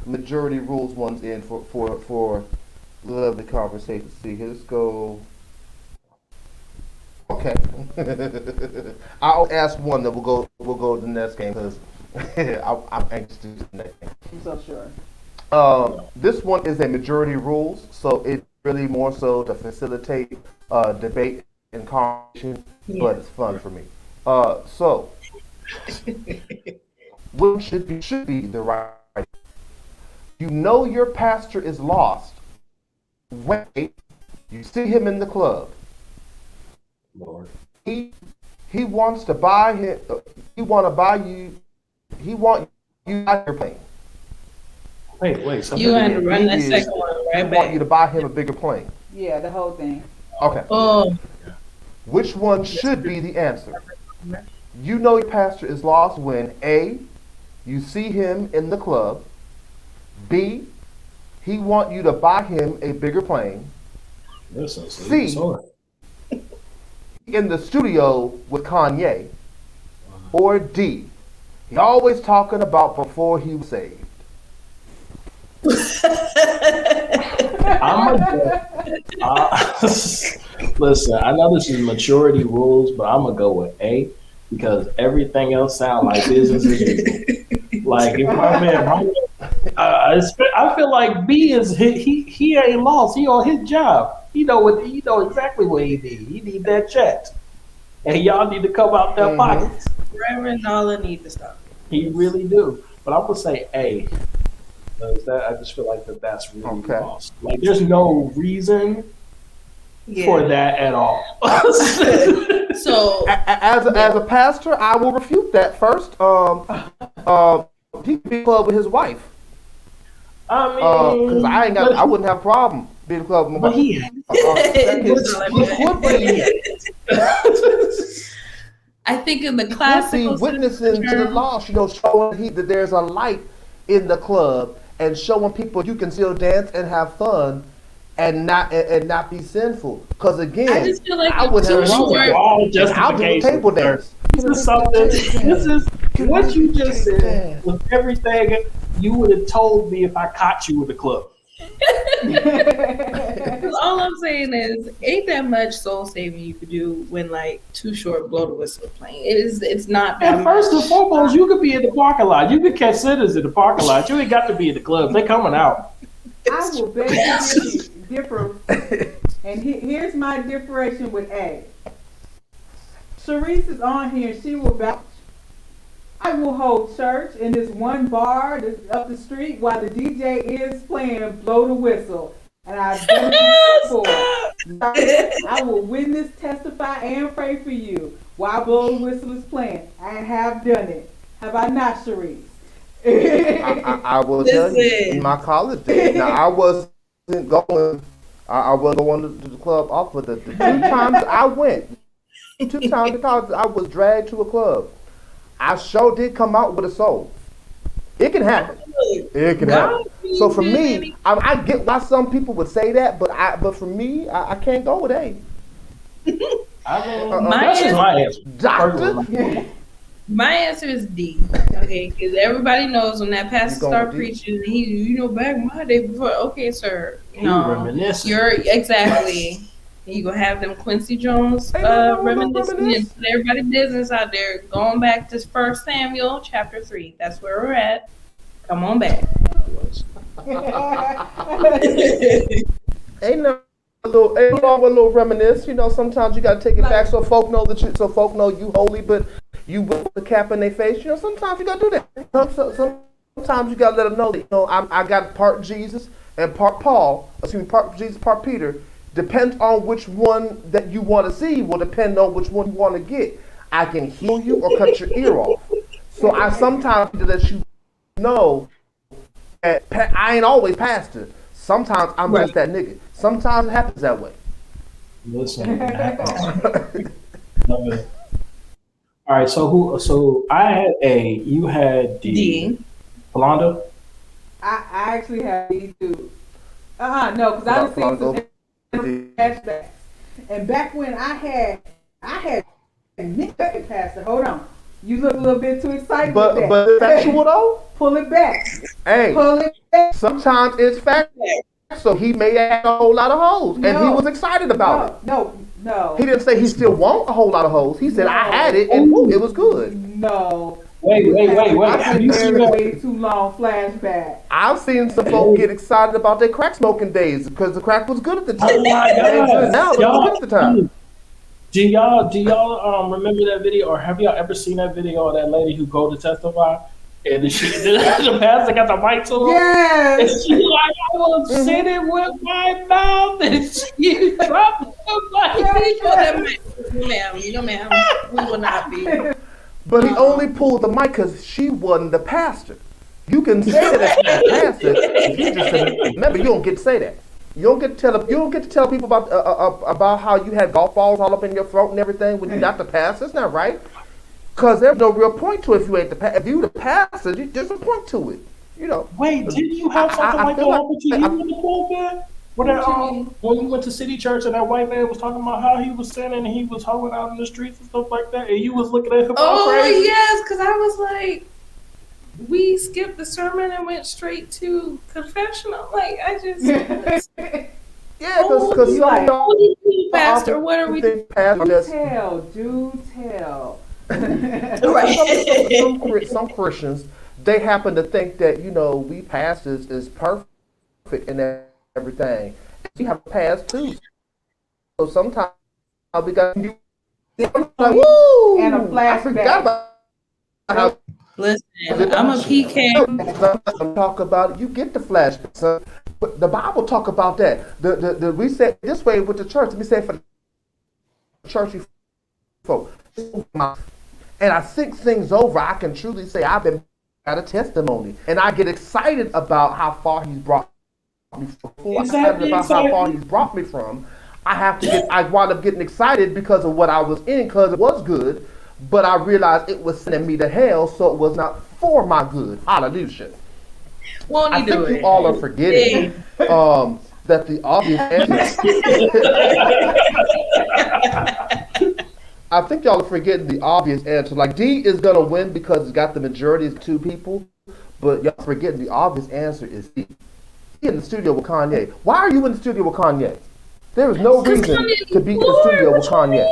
majority rules ones in for lovely conversation. See, here, let's go. Okay. I'll ask one, then we'll go to the next game because I'm anxious to do the next game. I'm so sure. This one is a majority rules, so it's really more so to facilitate debate and conversation, but it's fun for me. So what should be the right? You know your pastor is lost when you see him in the club. Lord. He wants to buy him. He want to buy you. He want you buy your plane. Wait. You had to run that second one right He want back. you to buy him a bigger plane. Yeah, the whole thing. Okay. Oh, Which one should be the answer? You know your pastor is lost when A, you see him in the club. B, he want you to buy him a bigger plane. Listen, C, in the studio with Kanye. Or D, he always talking about before he was saved. Listen, I know this is maturity rules, but I'm gonna go with A because everything else sounds like business as usual. Like if my man, I feel like B is he ain't lost. He on his job. He know exactly what he need. He need that check, and y'all need to come out their pockets. Reverend Dollar need to stop. He really do. But I would say A. I just feel like that's really lost. Like there's no reason for that at all. So as a pastor, I will refute that first. He could be in the club with his wife. I mean, because I wouldn't have a problem being in the club with my wife. I think in the classical witnessing to the lost, showing that there's a light in the club and showing people you can still dance and have fun and not be sinful. Because again, I just feel like I would have all I'll do a table dance. This is something. This is what you just said was everything you would have told me if I caught you in the club. All I'm saying is, ain't that much soul saving you could do when like Too Short blow the whistle playing. It's not that And first much. and foremost, you could be in the parking lot. You could catch sitters in the parking lot. You ain't got to be in the club. They coming out. I will beg to differ. And here's my differentiation with A. Sharice is on here. She will vouch I will hold church in this one bar that's up the street while the DJ is playing Blow the Whistle. And I've done it before. I will witness, testify, and pray for you while Blow the Whistle is playing. I have done it. Have I not, Sharice? I was done in my college days. Now, I wasn't going. I wasn't going to the club off of the 2 times I went. 2 times in college, I was dragged to a club. I sure did come out with a soul. It can happen. It can happen. So for me, I get why some people would say that, but for me, I can't go with A. That's just my answer. Doctor? My answer is D. Okay, because everybody knows when that pastor start preaching, back in my day before. Okay, sir, you're exactly. You gonna have them Quincy Jones reminiscing and put everybody business out there. Going back to 1 Samuel chapter 3. That's where we're at. Come on back. Ain't no wrong with a little reminisce. Sometimes you gotta take it back so folk know you holy, but you with the cap in their face. Sometimes you gotta do that. Sometimes you gotta let them know that I got part Jesus and part Paul. Part Jesus, part Peter. Depends on which one that you want to see will depend on which one you want to get. I can heal you or cut your ear off. So I sometimes let you know that I ain't always pastor. Sometimes I'm just that nigga. Sometimes it happens that way. Listen. Love it. All right, so I had A, you had D. Philando? I actually had D too. No, because I was seeing some flashbacks. And back when I had Nick Pastor. Hold on. You look a little bit too excited with that. But it's factual though? Pull it back. Hey, pull it back. Sometimes it's factual. So he may have a whole lot of hoes. And he was excited about it. No. He didn't say he still want a whole lot of hoes. He said, I had it and woo, it was good. No. Wait. Have you seen a way too long flashback? I've seen some folks get excited about their crack smoking days because the crack was good at the time. Oh my God. Now it was good at the time. Do y'all remember that video, or have y'all ever seen that video of that lady who go to testify? And the pastor got the mic to her. Yes. And she like, I will sit it with my mouth. And she dropped the mic. Ma'am, we will not be. But he only pulled the mic because she wasn't the pastor. You can say that as the pastor. If you just remember, you don't get to say that. You don't get to tell people about how you had golf balls all up in your throat and everything when you got the pastor. That's not right. Because there's no real point to it if you ain't the pastor. If you the pastor, there's a point to it. Wait, didn't you have something like that happen to you in the pulpit? When you went to City Church and that white man was talking about how he was sinning and he was hoeing out in the streets and stuff like that, and you was looking at him all crazy? Oh, yes, because I was like, we skipped the sermon and went straight to confessional. Like, I just... Yeah, because you like, pastor, what are we doing? Do tell. Right. Some Christians, they happen to think that, we pastors is perfect and everything. We have a past too. So sometimes we got like, woo! And a flashback. Listen, I'm a PK. Talk about it. You get the flashback. But the Bible talk about that. We say this way with the church. We say for the churchy folk. And I think things over. I can truly say I've got a testimony, and I get excited about how far He's brought me from. How far He's brought me from. I wound up getting excited because of what I was in, because it was good. But I realized it was sending me to hell, so it was not for my good. Hallelujah. I think you all are forgetting that the obvious answer. I think y'all are forgetting the obvious answer. Like, D is gonna win because it's got the majority of 2 people, but y'all forgetting the obvious answer is C. He in the studio with Kanye. Why are you in the studio with Kanye? There is no reason to be in the studio with Kanye.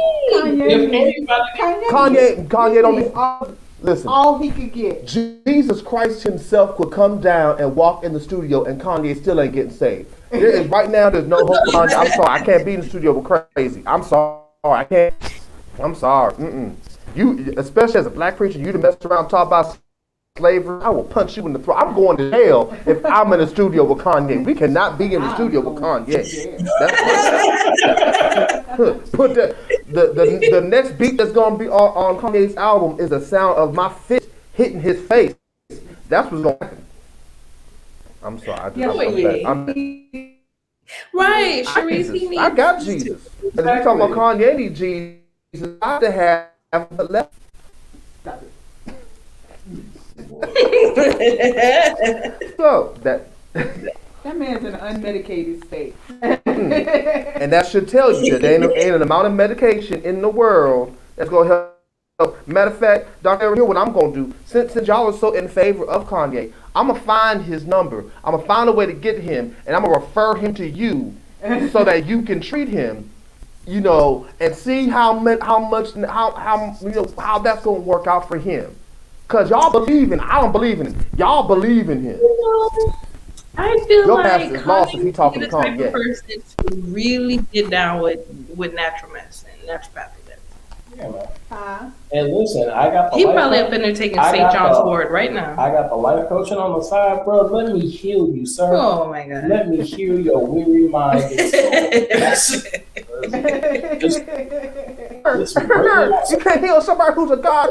Kanye don't need. Listen. All he could get. Jesus Christ Himself could come down and walk in the studio, and Kanye still ain't getting saved. Right now, there's no hope. Kanye, I'm sorry, I can't be in the studio with crazy. I'm sorry, I can't. I'm sorry. You, especially as a black preacher, you to mess around talk about slavery, I will punch you in the throat. I'm going to jail if I'm in the studio with Kanye. We cannot be in the studio with Kanye. Put the next beat that's gonna be on Kanye's album is the sound of my fist hitting his face. That's what's gonna happen. I'm sorry. Right, Sharice, he needs I got Jesus. If you talking about Kanye need Jesus, I have to have the left. So that man's in an unmedicated state. And that should tell you that there ain't an amount of medication in the world that's gonna help. Matter of fact, Dr. Here, what I'm gonna do, since y'all are so in favor of Kanye, I'm gonna find his number. I'm gonna find a way to get him, and I'm gonna refer him to you so that you can treat him, you know, and see how that's gonna work out for him. Cause y'all believe in, I don't believe in him. Y'all believe in him. I feel Your like pastor is lost if he talking to the type Kanye. of person to really get down with natural medicine, naturopathic medicine. Yeah, man. And listen, I got the He probably up in there taking St. John's Wort right now. I got the life coaching on the side, bro. Let me heal you, sir. Oh my God. Let me heal your weary mind and soul. You can't heal somebody who's a god.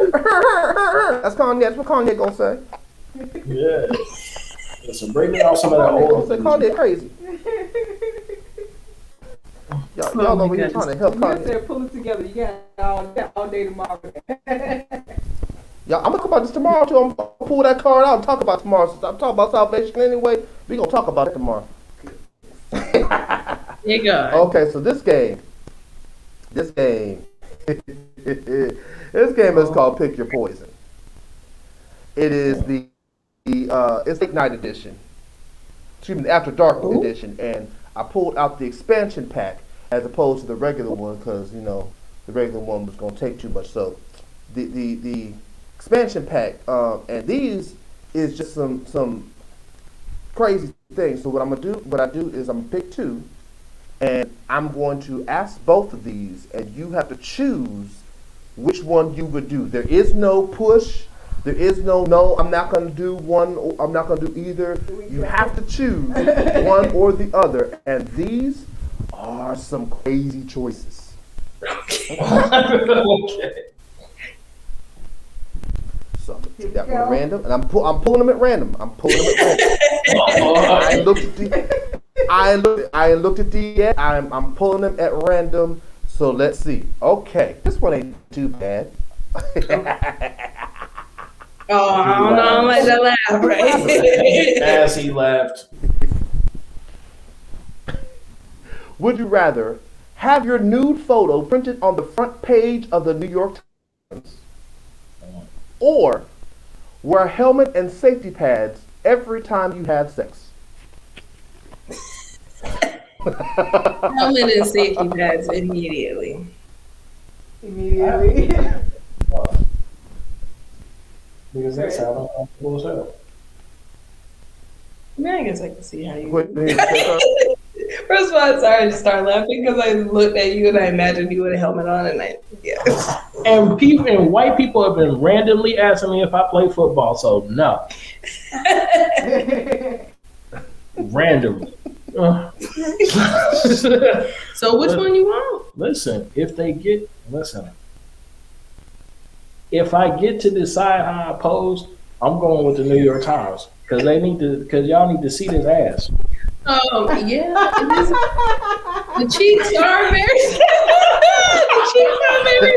That's Kanye. That's what Kanye gonna say. Yeah. Listen, bring me out some of that old. Kanye crazy. Y'all over here trying to help Kanye. They're pulling together. You got all day tomorrow. Yeah, I'm gonna talk about this tomorrow too. I'm gonna pull that card out and talk about tomorrow. Since I'm talking about salvation anyway, we gonna talk about it tomorrow. You go. Okay, so this game is called Pick Your Poison. It is it's Late Night edition. Excuse me, the After Dark edition, and I pulled out the expansion pack as opposed to the regular one because you know the regular one was gonna take too much. So the expansion pack and these is just some crazy things. So what I do is I'm gonna pick two, and I'm going to ask both of these, and you have to choose which one you would do. There is no push. There is no, I'm not going to do one, or I'm not going to do either. You have to choose one or the other. And these are some crazy choices. Okay. So I'm going to take that one at random. And I'm pulling them at random. I ain't looked at these yet. I'm pulling them at random. So let's see. Okay. This one ain't too bad. Oh, I don't know. I don't like that laugh, right? As he laughed. Would you rather have your nude photo printed on the front page of the New York Times, or wear a helmet and safety pads every time you have sex? Helmet and safety pads immediately. Because that sounds uncomfortable as hell. I mean, I guess I can see how you. First of all, I'm sorry to start laughing because I looked at you and I imagined you with a helmet on, and And white people have been randomly asking me if I play football, so no. Randomly. So which one you want? Listen, if I get to decide how I pose, I'm going with the New York Times because y'all need to see this ass. Oh yeah, the cheeks are very. The cheeks are very.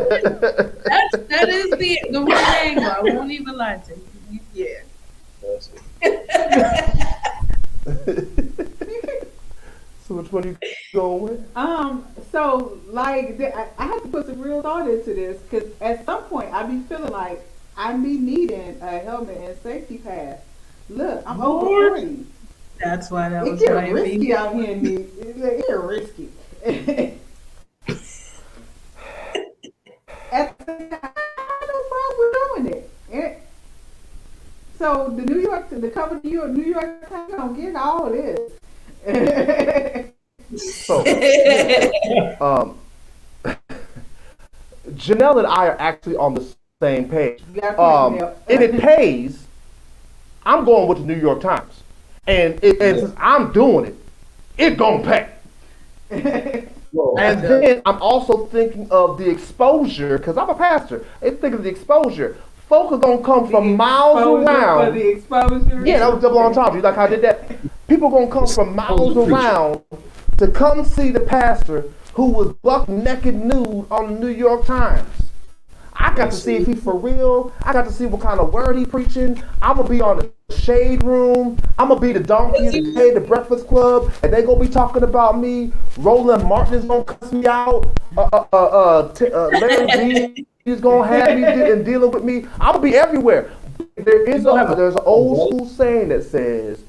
That is the right angle. I won't even lie to you. Yeah. So which one you going with? So like I have to put some real thought into this because at some point I be feeling like I be needing a helmet and safety pads. Look, I'm over 40. That's why that was It right. get risky out here in these. It's risky. At the time, I have no problem doing it. So the the cover of the New York Times don't get all this. So, Janelle and I are actually on the same page. Yeah, If it pays, I'm going with the New York Times, and since I'm doing it, it gonna pay. And then I'm also thinking of the exposure, because I'm a pastor. I'm thinking of the exposure. Folk are gonna come from miles around. For the exposure. Yeah, that was double entendre. You like how I did that? People gonna come from miles around to come see the pastor who was buck naked nude on the New York Times. I got to see if he's for real. I got to see what kind of word he preaching. I'm gonna be on the shade room. I'm gonna be the donkey of the day, the Breakfast Club, and they gonna be talking about me. Roland Martin is gonna cuss me out. Larry Reed is gonna have me dealing with me. I'm gonna be everywhere. There's an old school saying that says,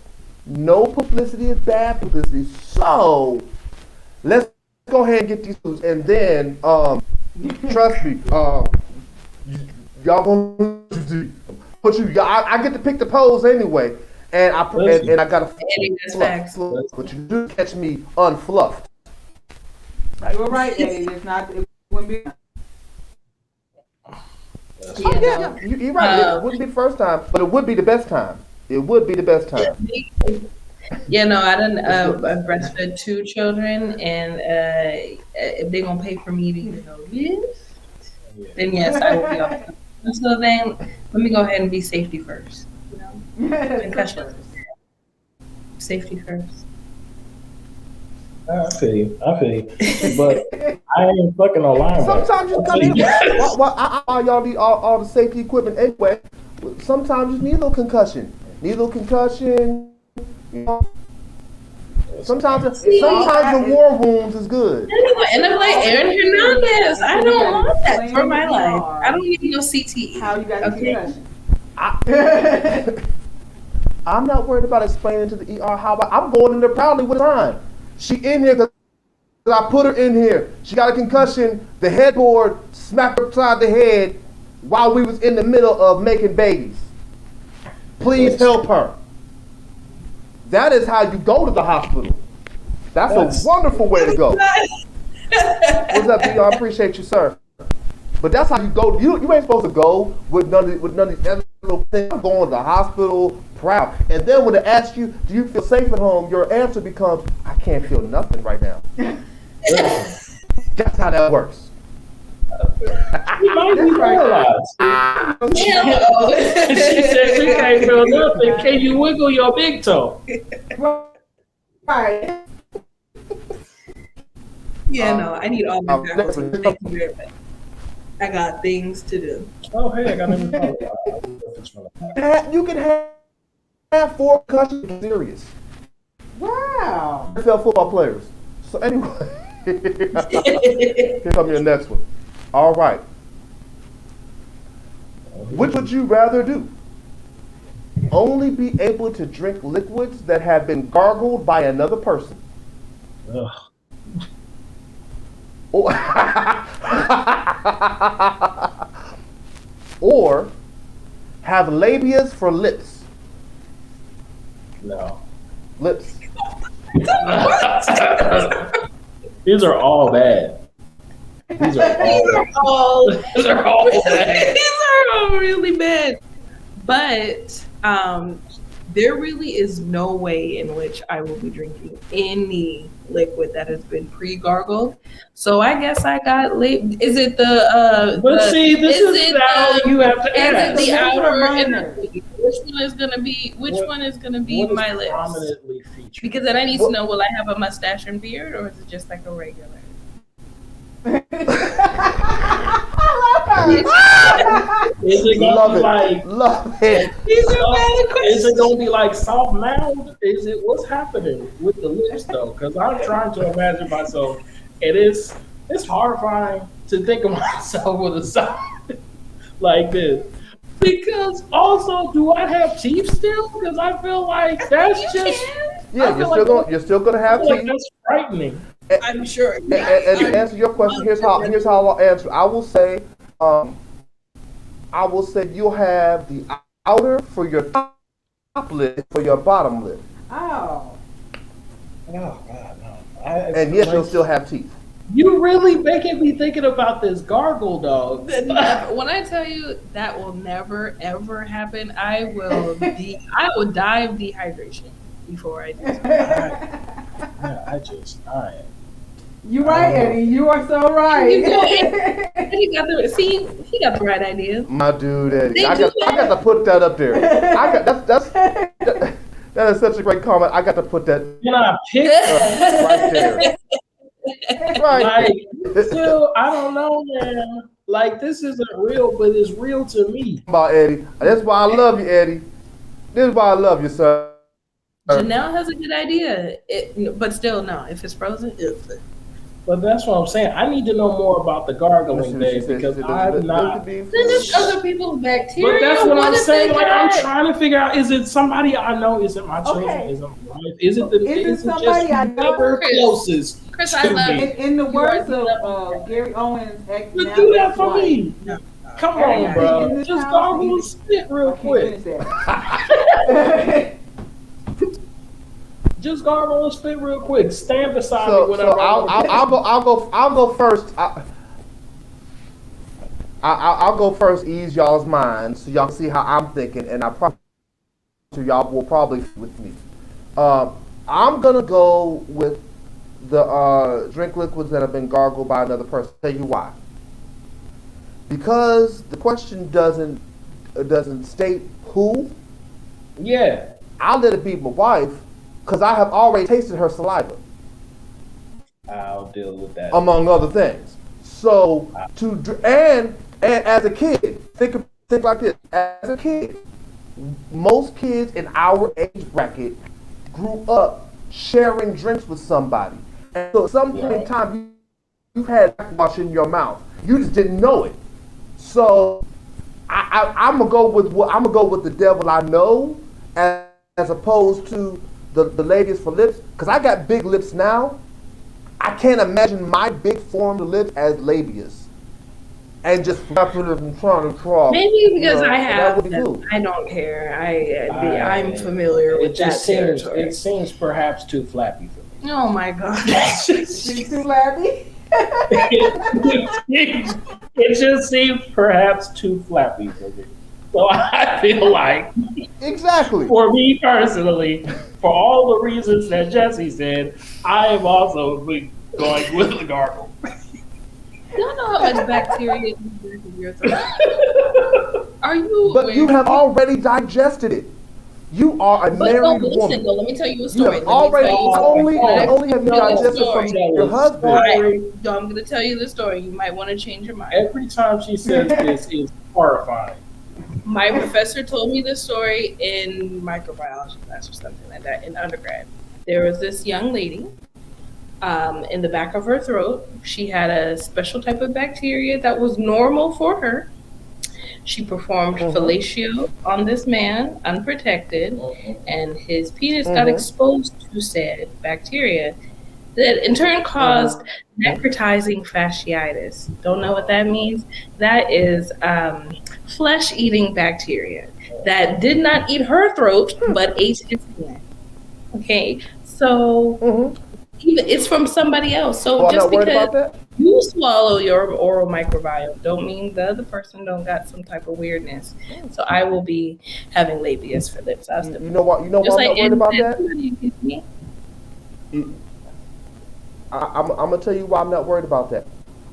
"No publicity is bad publicity." So let's go ahead and get these foods, and then trust me, y'all gonna put you. I get to pick the pose anyway, and I got to fluff, but you do catch me unfluffed. You're right, Eddie. It's not. It wouldn't be. You're right. It wouldn't be the first time, but it would be the best time. It would be the best time. Yeah, no, I done breastfed 2 children, and if they're gonna pay for me to go gift, then yes, I will be off. So then, let me go ahead and be safety first. You know, concussion. Safety first. I feel you, but I ain't fucking online. Sometimes you come in. Y'all need all the safety equipment anyway. Sometimes you need a little concussion. You know. Sometimes the war wounds is good. And I'm like Aaron Hernandez. I don't want that for my life. I don't need no CTE. How you got concussion? I'm not worried about explaining to the ER how I'm going in there proudly with time. She in here because I put her in here. She got a concussion. The headboard smacked her upside the head while we was in the middle of making babies. Please help her. That is how you go to the hospital. That's a wonderful way to go. What's up, D? I appreciate you, sir. But that's how you go. You ain't supposed to go with none of these other little things. I'm going to the hospital proud. And then when they ask you, do you feel safe at home? Your answer becomes, I can't feel nothing right now. That's how that works. You might be paralyzed. She said we can't feel nothing. Can you wiggle your big toe? Right. Yeah, no, I need all my faculty. Thank you very much. I got things to do. Oh, hey, I got them. You can have 4 concussions serious. Wow. NFL football players. So anyway, here comes your next one. All right. Which would you rather do? Only be able to drink liquids that have been gargled by another person. Ugh. Or have labias for lips. No. Lips. These are all bad. These are all bad. These are all really bad. But there really is no way in which I will be drinking any liquid that has been pre-gargled. So I guess I got is it the but see, this is how you have to ask. Is it the outer? Which one is gonna be my lips? Prominently featured? Because then I need to know, will I have a mustache and beard, or is it just like a regular? Is it gonna be like? Love it. These are valid questions. Is it gonna be like soft mound? Is it what's happening with the lips though? Because I'm trying to imagine myself. It's horrifying to think of myself with a sound like this. Because also, do I have teeth still? Because I feel like that's just. Yeah, you're still gonna have teeth. That's frightening. I'm sure. And to answer your question, here's how I'll answer. I will say you'll have the outer for your top lip for your bottom lip. Oh. Oh God, no. And yes, you'll still have teeth. You really making me thinking about this gargle, dog. When I tell you that will never ever happen, I will die of dehydration before I do so. You're right, Eddie. You are so right. He got the right idea. My dude, Eddie. I got to put that up there. That is such a great comment. I got to put that Can I pick? right there. Right. Like, still, I don't know, man. Like, this isn't real, but it's real to me. About Eddie. That's why I love you, Eddie. This is why I love you, sir. Janelle has a good idea, but still, no. If it's frozen, But that's what I'm saying. I need to know more about the gargling days because I'm not. Then there's other people's bacteria. But that's what I'm saying. Like, I'm got? trying to figure out: is it somebody I know? Is it my children? Okay. Is it my wife? Is it the? Is it somebody just I know? whoever closest? Chris, to I love me. you. In the words of Gary Owens, But do that for me. Come on, In bro. this Just house, gargle and spit real quick. Just gargle and spit real quick. Stand beside me whenever. So I'll go first. I'll go first. Ease y'all's minds so y'all see how I'm thinking, and I promise you, y'all will probably with me. I'm gonna go with the drink liquids that have been gargled by another person. Tell you why. Because the question doesn't state who. Yeah. I'll let it be my wife, because I have already tasted her saliva. I'll deal with that. Among other things. So and as a kid, think like this. As a kid, most kids in our age bracket grew up sharing drinks with somebody. And so at some point in time, you've had wash in your mouth. You just didn't know it. So I'm gonna go with the devil I know, as opposed to the ladies for lips, because I got big lips now. I can't imagine my big formed lips as labias. And just flapping it and trying to crawl. Maybe because I don't care. I'm familiar with that territory. It seems perhaps too flappy for me. Oh my god. She's too flappy. It just seems perhaps too flappy for me. So I feel like, exactly, for me personally, for all the reasons that Jesse said, I am also going with the gargle. You don't know how much bacteria is in the back of your throat. Are you? But you have already digested it. You are a married woman. Let me tell you a story. You have already only have you digested from your husband. I'm going to tell you the story. You might want to change your mind. Every time she says this is horrifying. My professor told me this story in microbiology class or something like that in undergrad. There was this young lady in the back of her throat. She had a special type of bacteria that was normal for her. She performed fellatio on this man, unprotected, and his penis got exposed to said bacteria that in turn caused necrotizing fasciitis. Don't know what that means? That is flesh-eating bacteria that did not eat her throat, but ate his hand. Okay, so it's from somebody else. So just because you swallow your oral microbiome don't mean the other person don't got some type of weirdness. So I will be having labias for lips. You know what? You know why I'm not worried about that? I'm gonna tell you why I'm not worried about that.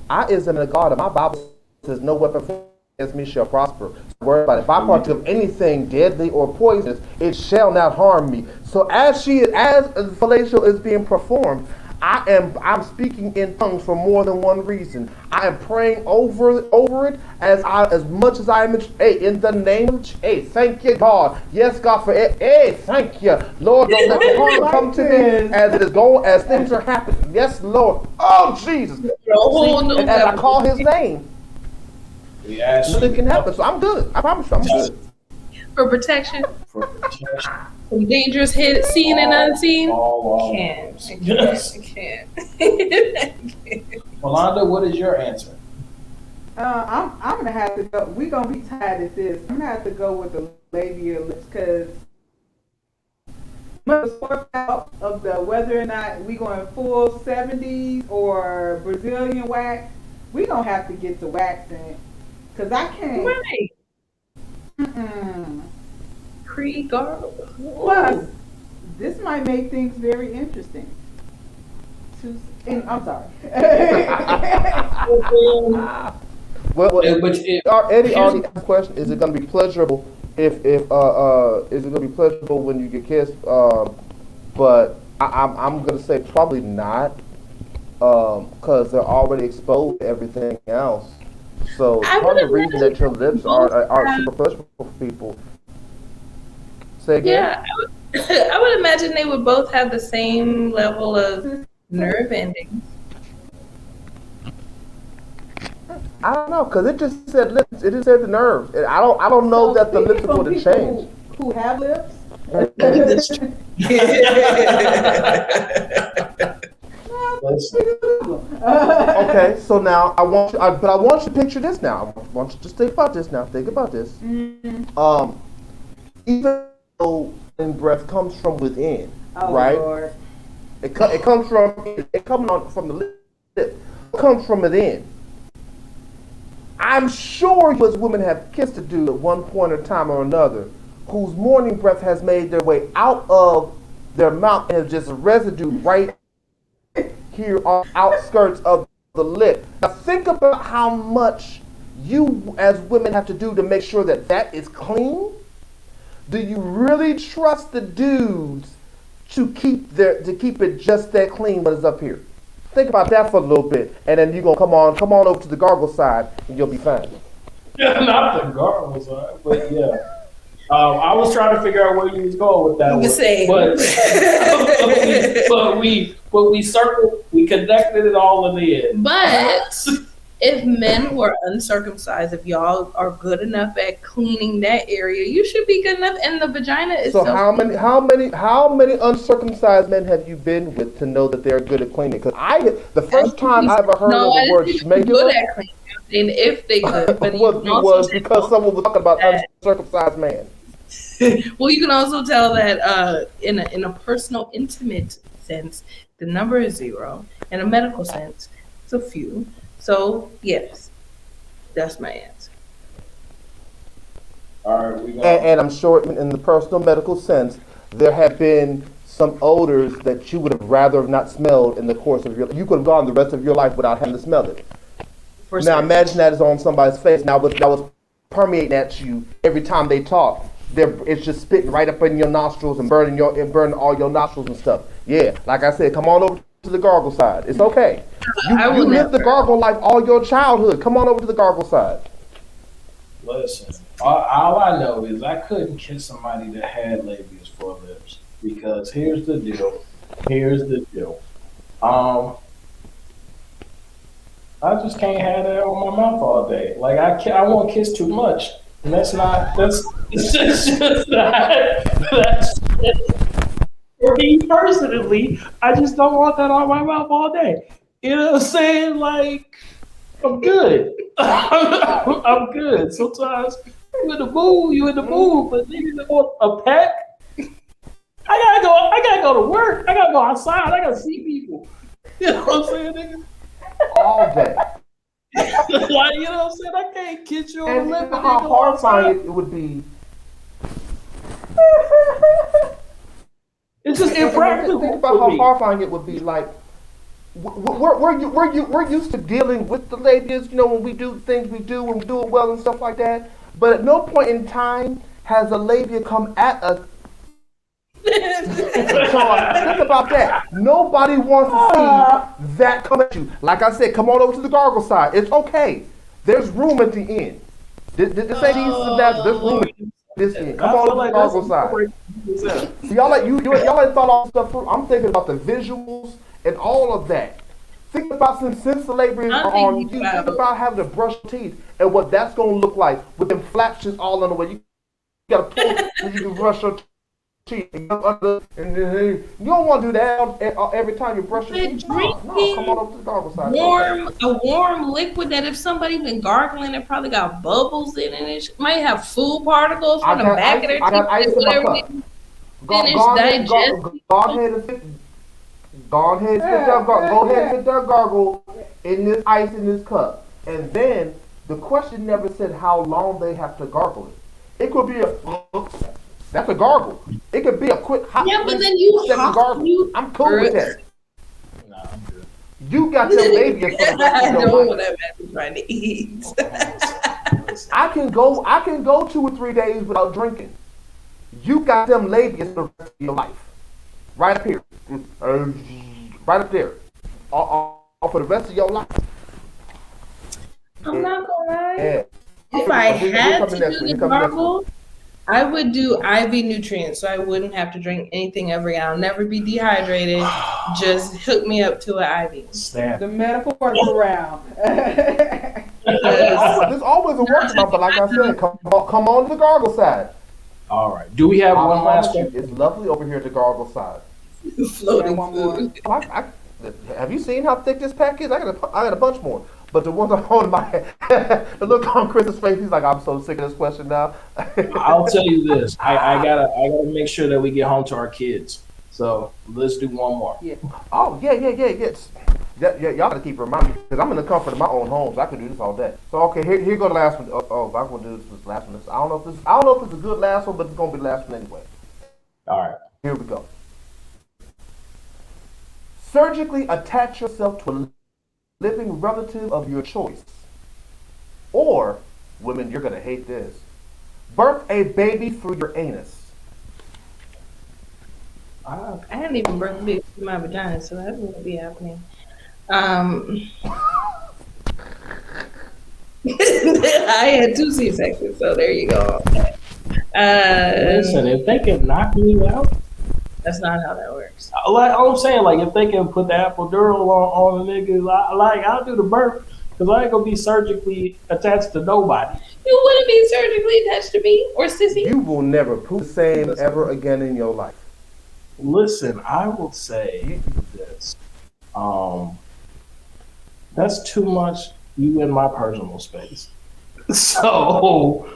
I isn't a God, and my Bible says no weapon formed against me shall prosper. So worry about it. If I partake of anything deadly or poisonous, it shall not harm me. So as fellatio is being performed, I'm speaking in tongues for more than one reason. I am praying over it as much as I am. In the name of thank you, God. Yes, God, for it. Thank you, Lord. Don't let the harm come to me as things are happening. Yes, Lord. Oh, Jesus. And as I call His name, nothing can happen. So I'm good. I promise you, I'm good. For protection. From dangerous seen and unseen. I can't. Yolanda, what is your answer? I'm gonna have to go. We're gonna be tied at this. I'm gonna have to go with the labia lips because must work out of the whether or not we going full 70s or Brazilian wax. We gonna have to get to waxing because I can't. Right. Mm-mm. Pre-gargle. Plus, this might make things very interesting. I'm sorry. Well, Eddie Eddie already asked the question: is it going to be pleasurable? Is it going to be pleasurable when you get kissed? But I'm going to say probably not, because they're already exposed to everything else. So part of the reason that your lips aren't super pleasurable for people. Say again. Yeah, I would imagine they would both have the same level of nerve endings. I don't know, because it just said lips. It just said the nerves. I don't know that the lips would have changed. Who have lips? Okay, so now I want you to picture this now. I want you to just think about this now. Think about this. Mm-hmm. Even though breath comes from within, Oh, right? Lord. It comes from the lip. It comes from within. I'm sure you as women have kissed a dude at one point or time or another whose morning breath has made their way out of their mouth and is just residue right here on the outskirts of the lip. Now think about how much you as women have to do to make sure that that is clean. Do you really trust the dudes to keep it just that clean when it's up here? Think about that for a little bit, and then you're gonna come on over to the gargle side, and you'll be fine. Yeah, not the gargle side, but yeah. I was trying to figure out where you was going with that one. But we connected it all in the end. But if men who are uncircumcised, if y'all are good enough at cleaning that area, you should be good enough. And the vagina is so how many uncircumcised men have you been with to know that they're good at cleaning? Because the first time I ever heard of the word schmegular, good at cleaning. And if they could, but was because someone was talking about uncircumcised man. Well, you can also tell that in a personal, intimate sense, the number is 0. In a medical sense, it's a few. So yes, that's my answer. All right, and I'm sure in the personal medical sense, there have been some odors that you would have rather have not smelled in the course of your life. You could have gone the rest of your life without having to smell it. Now imagine that is on somebody's face. Now that was permeating at you every time they talk. It's just spitting right up in your nostrils and burning all your nostrils and stuff. Yeah, like I said, come on over to the gargle side. It's okay. You lived the gargle life all your childhood. Come on over to the gargle side. Listen, all I know is I couldn't kiss somebody that had labias for lips, because here's the deal. I just can't have that on my mouth all day. Like I won't kiss too much, and that's just not. For me personally, I just don't want that on my mouth all day. You know what I'm saying? Like, I'm good. I'm good. Sometimes you in the mood, but niggas that want a peck. I gotta go to work. I gotta go outside. I gotta see people. You know what I'm saying, nigga? All day. Like, you know what I'm saying? I can't kiss you on the lip. And how horrifying it would be. It's just impractical. Think about how horrifying it would be. Like, we're used to dealing with the labias, you know, when we do things we do and we do it well and stuff like that. But at no point in time has a labia come at us. So think about that. Nobody wants to see that come at you. Like I said, come on over to the gargle side. It's okay. There's room at the end. This ain't easy. There's room at this end. Come on over to the gargle side. So y'all ain't thought all stuff through. I'm thinking about the visuals and all of that. Think about since the labias are on you. Think about having to brush your teeth and what that's going to look like with them flaps just all on the way. You got to pull so you can brush your teeth. And you don't want to do that every time you brush your teeth. No, come on up to the gargle side. A warm liquid that if somebody been gargling, it probably got bubbles in it. It might have food particles from the back of their teeth. I got ice in my cup. finish digesting. Go ahead and sit there, gargle in this ice in this cup. And then the question never said how long they have to gargle it. It could be that's a gargle. It could be a quick hot. Yeah, but then you gargle. I'm cool with that. Nah, I'm good. You got your baby for the rest I of know your what life. I'm trying to eat. Listen. I can go 2 or 3 days without drinking. You got them labias for the rest of your life. Right up here. Right up there. All for the rest of your life. I'm not gonna lie. Yeah. If I had to do the gargle, I would do IV nutrients, so I wouldn't have to drink anything ever again. I'll never be dehydrated. Just hook me up to an IV. Snap. The medical workaround. There's always a workaround, but like I said, come on to the gargle side. All right. Do we have one last one? It's lovely over here at the gargle side. Floating one more. food. Have you seen how thick this pack is? I got a bunch more. But the ones I'm holding my head, the look on Chris's face, he's like, I'm so sick of this question now. I'll tell you this. I gotta make sure that we get home to our kids. So let's do one more. Yeah. Oh, yeah. Y'all gotta keep reminding me, because I'm in the comfort of my own home, so I can do this all day. So okay, here go the last one. Oh, I'm gonna do this last one. I don't know if it's a good last one, but it's gonna be the last one anyway. All right. Here we go. Surgically attach yourself to a living relative of your choice. Or, women, you're gonna hate this. Birth a baby through your anus. I hadn't even birthed a baby through my vagina, so that wouldn't be happening. I had 2 C-sections, so there you go. Listen, if they can knock me out, that's not how that works. like I'm saying, like if they can put the epidural on the niggas, I'll do the birth because I ain't gonna be surgically attached to nobody. You wouldn't be surgically attached to me or sissy. You will never poop the same ever again in your life. Listen, I will say this. That's too much you in my personal space. So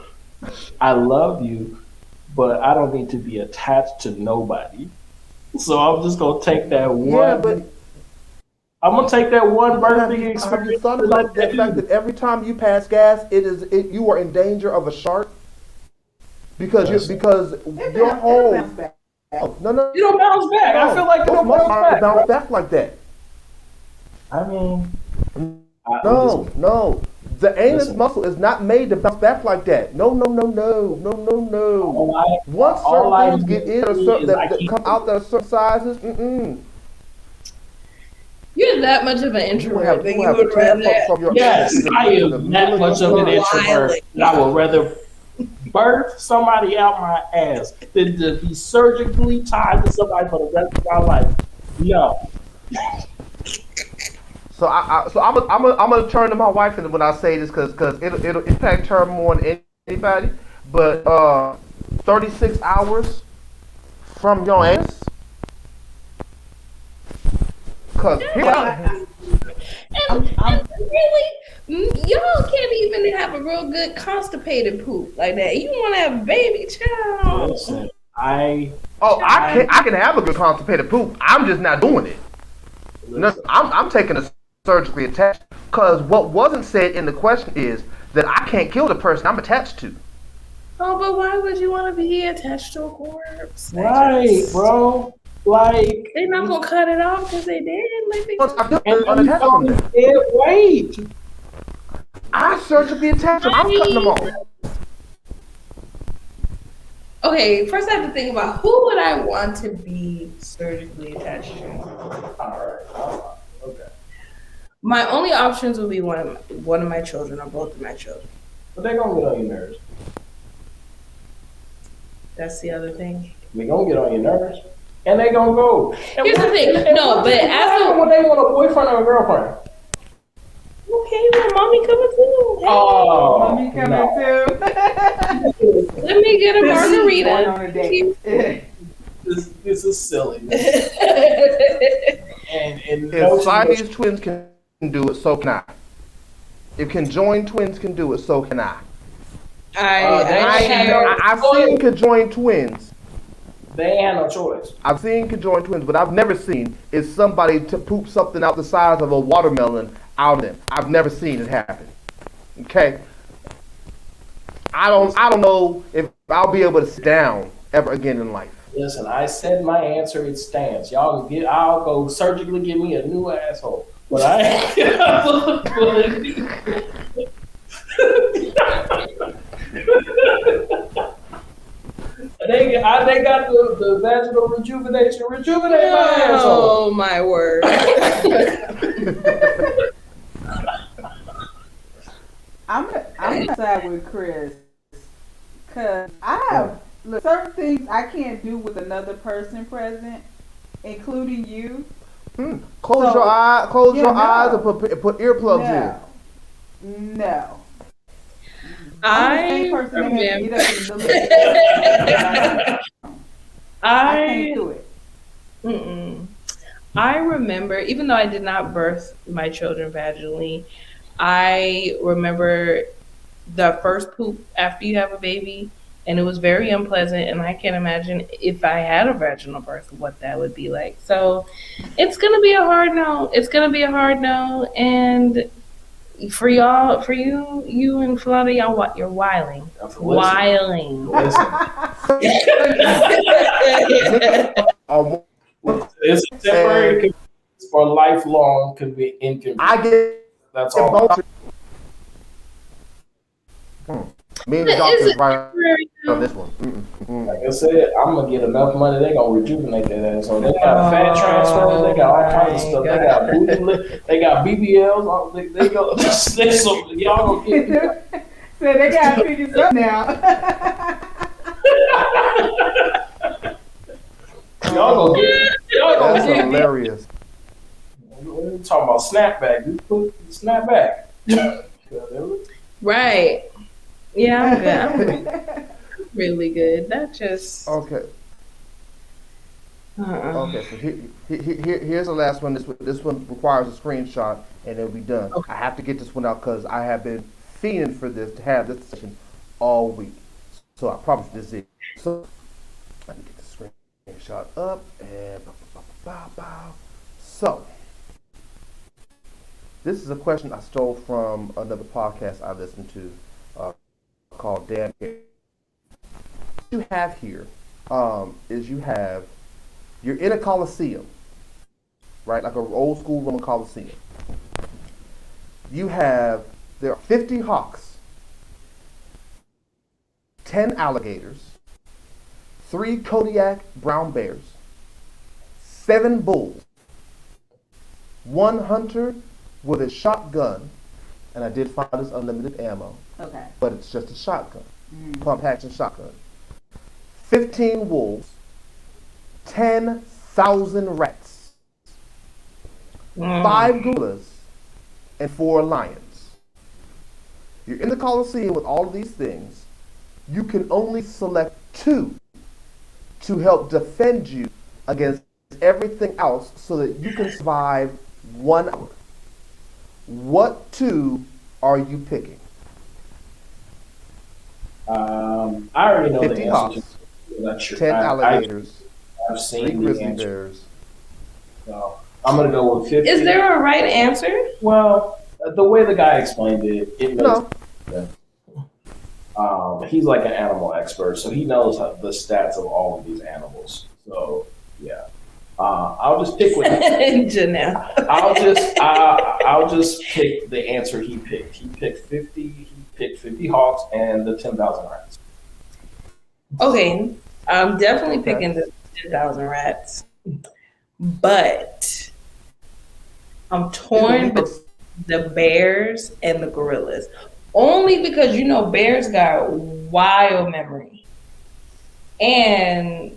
I love you, but I don't need to be attached to nobody. So I'm just gonna take that one. Yeah, but I'm gonna take that one birthday have you experience. thought about the fact that every time you pass gas, you are in danger of a shark? Because your home. Oh, no. You don't bounce back. I feel like you don't bounce back. Like that. I mean, No. The anus muscle is not made to bounce back like that. No. Once certain things get in that come out that are certain sizes, You're that much of an introvert that you would rather. Yes, I am that much of an introvert that I would rather birth somebody out my ass than to be surgically tied to somebody for the rest of my life. No. So I'm gonna turn to my wife when I say this because it'll impact her more than anybody. But 36 hours from your ass. Cause and really, y'all can't even have a real good constipated poop like that. You want to have a baby child? Listen, I can have a good constipated poop. I'm just not doing it. No, I'm taking a surgically attached because what wasn't said in the question is that I can't kill the person I'm attached to. Oh, but why would you want to be attached to a corpse? Right, bro. Like they're not gonna cut it off because they did. Wait. I surgically attached them. I'm cutting them off. Okay, first I have to think about who would I want to be surgically attached to. All right. Okay. My only options would be one of my children or both of my children. But they're gonna get on your nerves. That's the other thing. They're gonna get on your nerves. And they gonna go. Here's the thing. No, but as when they want a boyfriend or a girlfriend. Okay, well, mommy coming too. Hey. Oh, mommy coming too. Let me get a margarita. On a date. This is silly. and if Siamese twins can do it, so can I. If conjoined twins can do it, so can I. I've seen conjoined twins. They ain't had no choice. I've seen conjoined twins, but I've never seen is somebody to poop something out the size of a watermelon out of them. I've never seen it happen. Okay? I don't know if I'll be able to sit down ever again in life. Listen, I said my answer. It stands. Y'all can I'll go surgically get me a new asshole. But I ain't. They got the vaginal rejuvenation. Rejuvenate my asshole. Oh my word. I'm gonna side with Chris, cause I have certain things I can't do with another person present, including you. Close your eyes and put earplugs in. No. I can't do it. I remember, even though I did not birth my children vaginally, I remember the first poop after you have a baby, and it was very unpleasant, and I can't imagine if I had a vaginal birth what that would be like. So it's gonna be a hard no. It's gonna be a hard no, and for y'all, for you and Florida, y'all, what you're wiling. Listen. It's temporary for lifelong inconvenience. I get that's all. Me and the doctor is right on this one. Like I said, I'm gonna get enough money. They gonna rejuvenate that ass. So they got fat transfers. They got all kinds of stuff. They got booty lift. They got BBLs. They go. Y'all gonna get. So they got figures up now. Y'all gonna get. That's hilarious. We're talking about snapback. You put snapback. Right. Yeah, I'm good. I'm really good. That just okay. Okay, so here's the last one. This one requires a screenshot, and it'll be done. Okay. I have to get this one out because I have been fiending for this to have this session all week. So I promise this is it. So let me get the screenshot up and so this is a question I stole from another podcast I listened to called Damn Air. What you have here is you're in a coliseum, right? Like an old school Roman coliseum. There are 50 hawks, 10 alligators, 3 Kodiak brown bears, 7 bulls, 1 hunter with a shotgun, and I did find this unlimited ammo. Okay. But it's just a shotgun, pump action shotgun. 15 wolves, 10,000 rats, 5 gorillas, and 4 lions. You're in the Coliseum with all of these things. You can only select 2 to help defend you against everything else so that you can survive 1 hour. What 2 are you picking? I already know 50 the answer hawks, to 10 alligators, I've 3 seen the grizzly answer. bears. So I'm gonna go with 50. Is there a right answer? Well, the way the guy explained it makes sense. He's like an animal expert, so he knows the stats of all of these animals. So yeah, I'll just pick with Janelle. I'll just pick the answer he picked. He picked 50. He picked 50 hawks and the 10,000 rats. Okay, I'm definitely picking the 10,000 rats, but I'm torn between the bears and the gorillas. Only because bears got wild memory, and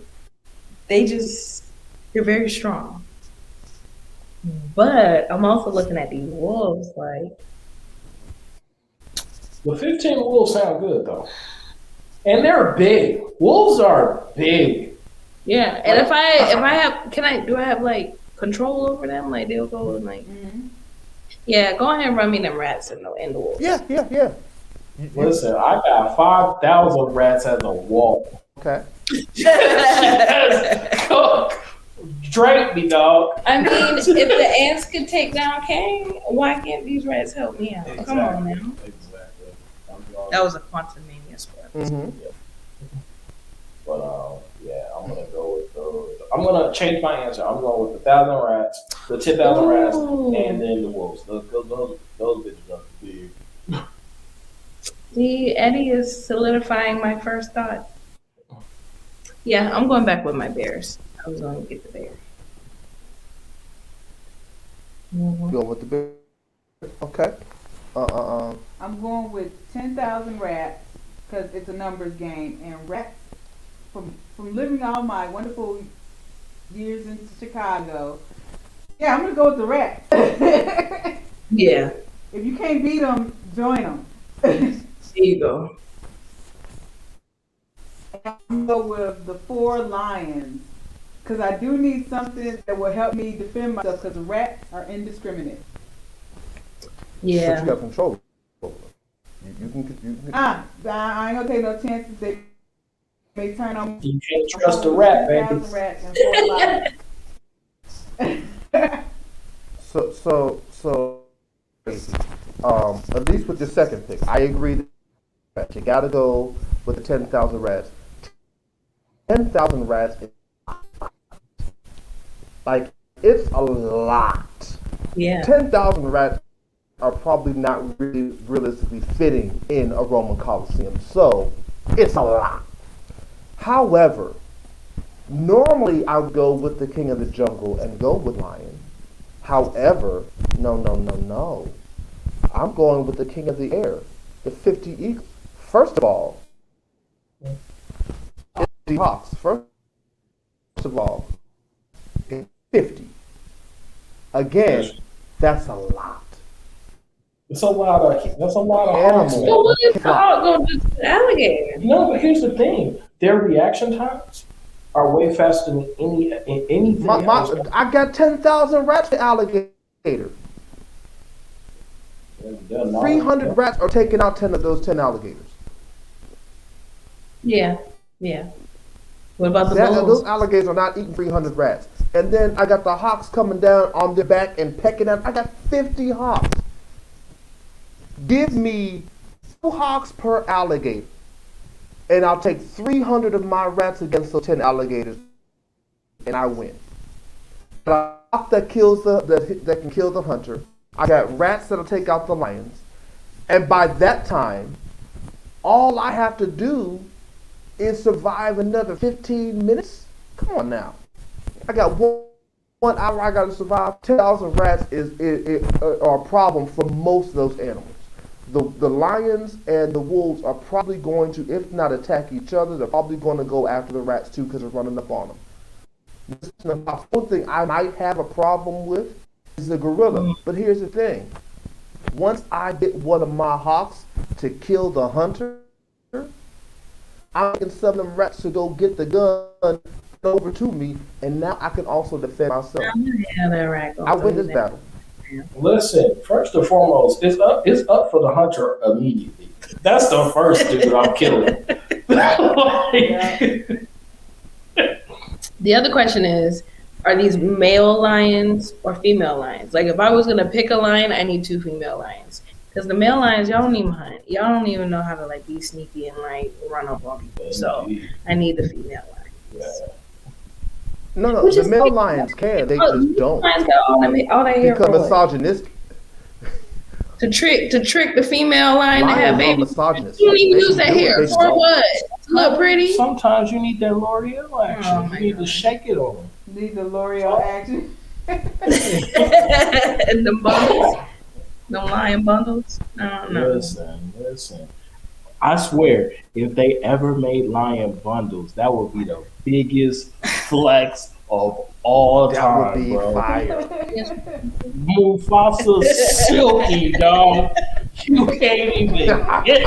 they're very strong. But I'm also looking at these wolves like. The 15 wolves sound good though. And they're big. Wolves are big. Yeah, and if I have, do I have like control over them? Like they'll go and like, yeah, go ahead and run me them rats in the wolves. Yeah. Listen, I got 5,000 rats at the wall. Okay. Drape me, dog. I mean, if the ants could take down Kang, why can't these rats help me out? Come on now. Exactly. That was a Quantumania spot. Mm-hmm. But yeah, I'm gonna go with those. I'm gonna change my answer. I'm going with the 1,000 rats, the 10,000 rats, and then the wolves. Those bitches are big. See, Eddie is solidifying my first thought. Yeah, I'm going back with my bears. I was going to get the bear. Go with the bear. Okay. I'm going with 10,000 rats because it's a numbers game, and rats. From living all my wonderful years in Chicago, yeah, I'm gonna go with the rats. Yeah. If you can't beat them, join them. There you go. I'm gonna go with the 4 lions because I do need something that will help me defend myself because rats are indiscriminate. Yeah. But you got control over them. You can. I ain't gonna take no chances. They may turn on. You can't trust the rat, baby. Rats and 4 lions. So, at least with the second pick, I agree that you gotta go with the 10,000 rats. 10,000 rats, like, it's a lot. Yeah. 10,000 rats are probably not really realistically fitting in a Roman Coliseum, so it's a lot. However, normally I would go with the King of the Jungle and go with lion. However, no. I'm going with the King of the Air, the 50 eagles. First of all, it's the hawks. First of all, 50. Again, that's a lot. That's a lot of Animals. But what if the hawk go to the alligator? No, but here's the thing: their reaction times are way faster than anything else. I got 10,000 rats to alligator. 300 rats are taking out 10 of those 10 alligators. Yeah. What about the Those bulls? alligators are not eating 300 rats. And then I got the hawks coming down on their back and pecking at. I got 50 hawks. Give me 2 hawks per alligator, and I'll take 300 of my rats against those 10 alligators, and I win. The hawk that can kill the hunter. I got rats that'll take out the lions, and by that time, all I have to do is survive another 15 minutes. Come on now, I got 1 hour. I got to survive. 10,000 rats are a problem for most of those animals. The lions and the wolves are probably going to, if not attack each other, they're probably going to go after the rats too because they're running up on them. One thing I might have a problem with is the gorilla. But here's the thing. Once I get one of my hawks to kill the hunter, I can summon them rats to go get the gun over to me, and now I can also defend myself. I win this battle. Listen, first and foremost, it's up for the hunter immediately. That's the first dude I'm killing. The other question is, are these male lions or female lions? Like, if I was going to pick a lion, I need 2 female lions. Because the male lions, y'all don't even hunt. Y'all don't even know how to, like, be sneaky and, like, run up on people. So, I need the female lions. Yeah. No, the male lions can. They just don't. Lions got all that hair Become for misogynistic. To trick the female lion to have Lions are babies. misogynist. You don't even They use that do it, hair they for don't. what? To look pretty? Sometimes you need that L'Oreal action. You need to shake it on them. Need the L'Oreal action. And the bundles, the lion bundles. I don't know. Listen. I swear, if they ever made lion bundles, that would be the biggest flex of all time, That would be bro. fire. Mufasa silky, dog. You can't even get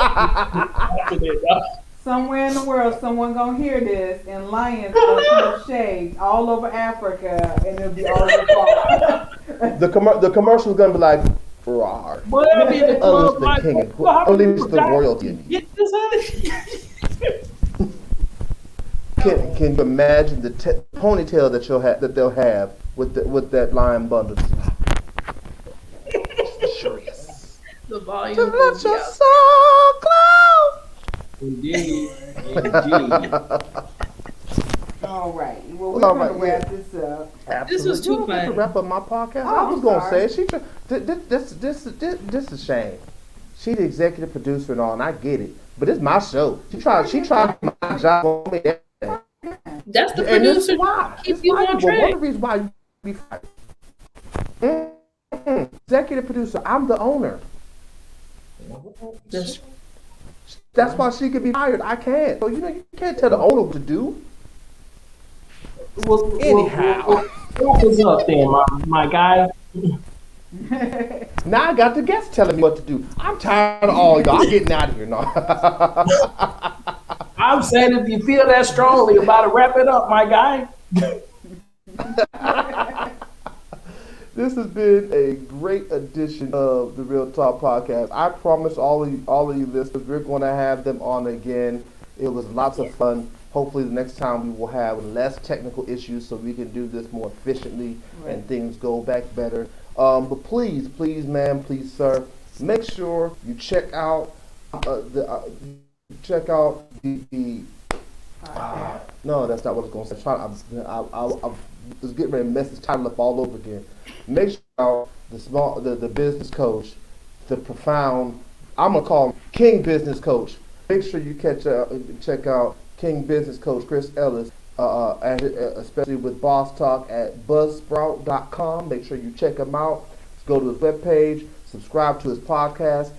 it, dog. Somewhere in the world, someone gonna hear this, and lions gonna shades all over Africa, and it'll be all over. The commercial's gonna be like, "Rawr." But it'll be the club Unleash the like, king. well, how many Unleash the guys royalty in you. get this out of Can you imagine the ponytail that they'll have with that lion bundle? Curious. The volume. To will let be your up. soul glow. Indeed. Indeed. All right. Well, we're All going to right, wrap yeah. this up. Absolutely. This was too You don't get to fun. wrap up my podcast. Oh, I was I'm gonna sorry. say this is a shame. She the executive producer and all, and I get it. But it's my show. She tried my job on me. That's the And this producer. is why. Keep This you why on one of the track. reasons why you be fired. Executive producer. I'm the owner. Just That's why she could be fired. I can't. So you can't tell the owner what to do. Anyhow. Wrap us up then, my guy. Now I got the guests telling me what to do. I'm tired of all y'all. I'm getting out of here now. I'm saying if you feel that strongly about it, wrap it up, my guy. This has been a great edition of the Real Talk Podcast. I promise all of you listeners, we're going to have them on again. It was lots of fun. Hopefully the next time we will have less technical issues so we can do this more efficiently and things go back better. But please, ma'am, please, sir, make sure you check out the no, that's not what I was going to say. I was getting ready to mess this title up all over again. Make sure the business coach, the profound, I'm gonna call him King Business Coach. Make sure you check out King Business Coach Chris Ellis, especially with Boss Talk at buzzsprout.com. Make sure you check him out. Go to his webpage, subscribe to his podcast.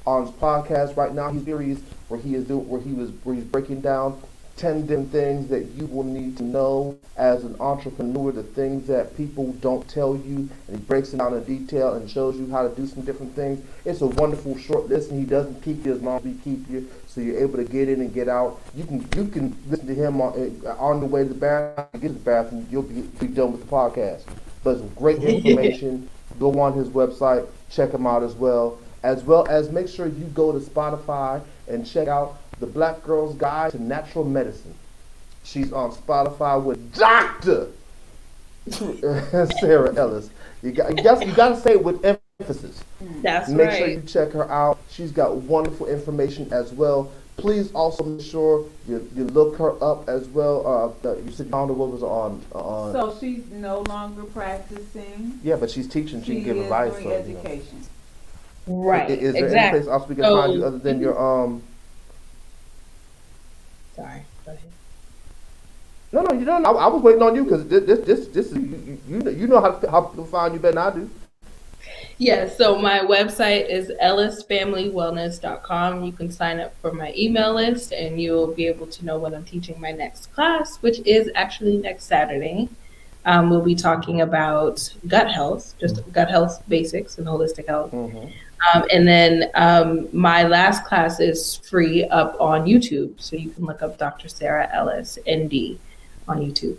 On his podcast right now, he's series where he's breaking down 10 different things that you will need to know as an entrepreneur, the things that people don't tell you, and he breaks it down in detail and shows you how to do some different things. It's a wonderful short list, and he doesn't keep you as long as we keep you, so you're able to get in and get out. You can listen to him on the way to the bathroom, get to the bathroom, you'll be done with the podcast. But it's great information. Go on his website, check him out as well as make sure you go to Spotify and check out The Black Girl's Guide to Natural Medicine. She's on Spotify with Dr. Sarah Ellis. You got to say it with emphasis. that's Make right. sure you check her out. She's got wonderful information as well. Please also make sure you look her up as well. You said what was on. So she's no longer practicing. Yeah, but she's teaching. She can give is advice. doing So, education. Right. Is there any exactly. place else we can find you other than your Sorry. Go ahead. No, you don't. I was waiting on you because this you know how to find you better than I do. Yeah, so my website is ellisfamilywellness.com. You can sign up for my email list and you'll be able to know when I'm teaching my next class, which is actually next Saturday. We'll be talking about gut health, just gut health basics and holistic health. And then my last class is free up on YouTube. So you can look up Dr. Sarah Ellis, ND, on YouTube.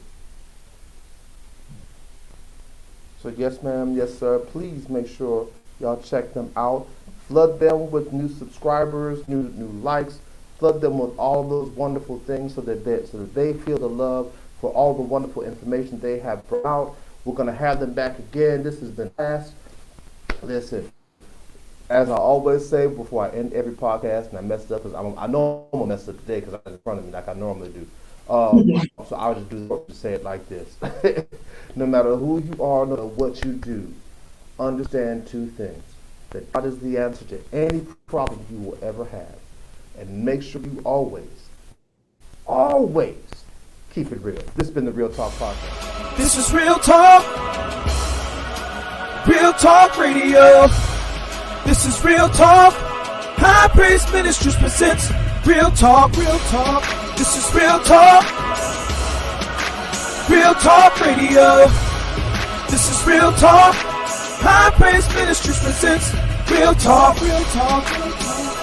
So yes, ma'am, yes, sir. Please make sure y'all check them out. Flood them with new subscribers, new likes. Flood them with all those wonderful things so that they feel the love for all the wonderful information they have brought out. We're gonna have them back again. This has been fast. Listen, as I always say before I end every podcast, and I messed up because I know I'm gonna mess up today because I'm in front of me like I normally do. So I'll just say it like this. No matter who you are, no matter what you do, understand two things. That God is the answer to any problem you will ever have. And make sure you always keep it real. This has been the Real Talk Podcast. This is Real Talk. Real Talk Radio. This is Real Talk. High Praise Ministries presents Real Talk. Real Talk. This is Real Talk. Real Talk Radio. This is Real Talk. High Praise Ministries presents Real Talk. Real Talk. Real Talk.